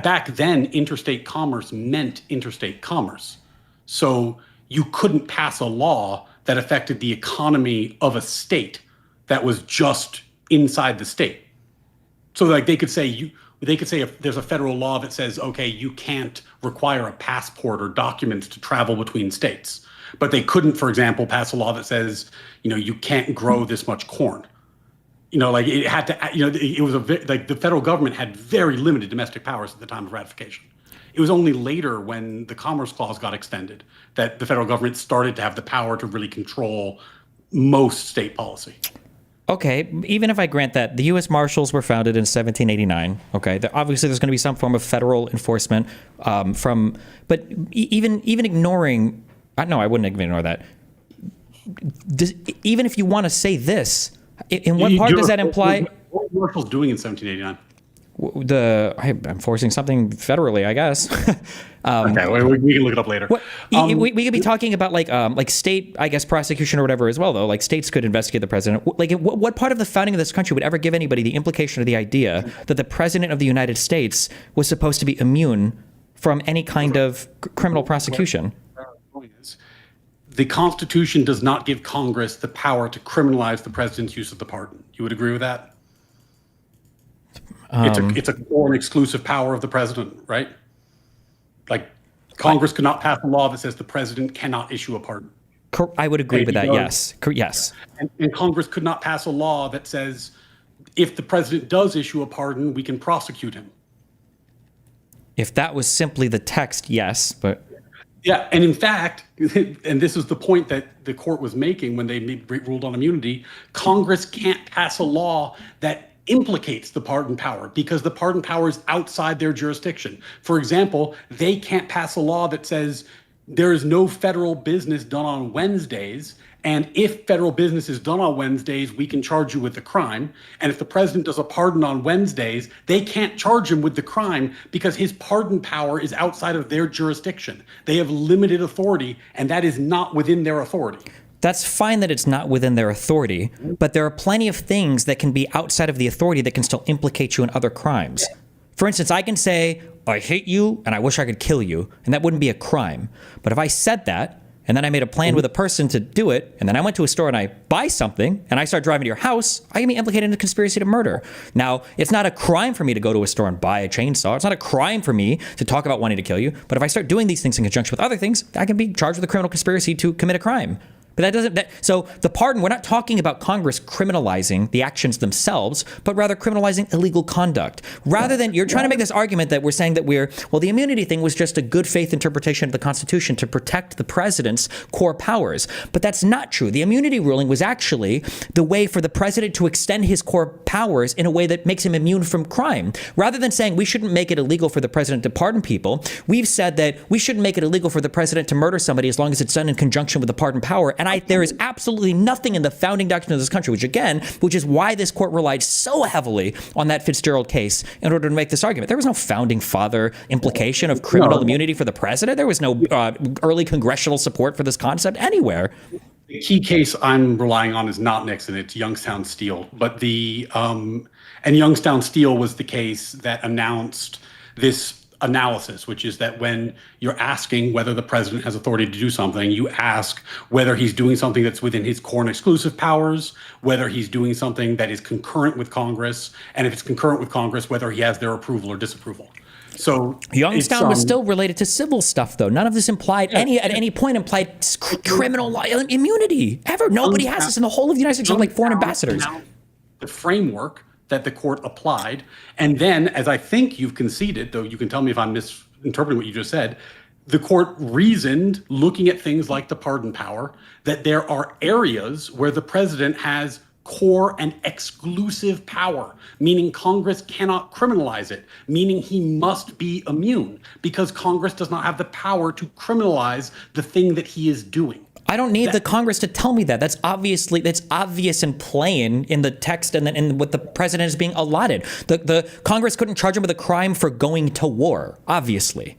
back then interstate commerce meant interstate commerce, so you couldn't pass a law that affected the economy of a state that was just inside the state. So like they could say if there's a federal law that says, okay, you can't require a passport or documents to travel between states, but they couldn't, for example, pass a law that says, you can't grow this much corn. Like it had to, it was like the federal government had very limited domestic powers at the time of ratification. It was only later when the Commerce Clause got extended that the federal government started to have the power to really control most state policy. Okay, even if I grant that the U.S. Marshals were founded in 1789, okay, obviously there's going to be some form of federal enforcement but even ignoring, no, I wouldn't ignore that. Even if you want to say this, in what part does that imply? What were Marshals doing in 1789? I'm forcing something federally, I guess. Okay, we can look it up later. We could be talking about like state, I guess, prosecution or whatever as well, though. Like states could investigate the president. Like what part of the founding of this country would ever give anybody the implication or the idea that the president of the United States was supposed to be immune from any kind of criminal prosecution? The Constitution does not give Congress the power to criminalize the president's use of the pardon. You would agree with that? It's a core and exclusive power of the president, right? Like Congress could not pass a law that says the president cannot issue a pardon. I would agree with that. Yes. Yes. And Congress could not pass a law that says if the president does issue a pardon, we can prosecute him. If that was simply the text, yes, but. Yeah, and in fact, and this is the point that the court was making when they ruled on immunity, Congress can't pass a law that implicates the pardon power because the pardon power is outside their jurisdiction. For example, they can't pass a law that says there is no federal business done on Wednesdays, and if federal business is done on Wednesdays, we can charge you with the crime. And if the president does a pardon on Wednesdays, they can't charge him with the crime because his pardon power is outside of their jurisdiction. They have limited authority, and that is not within their authority. That's fine that it's not within their authority, but there are plenty of things that can be outside of the authority that can still implicate you in other crimes. For instance, I can say, I hate you and I wish I could kill you, and that wouldn't be a crime. But if I said that, and then I made a plan with a person to do it, and then I went to a store and I buy something, and I start driving to your house, I can be implicated in a conspiracy to murder. Now, it's not a crime for me to go to a store and buy a chainsaw. It's not a crime for me to talk about wanting to kill you. But if I start doing these things in conjunction with other things, I can be charged with a criminal conspiracy to commit a crime. But that doesn't, so the pardon, we're not talking about Congress criminalizing the actions themselves, but rather criminalizing illegal conduct. Rather than, you're trying to make this argument that we're saying that the immunity thing was just a good faith interpretation of the Constitution to protect the president's core powers. But that's not true. The immunity ruling was actually the way for the president to extend his core powers in a way that makes him immune from crime. Rather than saying we shouldn't make it illegal for the president to pardon people, we've said that we shouldn't make it illegal for the president to murder somebody as long as it's done in conjunction with the pardon power. And there is absolutely nothing in the founding doctrine of this country, which is why this court relied so heavily on that Fitzgerald case in order to make this argument. There was no founding father implication of criminal immunity for the president. There was no early congressional support for this concept anywhere. The key case I'm relying on is not Nixon, it's Youngstown Steel. But and Youngstown Steel was the case that announced this analysis, which is that when you're asking whether the president has authority to do something, you ask whether he's doing something that's within his core and exclusive powers, whether he's doing something that is concurrent with Congress, and if it's concurrent with Congress, whether he has their approval or disapproval. So Youngstown was still related to civil stuff, though. None of this implied at any point implied criminal immunity ever. Nobody has this in the whole of the United States, like foreign ambassadors. The framework that the court applied. And then, as I think you've conceded, though you can tell me if I'm misinterpreting what you just said, the court reasoned, looking at things like the pardon power, that there are areas where the president has core and exclusive power, meaning Congress cannot criminalize it, meaning he must be immune because Congress does not have the power to criminalize the thing that he is doing. I don't need the Congress to tell me that. That's obvious and plain in the text and then in what the president is being allotted. The Congress couldn't charge him with a crime for going to war, obviously.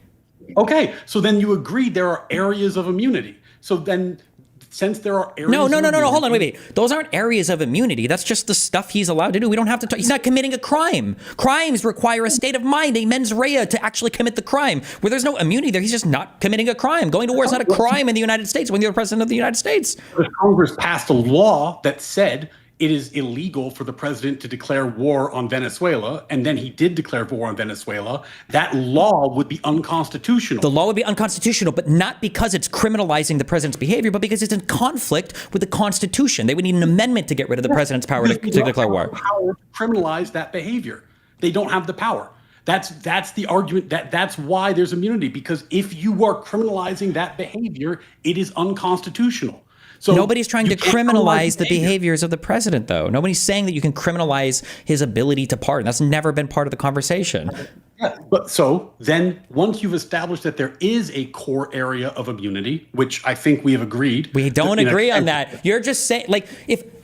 Okay, so then you agree there are areas of immunity. So then, since there are areas No, of immunity, hold on, wait. Those aren't areas of immunity. That's just the stuff he's allowed to do. We don't have to talk. He's not committing a crime. Crimes require a state of mind, a mens rea, to actually commit the crime. Where there's no immunity there, he's just not committing a crime. Going to war is not a crime in the United States when you're the president of the United States. Congress passed a law that said it is illegal for the president to declare war on Venezuela, and then he did declare war on Venezuela. That law would be unconstitutional. The law would be unconstitutional, but not because it's criminalizing the president's behavior, but because it's in conflict with the Constitution. They would need an amendment to get rid of the president's power to declare war. Power to criminalize that behavior. They don't have the power. That's the argument. That's why there's immunity, because if you are criminalizing that behavior, it is unconstitutional. So nobody's trying to criminalize the behaviors of the president, though. Nobody's saying that you can criminalize his ability to pardon. That's never been part of the conversation. Yeah, but so then once you've established that there is a core area of immunity, which I think we have agreed. We don't agree on that. You're just saying, like,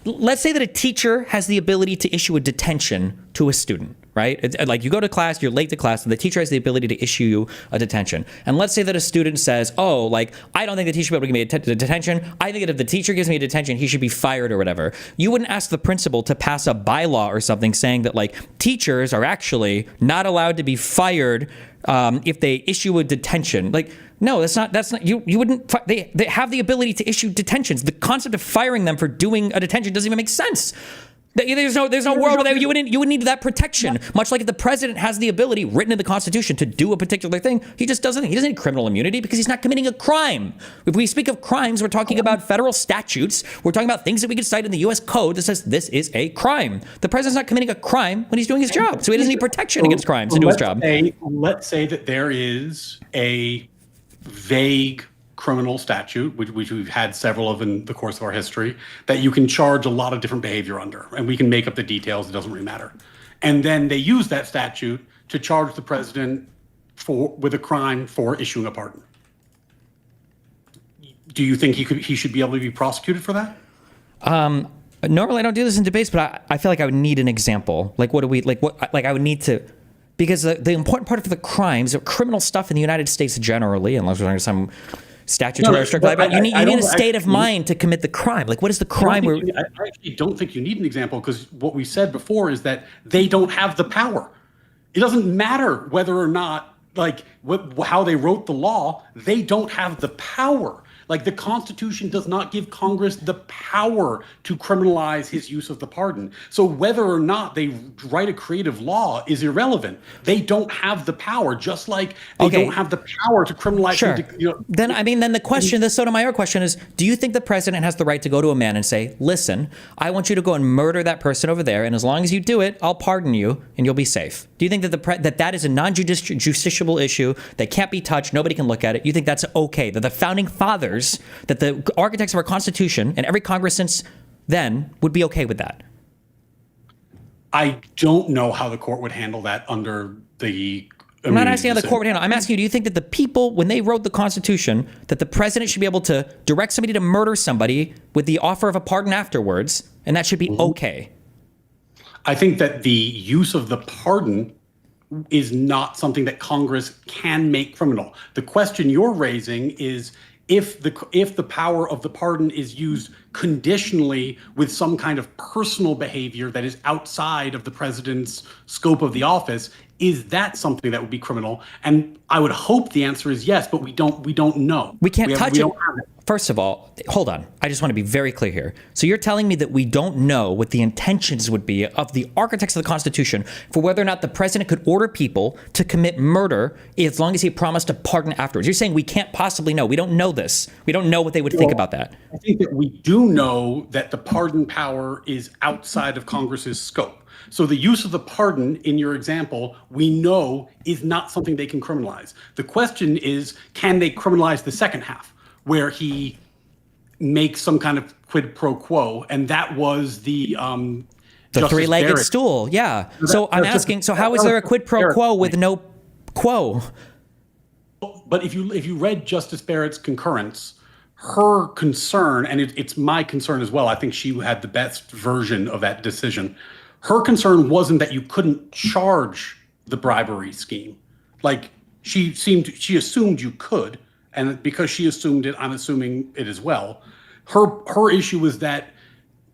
let's say that a teacher has the ability to issue a detention to a student, right? Like, you go to class, you're late to class, and the teacher has the ability to issue you a detention. And let's say that a student says, oh, like, I don't think the teacher should be able to give me a detention. I think that if the teacher gives me a detention, he should be fired or whatever. You wouldn't ask the principal to pass a bylaw or something saying that, like, teachers are actually not allowed to be fired if they issue a detention. Like, no, that's not, you wouldn't, they have the ability to issue detentions. The concept of firing them for doing a detention doesn't even make sense. There's no world where you would need that protection. Much like if the president has the ability written in the Constitution to do a particular thing, he doesn't need criminal immunity because he's not committing a crime. If we speak of crimes, we're talking about federal statutes. We're talking about things that we can cite in the U.S. Code that says this is a crime. The president's not committing a crime when he's doing his job, so he doesn't need protection against crimes to do his job. Let's say that there is a vague criminal statute, which we've had several of in the course of our history, that you can charge a lot of different behavior under, and we can make up the details. It doesn't really matter. And then they use that statute to charge the president with a crime for issuing a pardon. Do you think he should be able to be prosecuted for that? Normally I don't do this in debates, but I feel like I would need an example. Like, I would need to, because the important part of the crimes, criminal stuff in the United States generally, unless we're talking some statutory restrict liability, you need a state of mind to commit the crime. Like, what is the crime? I actually don't think you need an example, because what we said before is that they don't have the power. It doesn't matter whether or not, like, how they wrote the law. They don't have the power. Like, the Constitution does not give Congress the power to criminalize his use of the pardon. So whether or not they write a creative law is irrelevant. They don't have the power, just like they don't have the power to criminalize. Sure. Then the question, the Sotomayor question is, do you think the president has the right to go to a man and say, listen, I want you to go and murder that person over there, and as long as you do it, I'll pardon you and you'll be safe? Do you think that that is a non-justiciable issue that can't be touched, nobody can look at it? You think that's okay, that the founding fathers, that the architects of our Constitution and every Congress since then would be okay with that? I don't know how the court would handle that under the... I'm not asking how the court would handle it. I'm asking you, do you think that the people, when they wrote the Constitution, that the president should be able to direct somebody to murder somebody with the offer of a pardon afterwards, and that should be okay? I think that the use of the pardon is not something that Congress can make criminal. The question you're raising is, if the power of the pardon is used conditionally with some kind of personal behavior that is outside of the president's scope of the office, is that something that would be criminal? And I would hope the answer is yes, but we don't know. We can't touch it. first of all, hold on. I just want to be very clear here. So you're telling me that we don't know what the intentions would be of the architects of the Constitution for whether or not the president could order people to commit murder as long as he promised to pardon afterwards. You're saying we can't possibly know. We don't know this. We don't know what they would think about that. I think that we do know that the pardon power is outside of Congress's scope. So the use of the pardon in your example, we know is not something they can criminalize. The question is, can they criminalize the second half, where he makes some kind of quid pro quo? And that was the three-legged Barrett. stool. Yeah. So I'm asking, so how is there a quid pro quo with no quo? But if you read Justice Barrett's concurrence, her concern, and it's my concern as well, I think she had the best version of that decision. Her concern wasn't that you couldn't charge the bribery scheme. Like she assumed you could, and because she assumed it, I'm assuming it as well. Her issue was that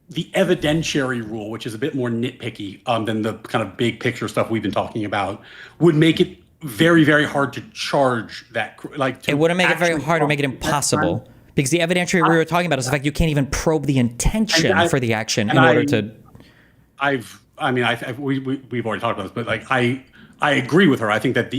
the evidentiary rule, which is a bit more nitpicky than the kind of big picture stuff we've been talking about, would make it very, very hard to charge that. It wouldn't make it very hard or make it impossiable. Because the evidentiary we were talking about is the fact you can't even probe the intention for the action in order to. We've already talked about this, but like I agree with her. I think that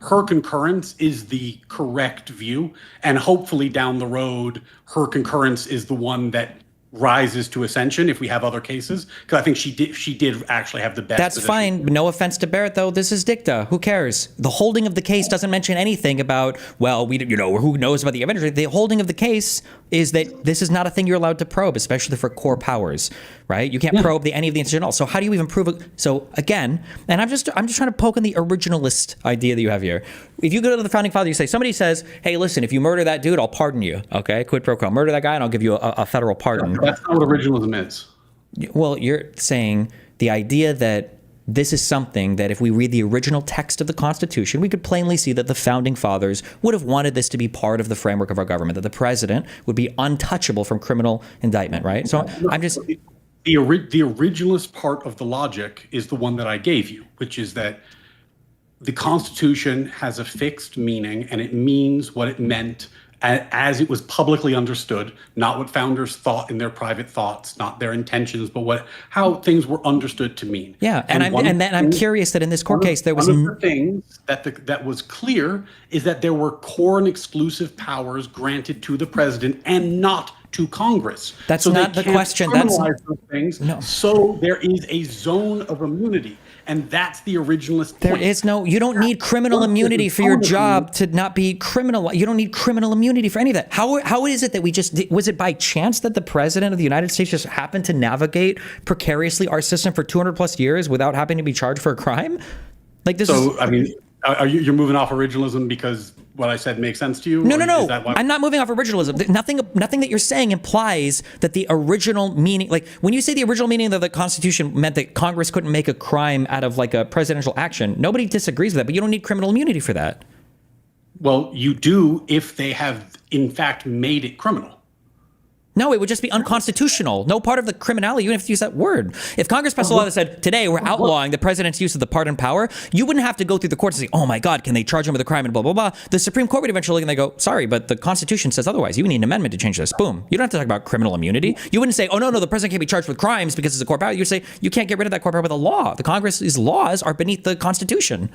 her concurrence is the correct view, and hopefully down the road, her concurrence is the one that rises to ascension if we have other cases, because I think she did actually have the best. That's position. fine. No offense to Barrett, though. This is dicta. Who cares? The holding of the case doesn't mention anything about, well, who knows about the evidence. The holding of the case is that this is not a thing you're allowed to probe, especially for core powers, right? You can't probe any of the institution at all. So how do you even prove it? So again, and I'm just trying to poke in the originalist idea that you have here. If you go to the founding fathers, you say, somebody says, hey, listen, if you murder that dude, I'll pardon you. Okay, quid pro quo. Murder that guy and I'll give you a federal pardon. That's not what originalism is. Well, you're saying the idea that this is something that if we read the original text of the Constitution, we could plainly see that the founding fathers would have wanted this to be part of the framework of our government, that the president would be untouchable from criminal indictment, right? So I'm just... The originalist part of the logic is the one that I gave you, which is that the Constitution has a fixed meaning and it means what it meant as it was publicly understood, not what founders thought in their private thoughts, not their intentions, but how things were understood to mean. Yeah, and I'm curious that in this court case there was one of the things that was clear is that there were core and exclusive powers granted to the president and not to Congress. That's not the question. That's those things. No. So there is a zone of immunity. And that's the originalist point. There is no, you don't need criminal immunity for your job to not be criminal. You don't need criminal immunity for any of that. How is it that was it by chance that the president of the United States just happened to navigate precariously our system for 200 plus years without having to be charged for a crime? Like this you're moving off originalism because what I said makes sense to you? No. I'm not moving off originalism. Nothing that you're saying implies that the original meaning, like when you say the original meaning of the Constitution meant that Congress couldn't make a crime out of like a presidential action, nobody disagrees with that, but you don't need criminal immunity for that. Well, you do if they have in fact made it criminal. No, it would just be unconstitutional. No part of the criminality, you don't have to use that word. If Congress passed a law that said, today we're outlawing the president's use of the pardon power, you wouldn't have to go through the courts and say, oh my God, can they charge him with a crime and blah, blah, blah. The Supreme Court would eventually look and they go, sorry, but the Constitution says otherwise. You need an amendment to change this. Boom. You don't have to talk about criminal immunity. You wouldn't say, oh no, the president can't be charged with crimes because it's a core power. You'd say, you can't get rid of that core power with a law. The Congress's laws are beneath the Constitution.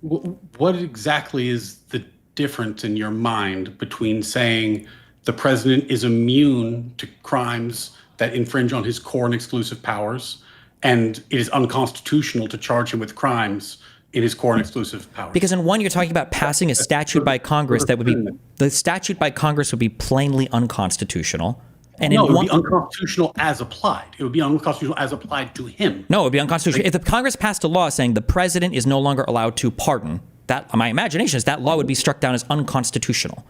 What exactly is the difference in your mind between saying the president is immune to crimes that infringe on his core and exclusive powers, and it is unconstitutional to charge him with crimes in his core and exclusive powers? Because in one, you're talking about passing a statute by Congress that would be, the statute by Congress would be plainly unconstitutional. And no, it would be unconstitutional as applied. It would be unconstitutional as applied to him. No, it would be unconstitutional. If the Congress passed a law saying the president is no longer allowed to pardon, that, my imagination is that law would be struck down as unconstitutional.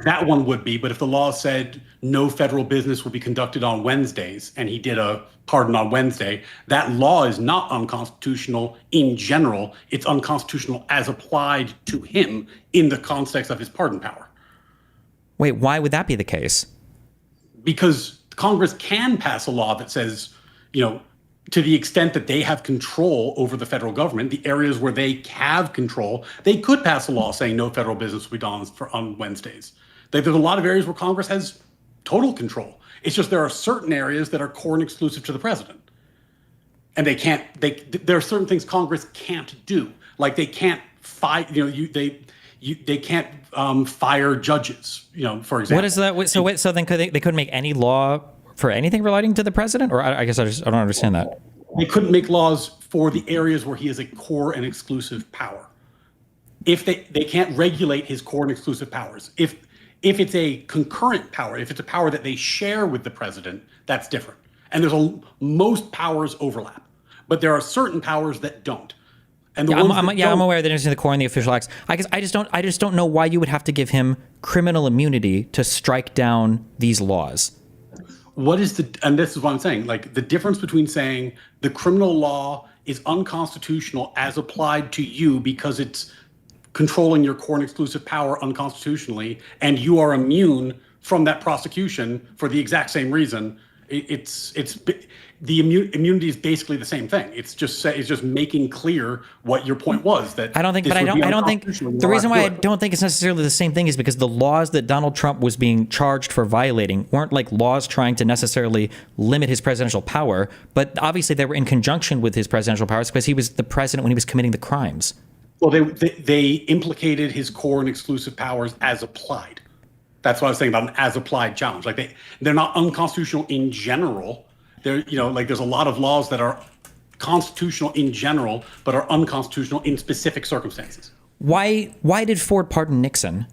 That one would be, but if the law said no federal business will be conducted on Wednesdays, and he did a pardon on Wednesday, that law is not unconstitutional in general. It's unconstitutional as applied to him in the context of his pardon power. Wait, why would that be the case? Because Congress can pass a law that says, to the extent that they have control over the federal government, the areas where they have control, they could pass a law saying no federal business will be done on Wednesdays. There's a lot of areas where Congress has total control. It's just there are certain areas that are core and exclusive to the president. And there are certain things Congress can't do. Like they can't fight, they can't fire judges, for example. What is that? So then they couldn't make any law for anything relating to the president? Or I guess I don't understand that. They couldn't make laws for the areas where he is a core and exclusive power. If they can't regulate his core and exclusive powers. If it's a concurrent power, if it's a power that they share with the president, that's different. And most powers overlap, but there are certain powers that don't. And I'm aware that it's in the core and the official acts. I guess I just don't know why you would have to give him criminal immunity to strike down these laws. And this is what I'm saying, like the difference between saying the criminal law is unconstitutional as applied to you because it's controlling your core and exclusive power unconstitutionally, and you are immune from that prosecution for the exact same reason. The immunity is basically the same thing. It's just making clear what your point was. That I don't think the reason why I don't think it's necessarily the same thing is because the laws that Donald Trump was being charged for violating weren't like laws trying to necessarily limit his presidential power, but obviously they were in conjunction with his presidential powers because he was the president when he was committing the crimes. Well, they implicated his core and exclusive powers as applied. That's what I was saying about an as applied challenge. Like they're not unconstitutional in general. There's a lot of laws that are constitutional in general, but are unconstitutional in specific circumstances. Why did Ford pardon Nixon?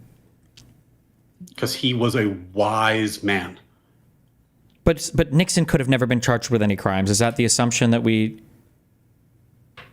Because he was a wise man. But Nixon could have never been charged with any crimes. Is that the assumption that we...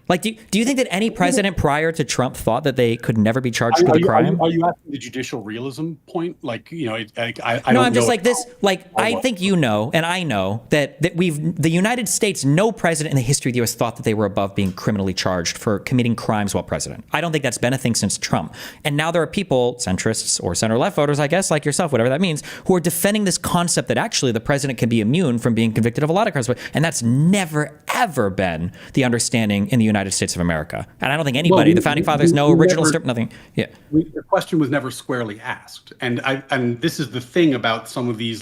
Like, do you think that any president prior to Trump thought that they could never be charged with a crime? Are you asking the judicial realism point? Like, I don't No, I'm just know like this. Like, I think and I know that the United States, no president in the history of the U.S. thought that they were above being criminally charged for committing crimes while president. I don't think that's been a thing since Trump. And now there are people, centrists or center-left voters, I guess, like yourself, whatever that means, who are defending this concept that actually the president can be immune from being convicted of a lot of crimes. And that's never, ever been the understanding in the United States of America. And I don't think anybody, the founding fathers, no original strip, nothing. Yeah. The question was never squarely asked. And this is the thing about some of these,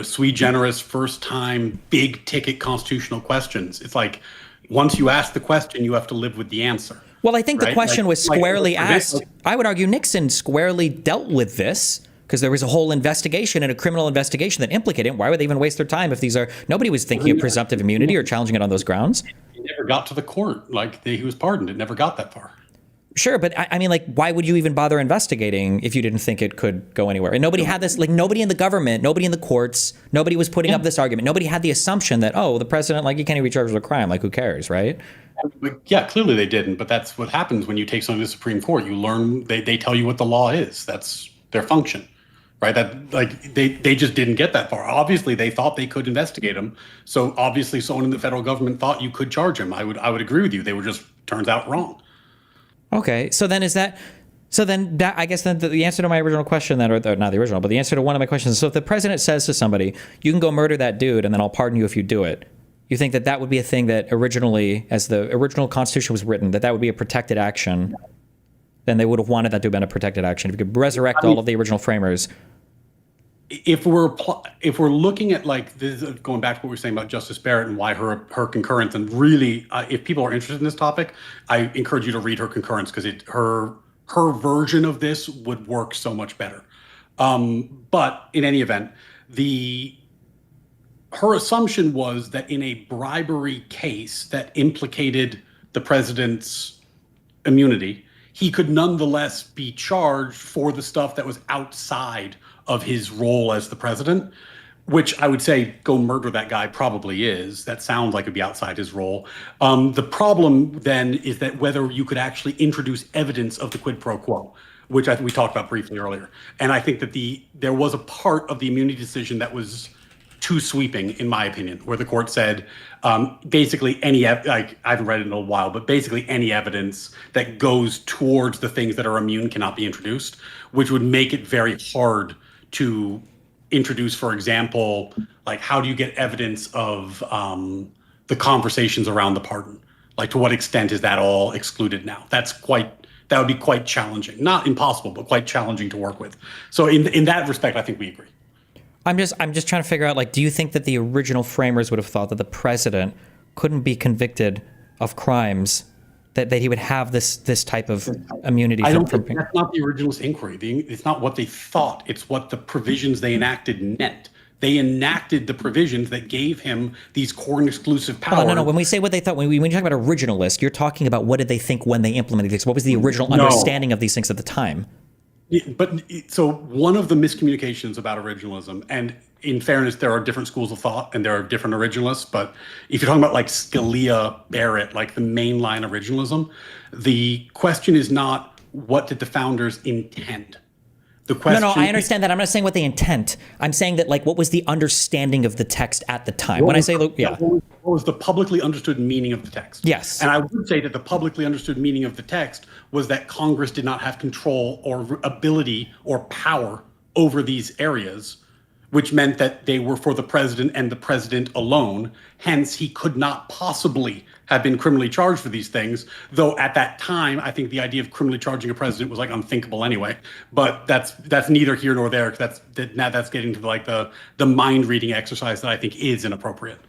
sui generis, first time, big ticket constitutional questions. It's like, once you ask the question, you have to live with the answer. Well, I think the question was squarely asked. I would argue Nixon squarely dealt with this because there was a whole investigation and a criminal investigation that implicated him. Why would they even waste their time if nobody was thinking of presumptive immunity or challenging it on those grounds? It never got to the court. He was pardoned. It never got that far. Sure, but I mean, why would you even bother investigating if you didn't think it could go anywhere? And nobody had this, nobody in the government, nobody in the courts, nobody was putting up this argument. Nobody had the assumption that, the president, you can't even be charged with a crime. Who cares, right? Yeah, clearly they didn't. But that's what happens when you take something to the Supreme Court. You learn, they tell you what the law is. That's their function. Right, they just didn't get that far. Obviously, they thought they could investigate him. So obviously, someone in the federal government thought you could charge him. I would agree with you. They were just turns out wrong. Okay, so then I guess the answer to my original question then, or not the original, but the answer to one of my questions. So if the president says to somebody, "You can go murder that dude, and then I'll pardon you if you do it," you think that would be a thing that originally, as the original Constitution was written, that would be a protected action? Then they would have wanted that to have been a protected action. If you could resurrect all of the original framers. If we're looking at this, going back to what we were saying about Justice Barrett and why her concurrence, and really, if people are interested in this topic, I encourage you to read her concurrence because her version of this would work so much better. But in any event, her assumption was that in a bribery case that implicated the president's immunity, he could nonetheless be charged for the stuff that was outside of his role as the president, which I would say go murder that guy probably is. That sounds like it'd be outside his role. The problem then is that whether you could actually introduce evidence of the quid pro quo, which I think we talked about briefly earlier. And I think that there was a part of the immunity decision that was too sweeping, in my opinion, where the court said basically I haven't read it in a while, but basically any evidence that goes towards the things that are immune cannot be introduced, which would make it very hard to introduce, for example, how do you get evidence of the conversations around the pardon? To what extent is that all excluded now? That's quite that would be quite challenging. Not impossible, but quite challenging to work with. So in that respect, I think we agree. I'm just trying to figure out, like, do you think that the original framers would have thought that the president couldn't be convicted of crimes, that he would have this type of immunity? I don't think that's not the originalist inquiry. It's not what they thought. It's what the provisions they enacted meant. They enacted the provisions that gave him these core and exclusive powers. No. When we say what they thought, when you talk about originalist, you're talking about what did they think when they implemented these? What was the original understanding of these things at the time? But so one of the miscommunications about originalism, and in fairness, there are different schools of thought and there are different originalists. But if you're talking about like Scalia, Barrett, like the mainline originalism, the question is not what did the founders intend. The question. No, I understand that. I'm not saying what they intend. I'm saying that, like, what was the understanding of the text at the time? When I say, yeah. What was the publicly understood meaning of the text? Yes. And I would say that the publicly understood meaning of the text was that Congress did not have control or ability or power over these areas, which meant that they were for the president and the president alone. Hence, he could not possibly have been criminally charged for these things. Though at that time, I think the idea of criminally charging a president was like unthinkable anyway. But that's neither here nor there. Now that's getting to like the mind reading exercise that I think is inappropriate.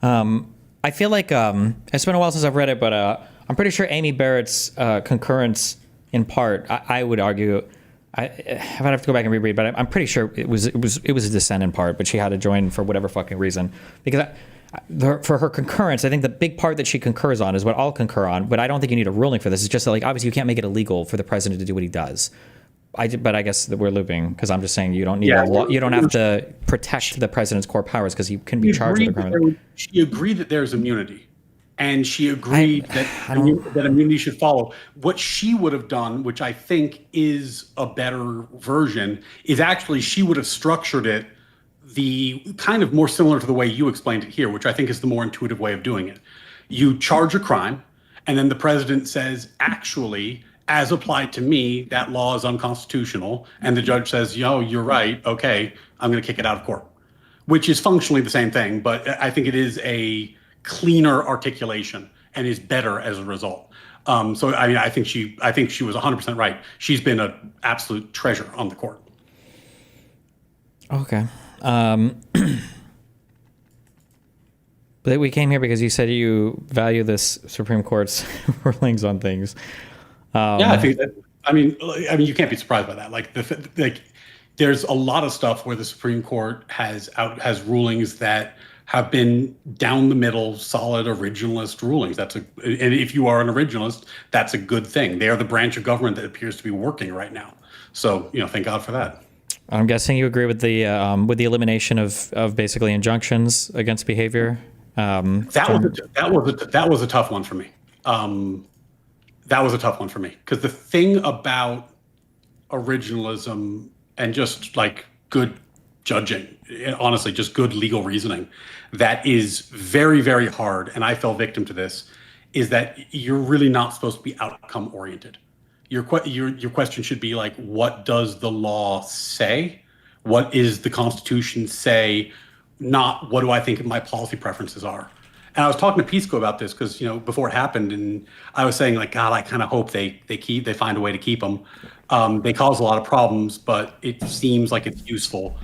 I feel like it's been a while since I've read it, but I'm pretty sure Amy Barrett's concurrence, in part, I would argue. I'd have to go back and reread, but I'm pretty sure it was a dissent in part, but she had to join for whatever fucking reason. Because for her concurrence, I think the big part that she concurs on is what I'll concur on, but I don't think you need a ruling for this. It's just that, like, obviously you can't make it illegal for the president to do what he does. But I guess that we're looping, because I'm just saying you don't need a law. You don't have to protect the president's core powers because he can be charged with a crime. She agreed that there's immunity. And she agreed that immunity should follow. What she would have done, which I think is a better version, is actually she would have structured it the kind of more similar to the way you explained it here, which I think is the more intuitive way of doing it. You charge a crime, and then the president says, actually, as applied to me, that law is unconstitutional. And the judge says, yo, you're right. Okay, I'm going to kick it out of court, which is functionally the same thing. But I think it is a cleaner articulation and is better as a result. So I mean, I think she was 100% right. She's been an absolute treasure on the court. Okay. But we came here because you said you value this Supreme Court's rulings on things. Yeah, I think that. I mean, you can't be surprised by that. Like there's a lot of stuff where the Supreme Court has rulings that have been down the middle, solid originalist rulings. And if you are an originalist, that's a good thing. They are the branch of government that appears to be working right now. So, thank God for that. I'm guessing you agree with the elimination of basically injunctions against behavior. That was a tough one for me. That was a tough one for me because the thing about originalism and just like good judging, honestly, just good legal reasoning, that is very, very hard, and I fell victim to this, is that you're really not supposed to be outcome oriented. Your question should be like, what does the law say? What is the Constitution say? Not what do I think my policy preferences are. And I was talking to Pisco about this because before it happened, and I was saying like, God, I kind of hope they find a way to keep them. They cause a lot of problems, but it seems like it's useful.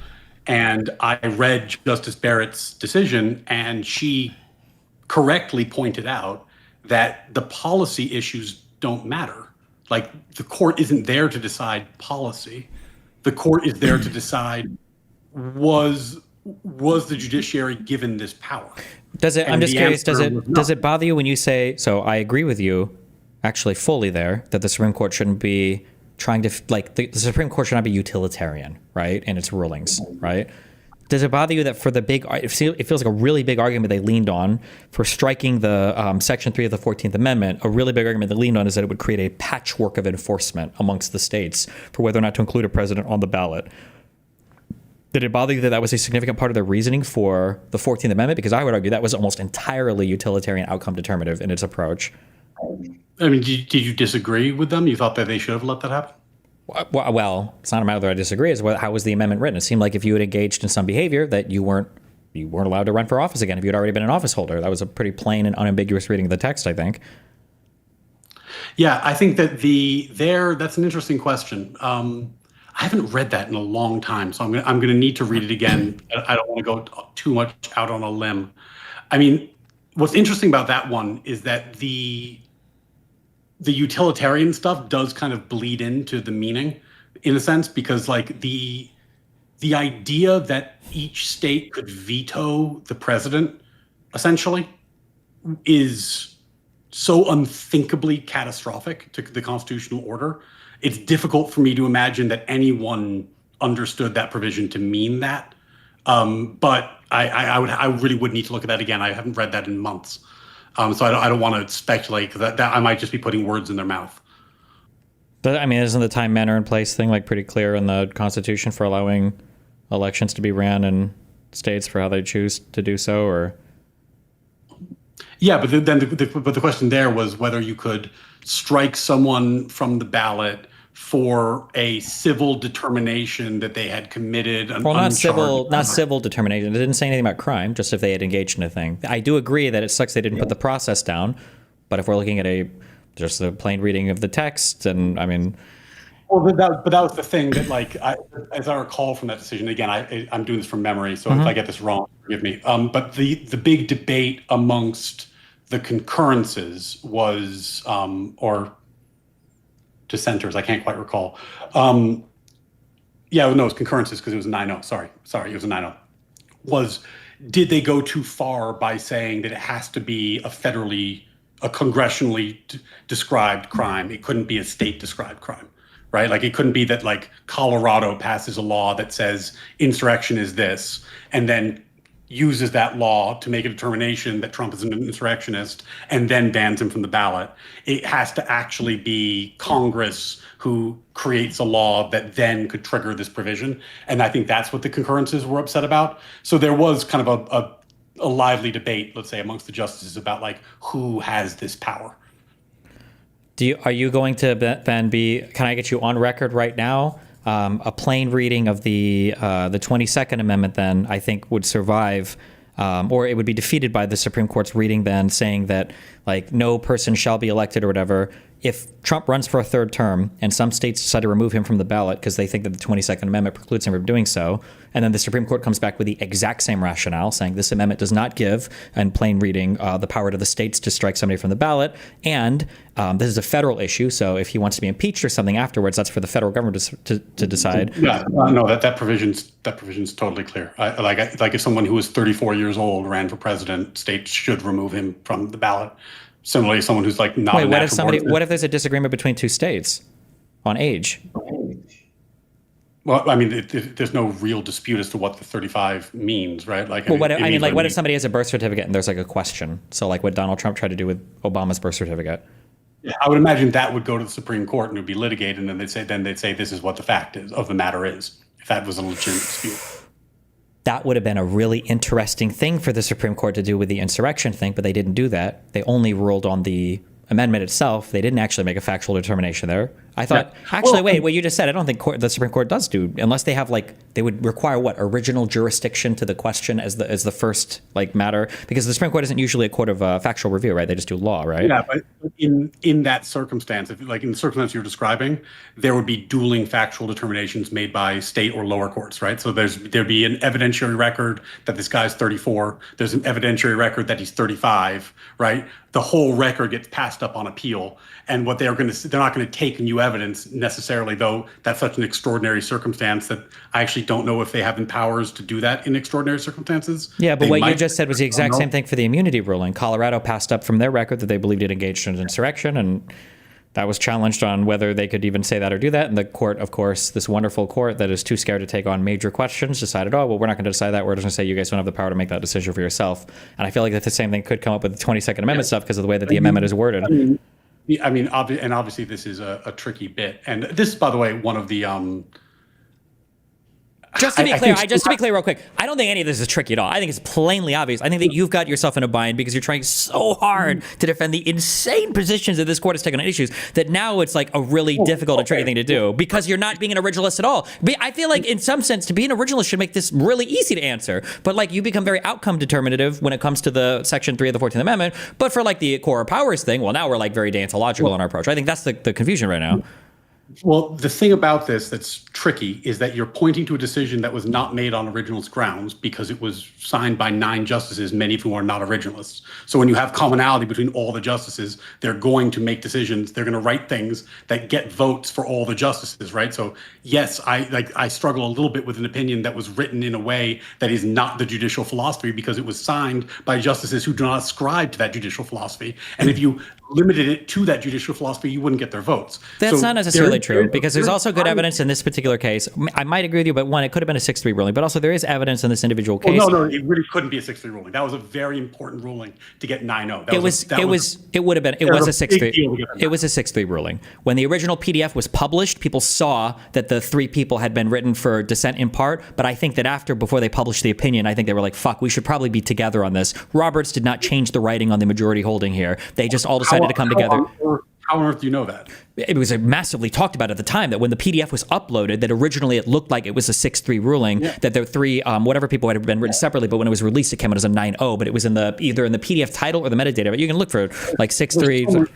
And I read Justice Barrett's decision, and she correctly pointed out that the policy issues don't matter. Like, the court isn't there to decide policy. The court is there to decide, was the judiciary given this power? I'm just curious, does it bother you when you say, so I agree with you actually fully there, that the Supreme Court shouldn't be trying to, like, the Supreme Court should not be utilitarian, right, in its rulings, right? Does it bother you that for the big, it feels like a really big argument they leaned on for striking the Section 3 of the 14th Amendment, a really big argument they leaned on is that it would create a patchwork of enforcement amongst the states for whether or not to include a president on the ballot. Did it bother you that that was a significant part of the reasoning for the 14th Amendment? Because I would argue that was almost entirely utilitarian outcome determinative in its approach. I mean, did you disagree with them? You thought that they should have let that happen? Well, it's not a matter that I disagree. It's how was the amendment written? It seemed like if you had engaged in some behavior that you weren't allowed to run for office again if you'd already been an office holder. That was a pretty plain and unambiguous reading of the text, I think. Yeah, I think that that's an interesting question. I haven't read that in a long time, so I'm gonna need to read it again. I don't want to go too much out on a limb. I mean, what's interesting about that one is that the utilitarian stuff does kind of bleed into the meaning in a sense, because like the idea that each state could veto the president essentially is so unthinkably catastrophic to the constitutional order. It's difficult for me to imagine that anyone understood that provision to mean that. But I really would need to look at that again. I haven't read that in months. So I don't want to speculate, because that I might just be putting words in their mouth. But I mean, isn't the time, manner, and place thing like pretty clear in the Constitution for allowing elections to be ran in states for how they choose to do so? Or yeah, but then the question there was whether you could strike someone from the ballot for a civil determination that they had committed an well, uncharged not civil determination. It didn't say anything about crime, just if they had engaged in a thing. I do agree that it sucks they didn't put the process down, but if we're looking at just a plain reading of the text, and I mean, well, but that was the thing that, like, as I recall from that decision, again, I'm doing this from memory, so if I get this wrong, forgive me. But the big debate amongst the concurrences was, or dissenters, I can't quite recall. Yeah, no, it was concurrences because it was a 9-0. Sorry, it was a 9-0. Was, did they go too far by saying that it has to be a congressionally described crime? It couldn't be a state described crime, right? Like, it couldn't be that, like, Colorado passes a law that says insurrection is this, and then uses that law to make a determination that Trump is an insurrectionist and then bans him from the ballot. It has to actually be Congress who creates a law that then could trigger this provision. And I think that's what the concurrences were upset about. So there was kind of a lively debate, let's say, amongst the justices about, like, who has this power. are you going to then can I get you on record right now? A plain reading of the 22nd Amendment then, I think, would survive, or it would be defeated by the Supreme Court's reading then, saying that, like, no person shall be elected or whatever. If Trump runs for a third term and some states decide to remove him from the ballot because they think that the 22nd Amendment precludes him from doing so, and then the Supreme Court comes back with the exact same rationale, saying this amendment does not give, in plain reading, the power to the states to strike somebody from the ballot, and this is a federal issue, so if he wants to be impeached or something afterwards, that's for the federal government to decide. Yeah, no, that provision's totally clear. Like if someone who was 34 years old ran for president, states should remove him from the ballot. Similarly, someone who's, like, not. Wait, what if there's a disagreement between two states on age? Well, I mean, there's no real dispute as to what the 35 means, right? Like, well, what if somebody has a birth certificate and there's, like, a question? So, like, what Donald Trump tried to do with Obama's birth certificate. Yeah, I would imagine that would go to the Supreme Court and it would be litigated, and then they'd say this is what the fact of the matter is, if that was a legitimate dispute. That would have been a really interesting thing for the Supreme Court to do with the insurrection thing, but they didn't do that. They only ruled on the amendment itself. They didn't actually make a factual determination there. I thought, wait, what you just said, I don't think the Supreme Court does do, unless they have, like, they would require original jurisdiction to the question as the first, like, matter, because the Supreme Court isn't usually a court of factual review, right? They just do law, right? Yeah, but in that circumstance, in the circumstance you're describing, there would be dueling factual determinations made by state or lower courts, right? So there'd be an evidentiary record that this guy's 34. There's an evidentiary record that he's 35, right? The whole record gets passed up on appeal, and what they're not going to take new evidence necessarily, though that's such an extraordinary circumstance that I actually don't know if they have the powers to do that in extraordinary circumstances. Yeah, but what you just said was the exact same thing for the immunity ruling. Colorado passed up from their record that they believed it engaged in an insurrection, and that was challenged on whether they could even say that or do that. And the court, of course, this wonderful court that is too scared to take on major questions, decided, oh, well, we're not going to decide that. We're just going to say you guys don't have the power to make that decision for yourself. And I feel like that the same thing could come up with the 22nd Amendment stuff because of the way that the amendment is worded. I mean, obviously this is a tricky bit. And this is, by the way, one of the, Just to be clear, real quick, I don't think any of this is tricky at all. I think it's plainly obvious. I think that you've got yourself in a bind because you're trying so hard to defend the insane positions that this court has taken on issues that now it's like a really difficult and tricky thing to do because you're not being an originalist at all. But I feel like in some sense to be an originalist should make this really easy to answer. But like you become very outcome determinative when it comes to the Section 3 of the 14th Amendment. But for like the core powers thing, well, now we're like very deontological in our approach. I think that's the confusion right now. Well, the thing about this that's tricky is that you're pointing to a decision that was not made on originalist grounds because it was signed by 9 justices, many of whom are not originalists. So when you have commonality between all the justices, they're going to make decisions. They're going to write things that get votes for all the justices, right? So yes, I struggle a little bit with an opinion that was written in a way that is not the judicial philosophy because it was signed by justices who do not ascribe to that judicial philosophy. And if you limited it to that judicial philosophy, you wouldn't get their votes. That's not necessarily true because there's also good evidence in this particular case. I might agree with you, but one, it could have been a 6-3 ruling, but also there is evidence in this individual case. Well, no, it really couldn't be a 6-3 ruling. That was a very important ruling to get 9-0. It was a 6-3. It was a 6-3 ruling. When the original PDF was published, people saw that the 3 people had been written for dissent in part, but I think that before they published the opinion, I think they were like, fuck, we should probably be together on this. Roberts did not change the writing on the majority holding here. They just all decided to come together. How on earth do you know that? It was massively talked about at the time that when the PDF was uploaded, that originally it looked like it was a 6-3 ruling, that there were 3, whatever people had been written separately, but when it was released, it came out as a 9-0, but it was either in the PDF title or the metadata, but you can look for like 6-3.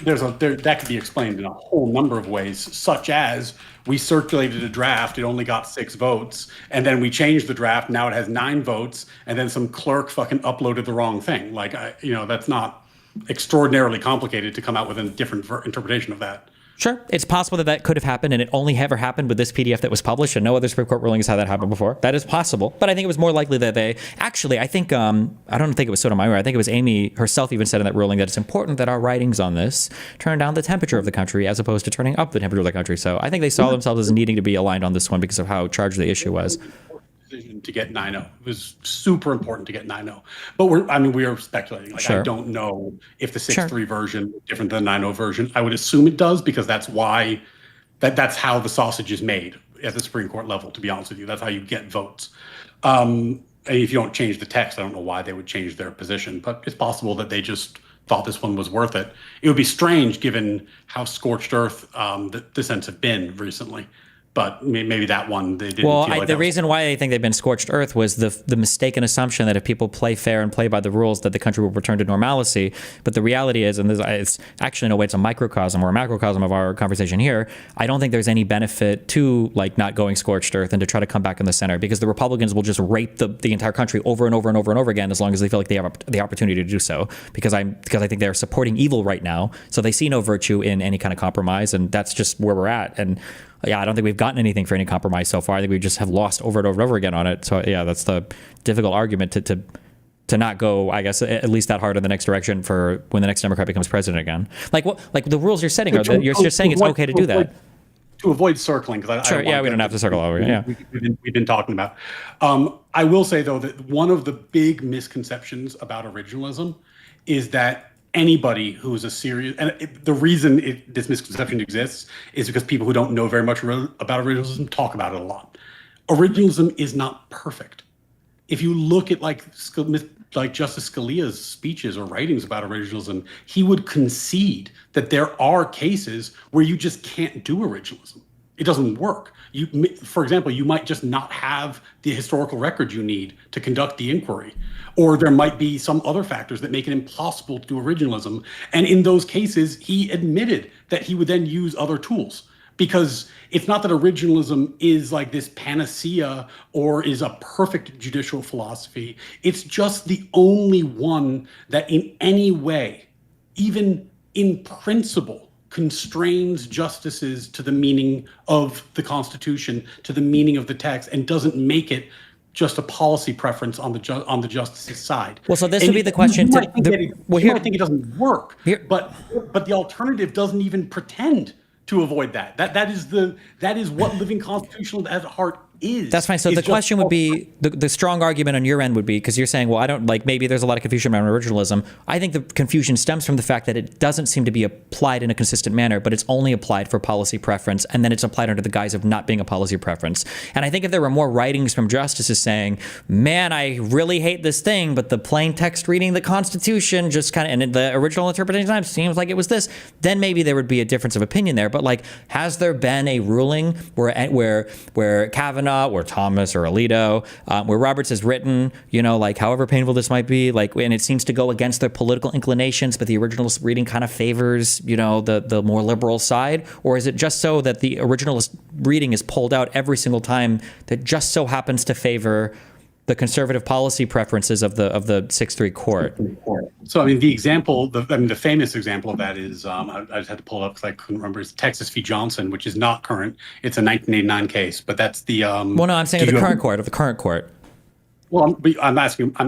That could be explained in a whole number of ways, such as we circulated a draft, it only got 6 votes, and then we changed the draft, now it has 9 votes, and then some clerk fucking uploaded the wrong thing. Like, that's not extraordinarily complicated to come out with a different interpretation of that. Sure. It's possible that could have happened, and it only ever happened with this PDF that was published, and no other Supreme Court ruling has had that happen before. That is possible. But I think it was more likely that I think, I don't think it was Sotomayor, I think it was Amy herself even said in that ruling that it's important that our writings on this turn down the temperature of the country as opposed to turning up the temperature of the country. So I think they saw themselves as needing to be aligned on this one because of how charged the issue was. To get 9-0. It was super important to get 9-0. But we are speculating. Like, sure. I don't know if the 6-3 version is different than the 9-0 version. I would assume it does because that's why that's how the sausage is made at the Supreme Court level, to be honest with you. That's how you get votes. And if you don't change the text, I don't know why they would change their position, but it's possible that they just thought this one was worth it. It would be strange given how scorched earth the dissents have been recently. But maybe that one they didn't. Well, the reason why I think they've been scorched earth was the mistaken assumption that if people play fair and play by the rules, that the country will return to normalcy. But the reality is, and it's actually in a way it's a microcosm or a macrocosm of our conversation here. I don't think there's any benefit to like not going scorched earth and to try to come back in the center because the Republicans will just rape the entire country over and over and over and over again as long as they feel like they have the opportunity to do so. Because I think they're supporting evil right now, so they see no virtue in any kind of compromise, and that's just where we're at. And yeah, I don't think we've gotten anything for any compromise so far. I think we just have lost over and over and over again on it. So yeah, that's the difficult argument to not go, I guess, at least that hard in the next direction for when the next Democrat becomes president again. Like the rules you're setting are you're just saying it's okay to do that. To avoid circling, because we don't have to circle over. Yeah, we've been talking about. I will say though that one of the big misconceptions about originalism is that anybody who's a serious, and the reason this misconception exists is because people who don't know very much about originalism talk about it a lot. Originalism is not perfect. If you look at like Justice Scalia's speeches or writings about originalism, he would concede that there are cases where you just can't do originalism. It doesn't work. For example, you might just not have the historical record you need to conduct the inquiry, or there might be some other factors that make it impossible to do originalism. And in those cases, he admitted that he would then use other tools, because it's not that originalism is like this panacea or is a perfect judicial philosophy. It's just the only one that in any way, even in principle, constrains justices to the meaning of the Constitution, to the meaning of the text, and doesn't make it just a policy preference on the justice's side. Well, so this would be the question. You might think it doesn't work, but the alternative doesn't even pretend to avoid that. That is what living constitutional at heart is. That's fine. So is the just question would be, the strong argument on your end would be, because you're saying, well, I don't like, maybe there's a lot of confusion around originalism. I think the confusion stems from the fact that it doesn't seem to be applied in a consistent manner, but it's only applied for policy preference, and then it's applied under the guise of not being a policy preference. And I think if there were more writings from justices saying, man, I really hate this thing, but the plain text reading the Constitution just kind of, and the original interpretation times seems like it was this, then maybe there would be a difference of opinion there. But like, has there been a ruling where Kavanaugh or Thomas or Alito, where Roberts has written, you know, like however painful this might be, like, and it seems to go against their political inclinations, but the originalist reading kind of favors, you know, the more liberal side? Or is it just so that the originalist reading is pulled out every single time that just so happens to favor the conservative policy preferences of the 6-3 court? So, I mean, the famous example of that is, I just had to pull it up because I couldn't remember, it's Texas v. Johnson, which is not current. It's a 1989 case, but that's the... well, no, I'm saying of the current court. Well, I'm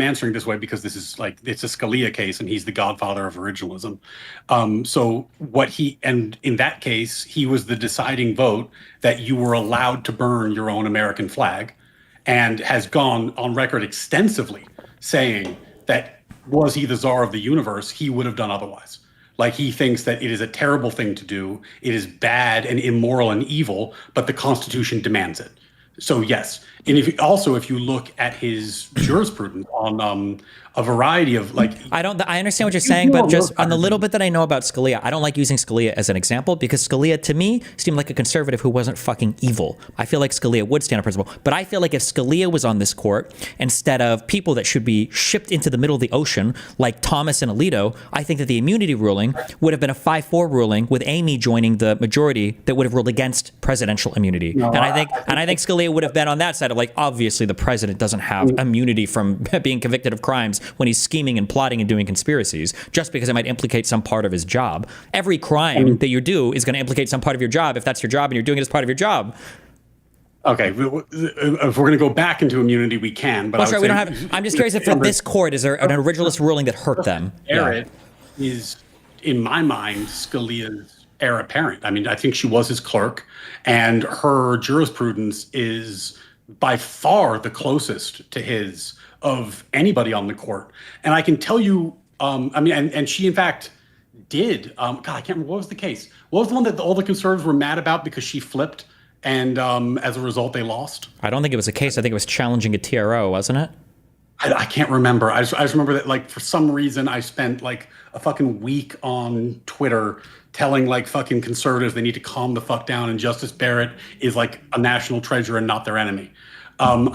answering this way because this is like, it's a Scalia case and he's the godfather of originalism. And in that case, he was the deciding vote that you were allowed to burn your own American flag, and has gone on record extensively saying that was he the czar of the universe, he would have done otherwise. Like, he thinks that it is a terrible thing to do. It is bad and immoral and evil, but the Constitution demands it. So yes, and if you look at his jurisprudence on a variety of, like, I understand what you're saying, but just on the little bit that I know about Scalia, I don't like using Scalia as an example because Scalia to me seemed like a conservative who wasn't fucking evil. I feel like Scalia would stand on principle, but I feel like if Scalia was on this court instead of people that should be shipped into the middle of the ocean like Thomas and Alito, I think that the immunity ruling would have been a 5-4 ruling with Amy joining the majority that would have ruled against presidential immunity. No, and I think Scalia would have been on that side of, like, obviously the president doesn't have immunity from being convicted of crimes when he's scheming and plotting and doing conspiracies, just because it might implicate some part of his job. Every crime that you do is going to implicate some part of your job if that's your job and you're doing it as part of your job. Okay, if we're going to go back into immunity, we can. But we don't have. I'm just curious if for this court is there an originalist ruling that hurt them? Barrett is, in my mind, Scalia's heir apparent. I mean, I think she was his clerk, and her jurisprudence is by far the closest to his of anybody on the court. And I can tell you, and she in fact did, God, I can't remember, what was the case? What was the one that all the conservatives were mad about because she flipped and as a result they lost? I don't think it was a case. I think it was challenging a TRO, wasn't it? I can't remember. I just remember that, like, for some reason I spent like a fucking week on Twitter telling like fucking conservatives they need to calm the fuck down and Justice Barrett is like a national treasure and not their enemy. I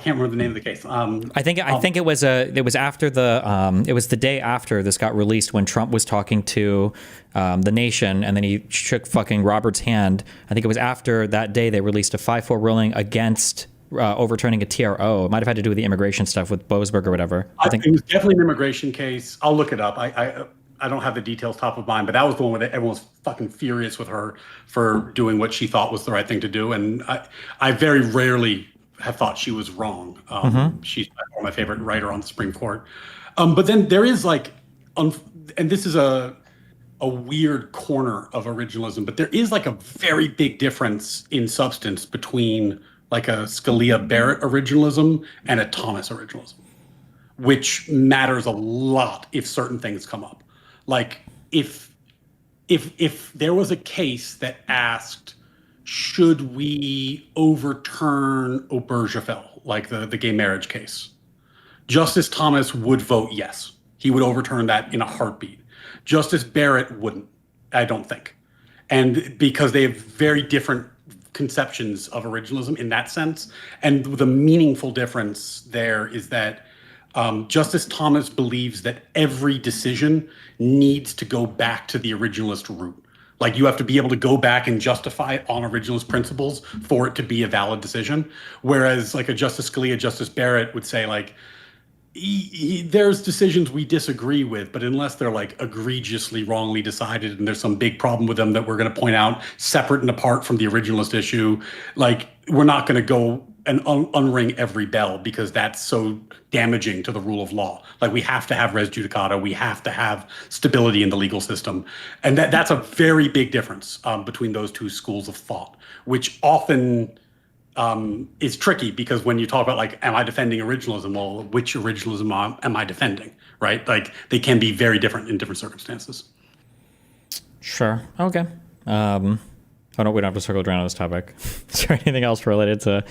can't remember the name of the case. I think it was after it was the day after this got released when Trump was talking to the nation and then he shook fucking Robert's hand. I think it was after that day they released a 5-4 ruling against overturning a TRO. It might have had to do with the immigration stuff with Boasberg or whatever. I think it was definitely an immigration case. I'll look it up. I don't have the details top of mind, but that was the one where everyone was fucking furious with her for doing what she thought was the right thing to do. And I very rarely have thought she was wrong. She's my favorite writer on the Supreme Court. But then there is like, and this is a weird corner of originalism, but there is like a very big difference in substance between like a Scalia-Barrett originalism and a Thomas originalism, which matters a lot if certain things come up. Like if there was a case that asked, should we overturn Obergefell, like the gay marriage case? Justice Thomas would vote yes. He would overturn that in a heartbeat. Justice Barrett wouldn't, I don't think. And because they have very different conceptions of originalism in that sense. And the meaningful difference there is that Justice Thomas believes that every decision needs to go back to the originalist root. Like, you have to be able to go back and justify it on originalist principles for it to be a valid decision. Whereas like a Justice Scalia, Justice Barrett would say like, there's decisions we disagree with, but unless they're like egregiously wrongly decided and there's some big problem with them that we're going to point out separate and apart from the originalist issue, like, we're not going to go and unring every bell because that's so damaging to the rule of law. Like, we have to have res judicata. We have to have stability in the legal system. And that's a very big difference between those two schools of thought, which often is tricky because when you talk about like, am I defending originalism? Well, which originalism am I defending, right? Like they can be very different in different circumstances. Sure. Okay. Oh no, we don't have to circle around on this topic. Is there anything else related to?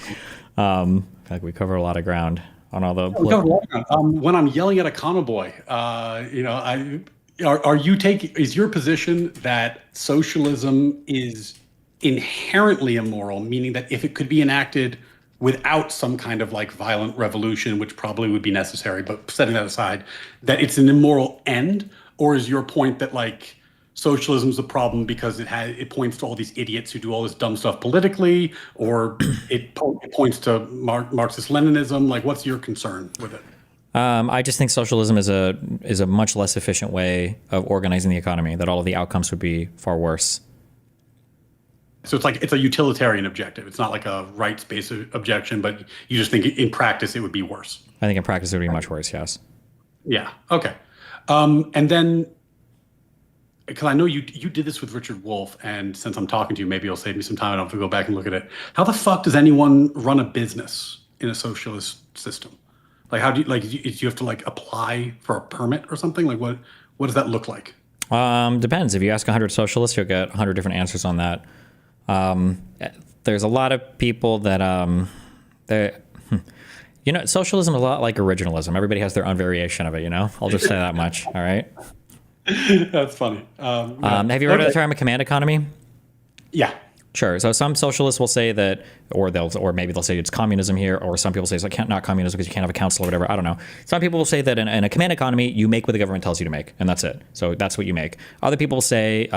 I feel like we cover a lot of ground on all the. When I'm yelling at a convoy, is your position that socialism is inherently immoral, meaning that if it could be enacted without some kind of like violent revolution, which probably would be necessary, but setting that aside, that it's an immoral end? Or is your point that like socialism is a problem because it points to all these idiots who do all this dumb stuff politically, or it points to Marxist Leninism? Like, what's your concern with it? I just think socialism is a much less efficient way of organizing the economy, that all of the outcomes would be far worse. So it's a utilitarian objective. It's not like a rights-based objection, but you just think in practice it would be worse. I think in practice it would be much worse, yes. Yeah, okay. And then, because I know you did this with Richard Wolff, and since I'm talking to you, maybe you'll save me some time. I don't have to go back and look at it. How the fuck does anyone run a business in a socialist system? Like, how do you have to like apply for a permit or something? Like, what does that look like? Depends. If you ask 100 socialists, you'll get 100 different answers on that. There's a lot of people that socialism is a lot like originalism. Everybody has their own variation of it. I'll just say that much. All right. That's funny. Have you heard of the term a command economy? Yeah. Sure. So some socialists will say that, or maybe they'll say it's communism here, or some people say it's like not communism because you can't have a council or whatever. I don't know. Some people will say that in a command economy, you make what the government tells you to make, and that's it. So that's what you make. Other people say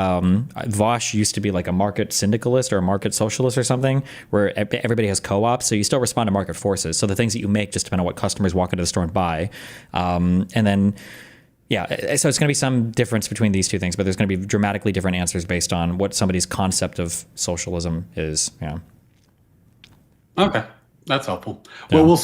Vosh used to be like a market syndicalist or a market socialist or something, where everybody has co-ops, so you still respond to market forces. So the things that you make just depend on what customers walk into the store and buy, and then. Yeah, so it's going to be some difference between these two things, but there's going to be dramatically different answers based on what somebody's concept of socialism is. Yeah. Okay, that's helpful. Yeah. Well,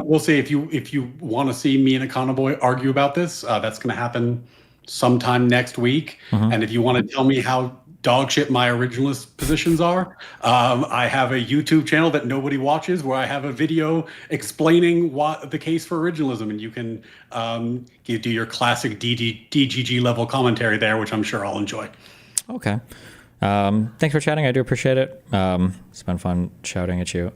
we'll see if you want to see me and a convoy argue about this. That's going to happen sometime next week. Mm-hmm. And if you want to tell me how dog shit my originalist positions are, I have a YouTube channel that nobody watches where I have a video explaining what the case for originalism, and you can you do your classic DGG level commentary there, which I'm sure I'll enjoy. Okay. Thanks for chatting. I do appreciate it. It's been fun shouting at you.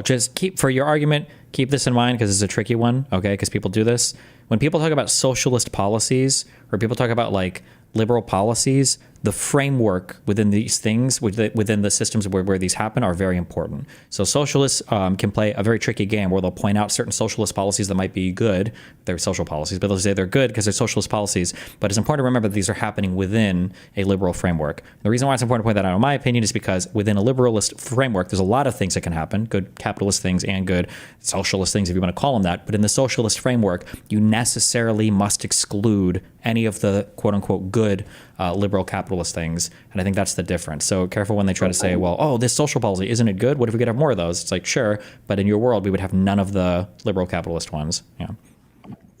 Just for your argument, keep this in mind because it's a tricky one, okay? Because people do this. When people talk about socialist policies, or people talk about like liberal policies, the framework within these things, within the systems where these happen, are very important. So socialists can play a very tricky game where they'll point out certain socialist policies that might be good. They're social policies, but they'll say they're good because they're socialist policies. But it's important to remember that these are happening within a liberal framework. The reason why it's important to point that out, in my opinion, is because within a liberalist framework, there's a lot of things that can happen, good capitalist things and good socialist things, if you want to call them that. But in the socialist framework, you necessarily must exclude any of the quote-unquote good liberal capitalist things. And I think that's the difference. So careful when they try to say, well, this social policy, isn't it good? What if we could have more of those? It's like, sure, but in your world, we would have none of the liberal capitalist ones. Yeah.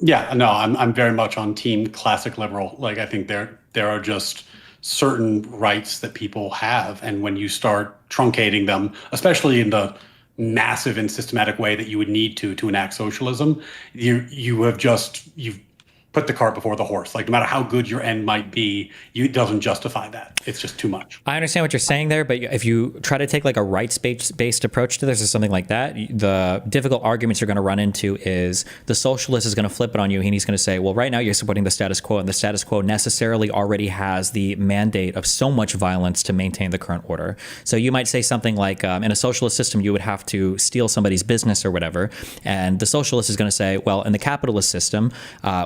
Yeah, no, I'm very much on team classic liberal. Like, I think there are just certain rights that people have. And when you start truncating them, especially in the massive and systematic way that you would need to enact socialism, you've put the cart before the horse. Like, no matter how good your end might be, it doesn't justify that. It's just too much. I understand what you're saying there, but if you try to take like a rights-based approach to this or something like that, the difficult arguments you're going to run into is the socialist is going to flip it on you, and he's going to say, well, right now you're supporting the status quo, and the status quo necessarily already has the mandate of so much violence to maintain the current order. So you might say something like, in a socialist system, you would have to steal somebody's business or whatever, and the socialist is going to say, well, in the capitalist system,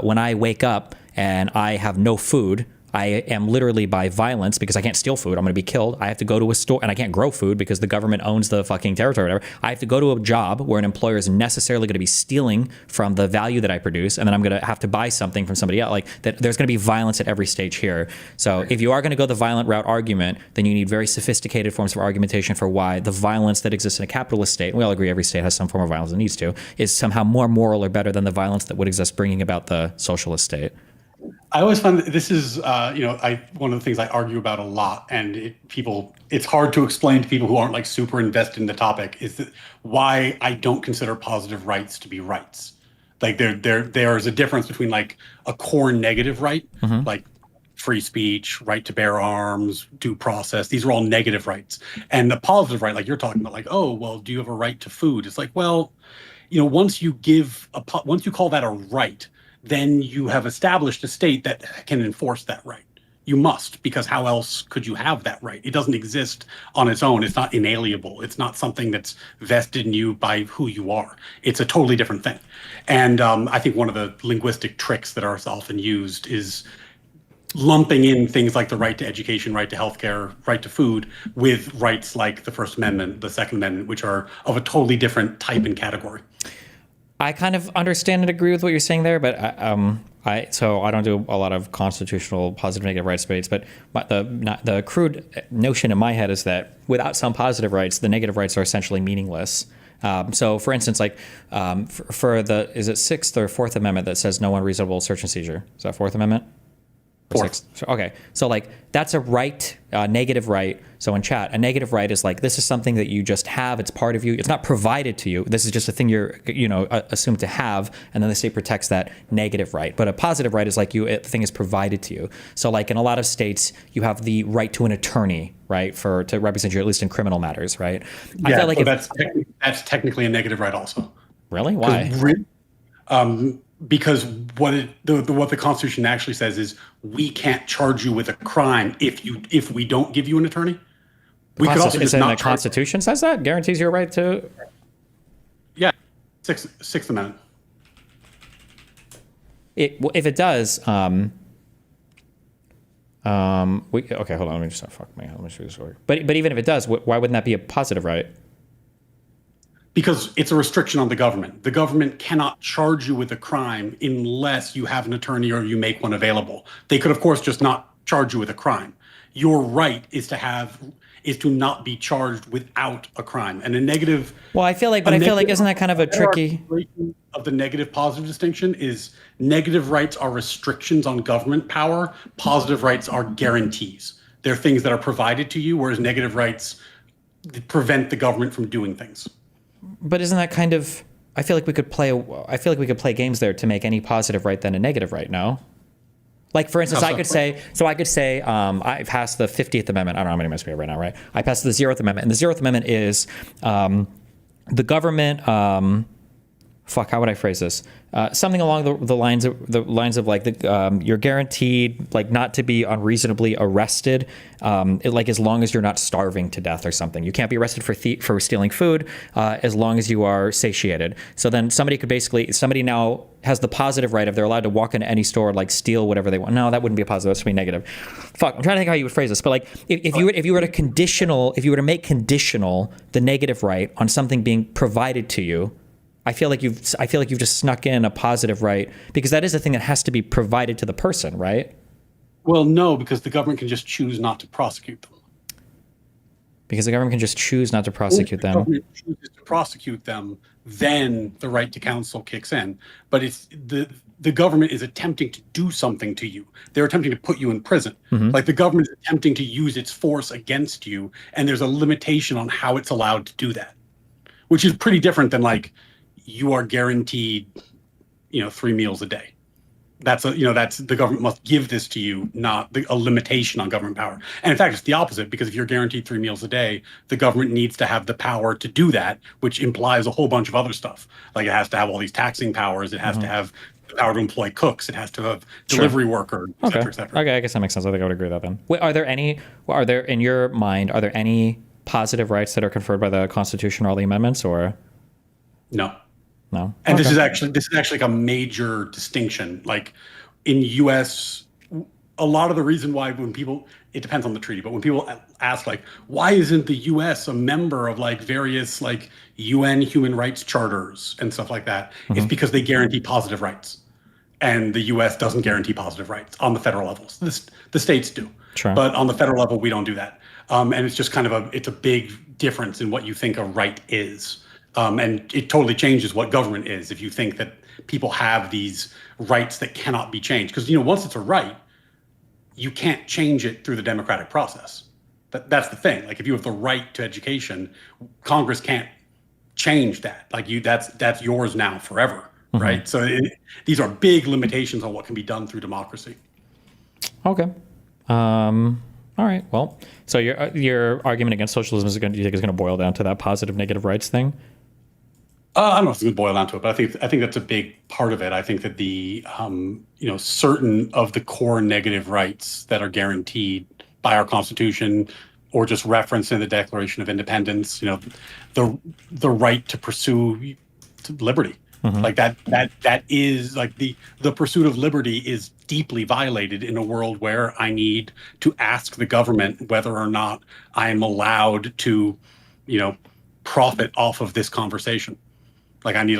when I wake up and I have no food, I am literally by violence, because I can't steal food, I'm going to be killed. I have to go to a store, and I can't grow food because the government owns the fucking territory or whatever. I have to go to a job where an employer is necessarily going to be stealing from the value that I produce, and then I'm going to have to buy something from somebody else. Like that, there's going to be violence at every stage here. So if you are going to go the violent route argument, then you need very sophisticated forms of argumentation for why the violence that exists in a capitalist state, and we all agree every state has some form of violence it needs to, is somehow more moral or better than the violence that would exist bringing about the socialist state. I always find that this is, one of the things I argue about a lot, and it's hard to explain to people who aren't like super invested in the topic, is that why I don't consider positive rights to be rights. Like there's a difference between like a core negative right, like free speech, right to bear arms, due process. These are all negative rights. And the positive right, like you're talking about, like, oh, well, do you have a right to food? It's like, well, once you call that a right, then you have established a state that can enforce that right. You must, because how else could you have that right? It doesn't exist on its own. It's not inalienable. It's not something that's vested in you by who you are. It's a totally different thing. And I think one of the linguistic tricks that are often used is lumping in things like the right to education, right to healthcare, right to food with rights like the First Amendment, the Second Amendment, which are of a totally different type and category. I kind of understand and agree with what you're saying there, but I don't do a lot of constitutional positive negative rights debates. But the crude notion in my head is that without some positive rights, the negative rights are essentially meaningless. So, for instance, like for the is it Sixth or Fourth Amendment that says no unreasonable search and seizure? Is that Fourth Amendment? Fourth. Okay, so like that's a right, negative right. So in chat, a negative right is like this is something that you just have. It's part of you. It's not provided to you. This is just a thing you're assumed to have, and then the state protects that negative right. But a positive right is like the thing is provided to you. So like in a lot of states, you have the right to an attorney, right, to represent you at least in criminal matters, right? Yeah, I feel like that's technically a negative right also. Really? Why? Because what the Constitution actually says is we can't charge you with a crime if we don't give you an attorney. We could also just not. The Constitution says that guarantees your right to. Yeah, Sixth Amendment. If it does, okay, hold on. Let me just let me show this story. But even if it does, why wouldn't that be a positive right? Because it's a restriction on the government. The government cannot charge you with a crime unless you have an attorney or you make one available. They could, of course, just not charge you with a crime. Your right is to not be charged without a crime. And a negative. Well, I feel like isn't that kind of a tricky of the negative positive distinction is negative rights are restrictions on government power. Positive rights are guarantees. They're things that are provided to you, whereas negative rights prevent the government from doing things. But isn't that kind of? I feel like we could play games there to make any positive right then a negative right. No. Like for instance, I could say I passed the 50th Amendment. I don't know how many minutes we have right now, right? I passed the 0th Amendment, and the 0th Amendment is the government. How would I phrase this? Something along the lines of like you're guaranteed like not to be unreasonably arrested, like as long as you're not starving to death or something. You can't be arrested for stealing food as long as you are satiated. So then somebody now has the positive right of they're allowed to walk into any store, like steal whatever they want. No, that wouldn't be a positive. That should be negative. I'm trying to think how you would phrase this. But like if you were to make conditional the negative right on something being provided to you, I feel like you've just snuck in a positive right, because that is a thing that has to be provided to the person, right? Well, no, because the government can just choose not to prosecute them. Because the government can just choose not to prosecute them. If the government chooses to prosecute them, then the right to counsel kicks in. But it's the government is attempting to do something to you. They're attempting to put you in prison. Mm-hmm. Like the government is attempting to use its force against you, and there's a limitation on how it's allowed to do that, which is pretty different than like, you are guaranteed, 3 meals a day. That's the government must give this to you, not a limitation on government power. And in fact, it's the opposite, because if you're guaranteed 3 meals a day, the government needs to have the power to do that, which implies a whole bunch of other stuff. Like it has to have all these taxing powers. It has to have the power to employ cooks. It has to have delivery workers, et cetera, et cetera. Okay, I guess that makes sense. I think I would agree with that then. Wait, in your mind, are there any positive rights that are conferred by the Constitution or all the amendments, or? No. No. And this is actually like a major distinction. Like in U.S., a lot of the reason why it depends on the treaty, but when people ask like, why isn't the U.S. a member of like various like UN human rights charters and stuff like that, it's because they guarantee positive rights. And the U.S. doesn't guarantee positive rights on the federal levels. The states do. Sure. But on the federal level, we don't do that. And it's just kind of it's a big difference in what you think a right is. And it totally changes what government is if you think that people have these rights that cannot be changed. Because, once it's a right, you can't change it through the democratic process. That's the thing. Like, if you have the right to education, Congress can't change that. Like, that's yours now forever, right? So these are big limitations on what can be done through democracy. Okay. All right. Well, so your argument against socialism is going to boil down to that positive negative rights thing? I don't know if it's going to boil down to it, but I think that's a big part of it. I think that the certain of the core negative rights that are guaranteed by our Constitution, or just referenced in the Declaration of Independence, the right to pursue liberty, like that is like the pursuit of liberty is deeply violated in a world where I need to ask the government whether or not I am allowed to, profit off of this conversation. Like, I need,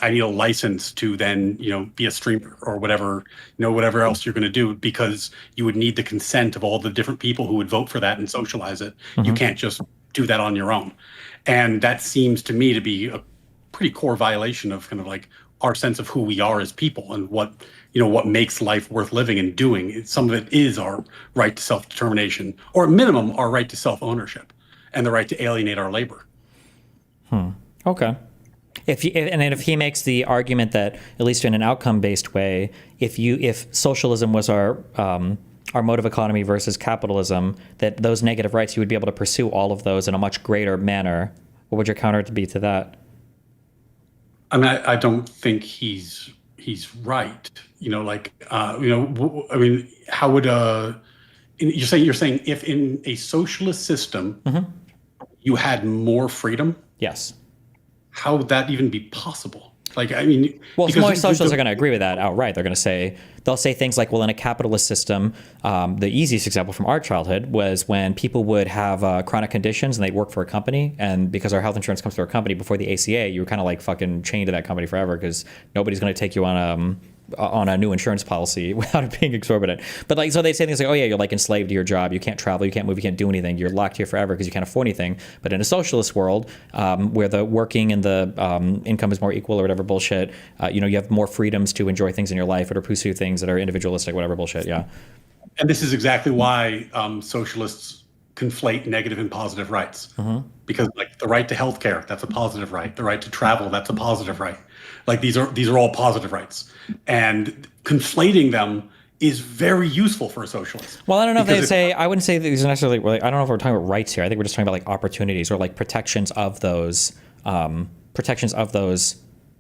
I need a license to then, be a streamer or whatever, whatever else you're going to do, because you would need the consent of all the different people who would vote for that and socialize it. You can't just do that on your own. And that seems to me to be a pretty core violation of kind of like our sense of who we are as people and what makes life worth living and doing. Some of it is our right to self-determination, or at minimum, our right to self-ownership and the right to alienate our labor. Okay. If he makes the argument that, at least in an outcome-based way, if socialism was our mode of economy versus capitalism, that those negative rights, you would be able to pursue all of those in a much greater manner. What would your counter be to that? I mean, I don't think he's right. I mean, how would you're saying if in a socialist system you had more freedom? Yes. How would that even be possible? Like, I mean, well, most socialists are going to agree with that outright. They'll say things like, well, in a capitalist system, the easiest example from our childhood was when people would have chronic conditions and they'd work for a company, and because our health insurance comes through a company, before the ACA, you were kind of like fucking chained to that company forever, because nobody's going to take you on a new insurance policy without it being exorbitant. But so they say things like, oh yeah, you're like enslaved to your job. You can't travel, you can't move, you can't do anything. You're locked here forever because you can't afford anything. But in a socialist world, where the working and the income is more equal or whatever bullshit, you have more freedoms to enjoy things in your life or to pursue things that are individualistic, whatever bullshit. Yeah. And this is exactly why socialists conflate negative and positive rights. Because like the right to healthcare, that's a positive right. The right to travel, that's a positive right. Like these are all positive rights, and conflating them is very useful for a socialist. Well, I don't know I wouldn't say these are necessarily. I don't know if we're talking about rights here. I think we're just talking about like opportunities or like protections of those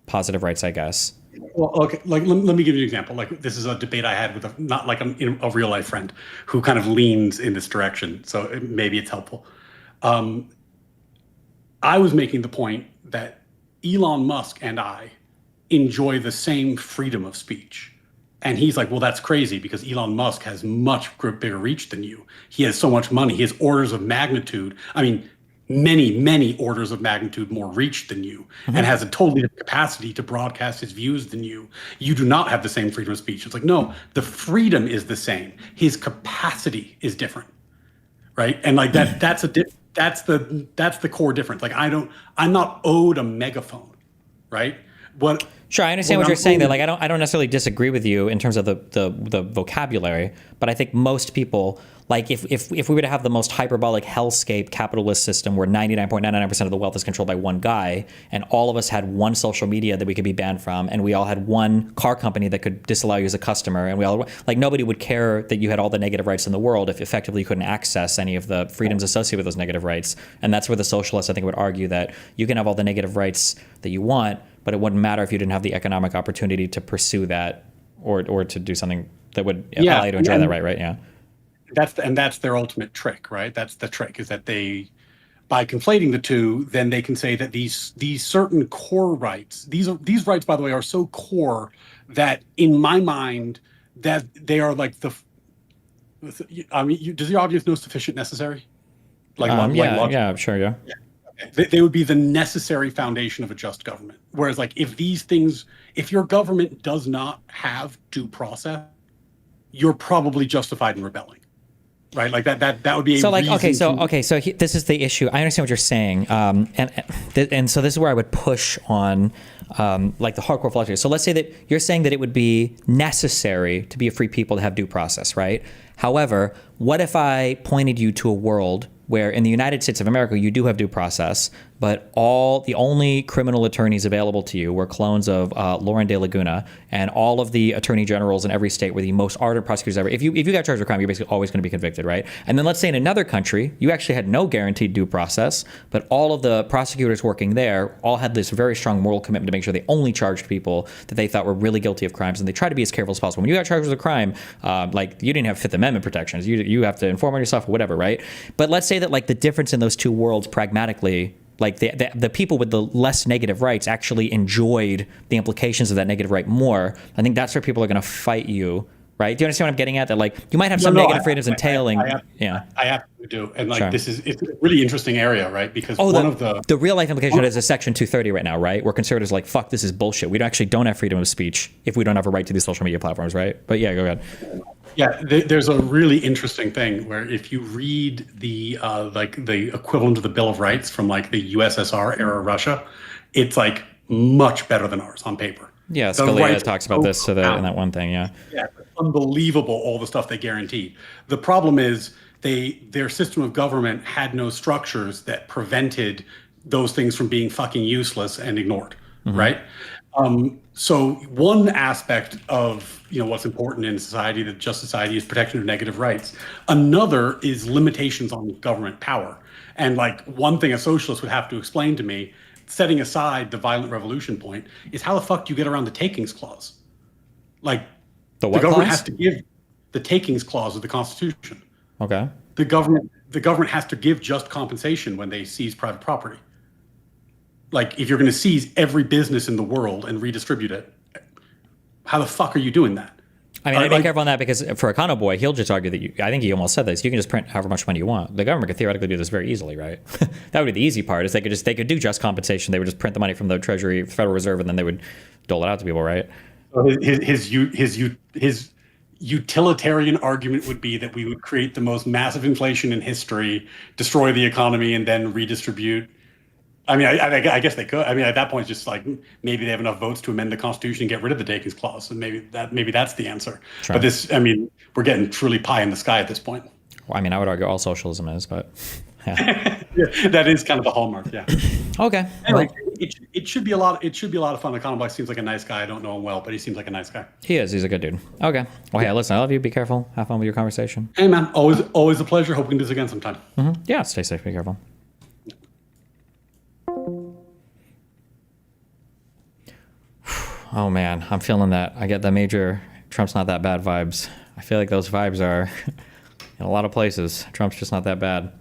positive rights, I guess. Well, okay. Like, let me give you an example. Like, this is a debate I had with a real life friend who kind of leans in this direction. So maybe it's helpful. I was making the point that Elon Musk and I enjoy the same freedom of speech. And he's like, well, that's crazy because Elon Musk has much bigger reach than you. He has so much money. He has orders of magnitude. I mean, many, many orders of magnitude more reach than you, and has a totally different capacity to broadcast his views than you. You do not have the same freedom of speech. It's like, no, the freedom is the same. His capacity is different, right? And like that's the core difference. Like I'm not owed a megaphone, right? Sure, I understand what you're saying there. Like, I don't necessarily disagree with you in terms of the vocabulary, but I think most people, like, if we were to have the most hyperbolic hellscape capitalist system where 99.99% of the wealth is controlled by one guy, and all of us had one social media that we could be banned from, and we all had one car company that could disallow you as a customer, and we all, like, nobody would care that you had all the negative rights in the world if effectively you couldn't access any of the freedoms associated with those negative rights. And that's where the socialists, I think, would argue that you can have all the negative rights that you want, but it wouldn't matter if you didn't have the economic opportunity to pursue that or to do something that would allow you to enjoy that right? Yeah. That's their ultimate trick, right? That's the trick, is that by conflating the two, then they can say that these certain core rights, these rights, by the way, are so core that in my mind that they are like I mean, does your audience know sufficient necessary? Sure, yeah. They would be the necessary foundation of a just government. Whereas, like, if your government does not have due process, you're probably justified in rebelling. right? Like that would be a So like, reason this is the issue. I understand what you're saying, and so this is where I would push on like the hardcore philosophy. So let's say that you're saying that it would be necessary to be a free people to have due process, right? However, what if I pointed you to a world where in the United States of America you do have due process, but the only criminal attorneys available to you were clones of Lauren De Laguna, and all of the attorney generals in every state were the most ardent prosecutors ever. If you got charged with a crime, you're basically always going to be convicted, right? And then let's say in another country, you actually had no guaranteed due process, but all of the prosecutors working there all had this very strong moral commitment to make sure they only charged people that they thought were really guilty of crimes, and they tried to be as careful as possible. When you got charged with a crime, like you didn't have Fifth Amendment protections. You have to inform on yourself or whatever, right? But let's say that like the difference in those two worlds pragmatically, like the people with the less negative rights actually enjoyed the implications of that negative right more. I think that's where people are going to fight you, right? Do you understand what I'm getting at? That like you might have some negative freedoms entailing. I absolutely do. And like Sure. it's a really interesting area, right? Because the real life implication is a Section 230 right now, right? Where conservatives are like, fuck, this is bullshit. We actually don't have freedom of speech if we don't have a right to these social media platforms, right? But yeah, go ahead. Yeah, there's a really interesting thing where if you read the like the equivalent of the Bill of Rights from like the USSR era Russia, it's like much better than ours on paper. Yeah, Scalia talks about this in that one thing. Yeah, it's unbelievable all the stuff they guaranteed. The problem is their system of government had no structures that prevented those things from being fucking useless and ignored, right? So one aspect of what's important in society, the just society, is protection of negative rights. Another is limitations on government power. And like one thing a socialist would have to explain to me, setting aside the violent revolution point, is how the fuck do you get around the takings clause? Like the government has to give the takings clause of the Constitution. Okay. The government has to give just compensation when they seize private property. Like if you're going to seize every business in the world and redistribute it, how the fuck are you doing that? I mean, I'd be careful on that because for Econo Boy, he'll just argue that I think he almost said this. You can just print however much money you want. The government could theoretically do this very easily, right? That would be the easy part. Is they could do just compensation. They would just print the money from the Treasury, Federal Reserve, and then they would dole it out to people, right? So his utilitarian argument would be that we would create the most massive inflation in history, destroy the economy, and then redistribute. I mean, I guess they could. I mean, at that point, it's just like maybe they have enough votes to amend the Constitution and get rid of the takings clause, and maybe that's the answer. Sure. But we're getting truly pie in the sky at this point. Well, I mean, I would argue all socialism is, but yeah. Yeah, that is kind of the hallmark. Yeah. Okay. Anyway, it should be a lot. It should be a lot of fun. Econo Boy seems like a nice guy. I don't know him well, but he seems like a nice guy. He is. He's a good dude. Okay. Well, hey, listen, I love you. Be careful. Have fun with your conversation. Hey, man. Always a pleasure. Hope we can do this again sometime. Yeah. Stay safe. Be careful. Oh man, I'm feeling that. I get the major Trump's not that bad vibes. I feel like those vibes are in a lot of places. Trump's just not that bad.